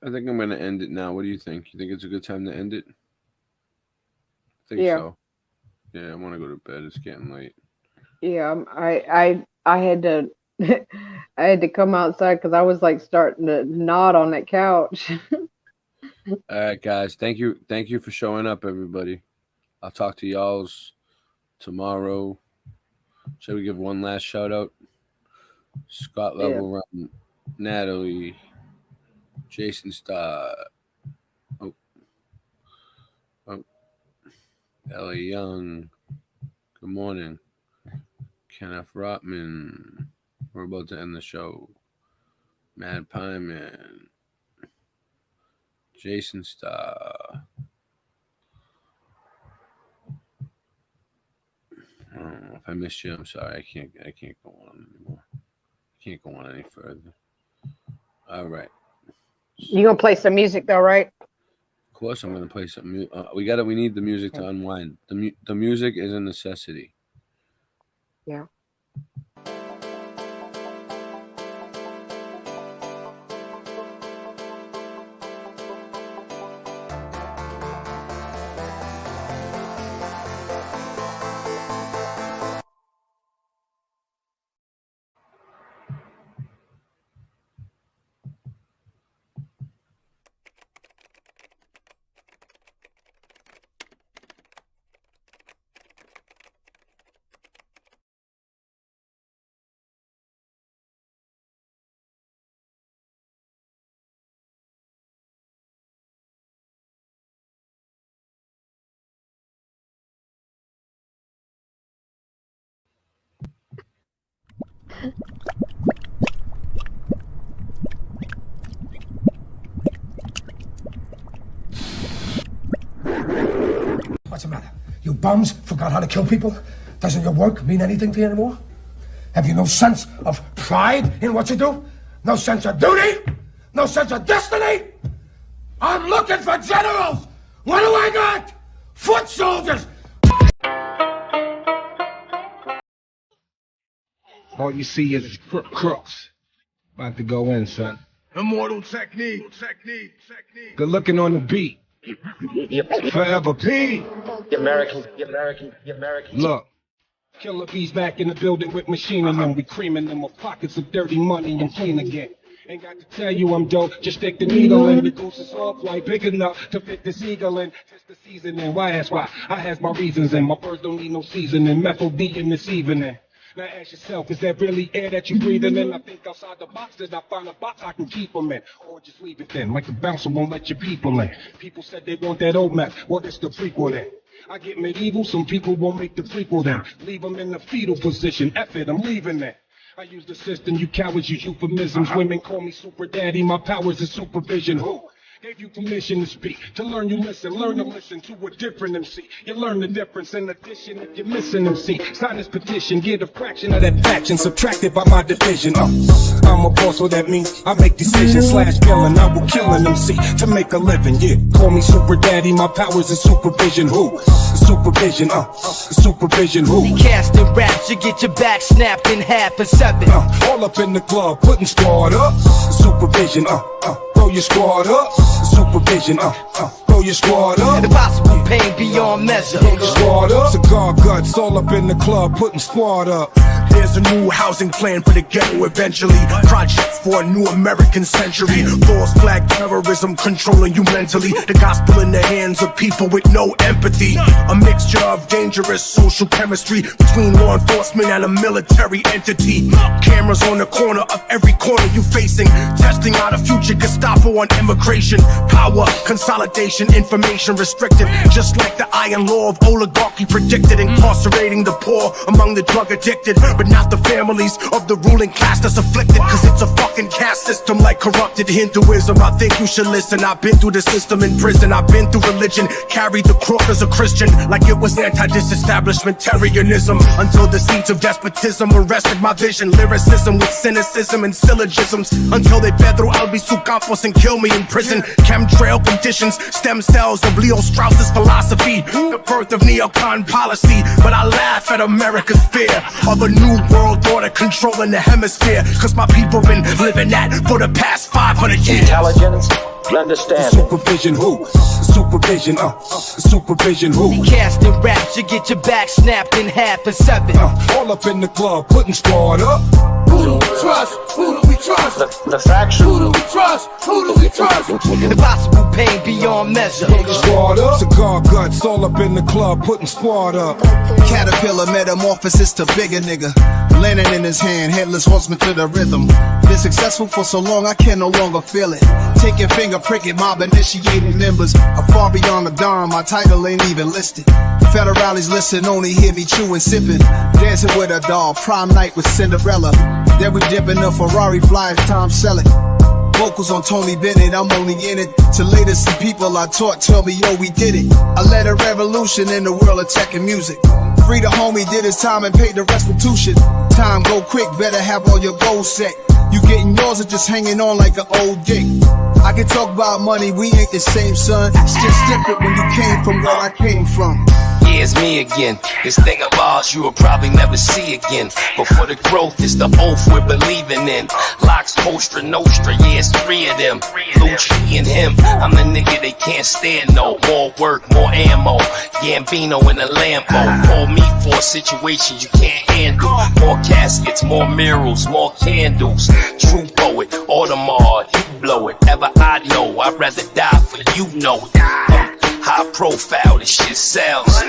I think I'm going to end it now. What do you think? You think it's a good time to end it? I think so. Yeah, I want to go to bed. It's getting late. Yeah, I had to I had to come outside because I was like starting to nod on that couch. All right, guys. Thank you for showing up, everybody. I'll talk to y'all's tomorrow. Shall we give one last shout out? Scott Level, Natalie, Jason Stott, Ellie Young. Good morning. Kenneth Rotman. We're about to end the show. Mad Pie Man. Jason Stott. I don't know if I missed you. I'm sorry. I can't go on anymore. I can't go on any further. All right. You gonna play some music though, right? Of course, I'm gonna play some. We need the music to unwind. The music is a necessity. Yeah. What's the matter? You bums forgot how to kill people? Doesn't your work mean anything to you anymore? Have you no sense of pride in what you do? No sense of duty? No sense of destiny? I'm looking for generals! What do I got? Foot soldiers! All you see is crooks. About to go in, son. Immortal technique. Good looking on the beat. Forever P. American. Look. Killer bees back in the building with machining them. We creaming them with pockets of dirty money and clean again. Ain't got to tell you I'm dope, just stick the needle in. The goose is all quite big enough to fit this eagle in. Test the seasoning, why ask why? I has my reasons and my birds don't need no seasoning. Methyl D in this evening. Now ask yourself, is that really air that you breathing in? I think outside the box, did I find a box I can keep them in? Or just leave it then, like the bouncer won't let your people in. People said they want that old map, well it's the prequel then. I get medieval, some people won't make the prequel then. Leave them in the fetal position, F it, I'm leaving that. I use the system, you cowards use euphemisms. Women call me super daddy, my powers is supervision. Who gave you permission to speak? To learn you listen, learn to listen to a different MC. You learn the difference in addition if you're missing MC. Sign this petition, get a fraction of that faction subtracted by my division. I'm a boss, so that means I make decisions. /killing, I will kill an MC to make a living, yeah. Call me super daddy, my powers is supervision. Who? Supervision, supervision, who? Casting raps, you get your back snapped in half and 7. All up in the club, putting squad up. Supervision, throw your squad up. Supervision, throw your squad up. Impossible pain beyond measure. Squad up. Cigar guts, all up in the club, putting squad up. There's a new housing plan for the ghetto eventually. Project for a new American century. False flag terrorism controlling you mentally. The gospel in the hands of people with no empathy. A mixture of dangerous social chemistry between law enforcement and a military entity. Cameras on the corner of every corner you facing. Testing out a future Gestapo on immigration. Power, consolidation, information restricted. Just like the iron law of oligarchy predicted. Incarcerating the poor among the drug addicted. But not the families of the ruling class that's afflicted. Cause it's a fucking caste system like corrupted Hinduism. I think you should listen. I've been through the system in prison. I've been through religion. Carried the cross as a Christian like it was anti-disestablishmentarianism. Until the seeds of despotism arrested my vision. Lyricism with cynicism and syllogisms. Until they Pedro Albizu Campos and kill me in prison. Chemtrail conditions, stem cells of Leo Strauss's philosophy. The birth of neocon policy. But I laugh at America's fear of a new world order controlling the hemisphere. Cause my people been living that for the past 500 years. Intelligence, understanding. Supervision who? Supervision, supervision who? Casting raps, you get your back snapped in half and 7. All up in the club, putting squad up. Who do we trust? Who do we trust? The faction. Who do we trust? Who do we trust? Impossible pain beyond measure. Squad up. Cigar guts, all up in the club, putting squad up. Caterpillar metamorphosis to bigger nigga. Lantern in his hand, headless horseman to the rhythm. Been successful for so long, I can no longer feel it. Take your finger, prick it, mob initiated members. I'm far beyond the dawn, my title ain't even listed. Federales listen, only hear me chewing, sipping. Dancing with a doll, prom night with Cinderella. Then we dip in a Ferrari, fly as Tom Selleck. Vocals on Tony Bennett, I'm only in it to later see people I taught tell me, yo, we did it. I led a revolution in the world of tech and music. Free the homie, did his time and paid the restitution. Time go quick, better have all your goals set. You getting yours or just hanging on like an old dick. I can talk about money, we ain't the same, son. It's just different when you came from where I came from. Yeah, it's me again. This thing of ours you will probably never see again. But for the growth, it's the oath we're believing in. Locks, Postra, Nostra, yeah, it's 3 of them. Lucci and him, I'm the nigga they can't stand no. More work, more ammo. Gambino in a Lambo. Call me for a situation you can't handle. More caskets, more murals, more candles. True poet, Audemars, you blow it. Ever I know, I'd rather die for you know it. High profile, this shit sells.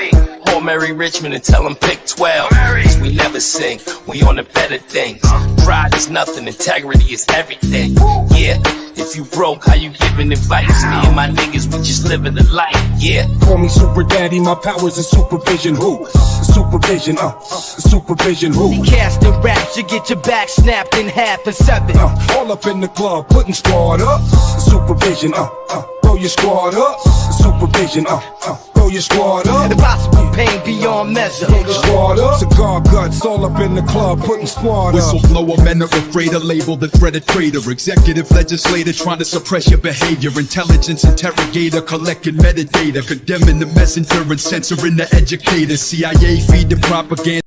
Call Mary Richmond and tell him pick 12. Cause we never sing, we on the better things. Pride is nothing, integrity is everything. Yeah, it's if you broke, how you giving advice? Me and my niggas, we just living the life, yeah. Call me Super Daddy, my powers is supervision. Who? Supervision, supervision. Who? The casting raps, you get your back snapped in half and seven. All up in the club, putting squad up. Supervision, throw your squad up. Supervision, throw your squad up. Impossible pain beyond measure. Throw your squad up. Cigar guts, all up in the club, putting squad up. Whistleblower, men are afraid of label, the threat traitor. Executive legislator trying to suppress your behavior. Intelligence interrogator, collecting metadata. Condemning the messenger and censoring the educator. CIA feed the propaganda.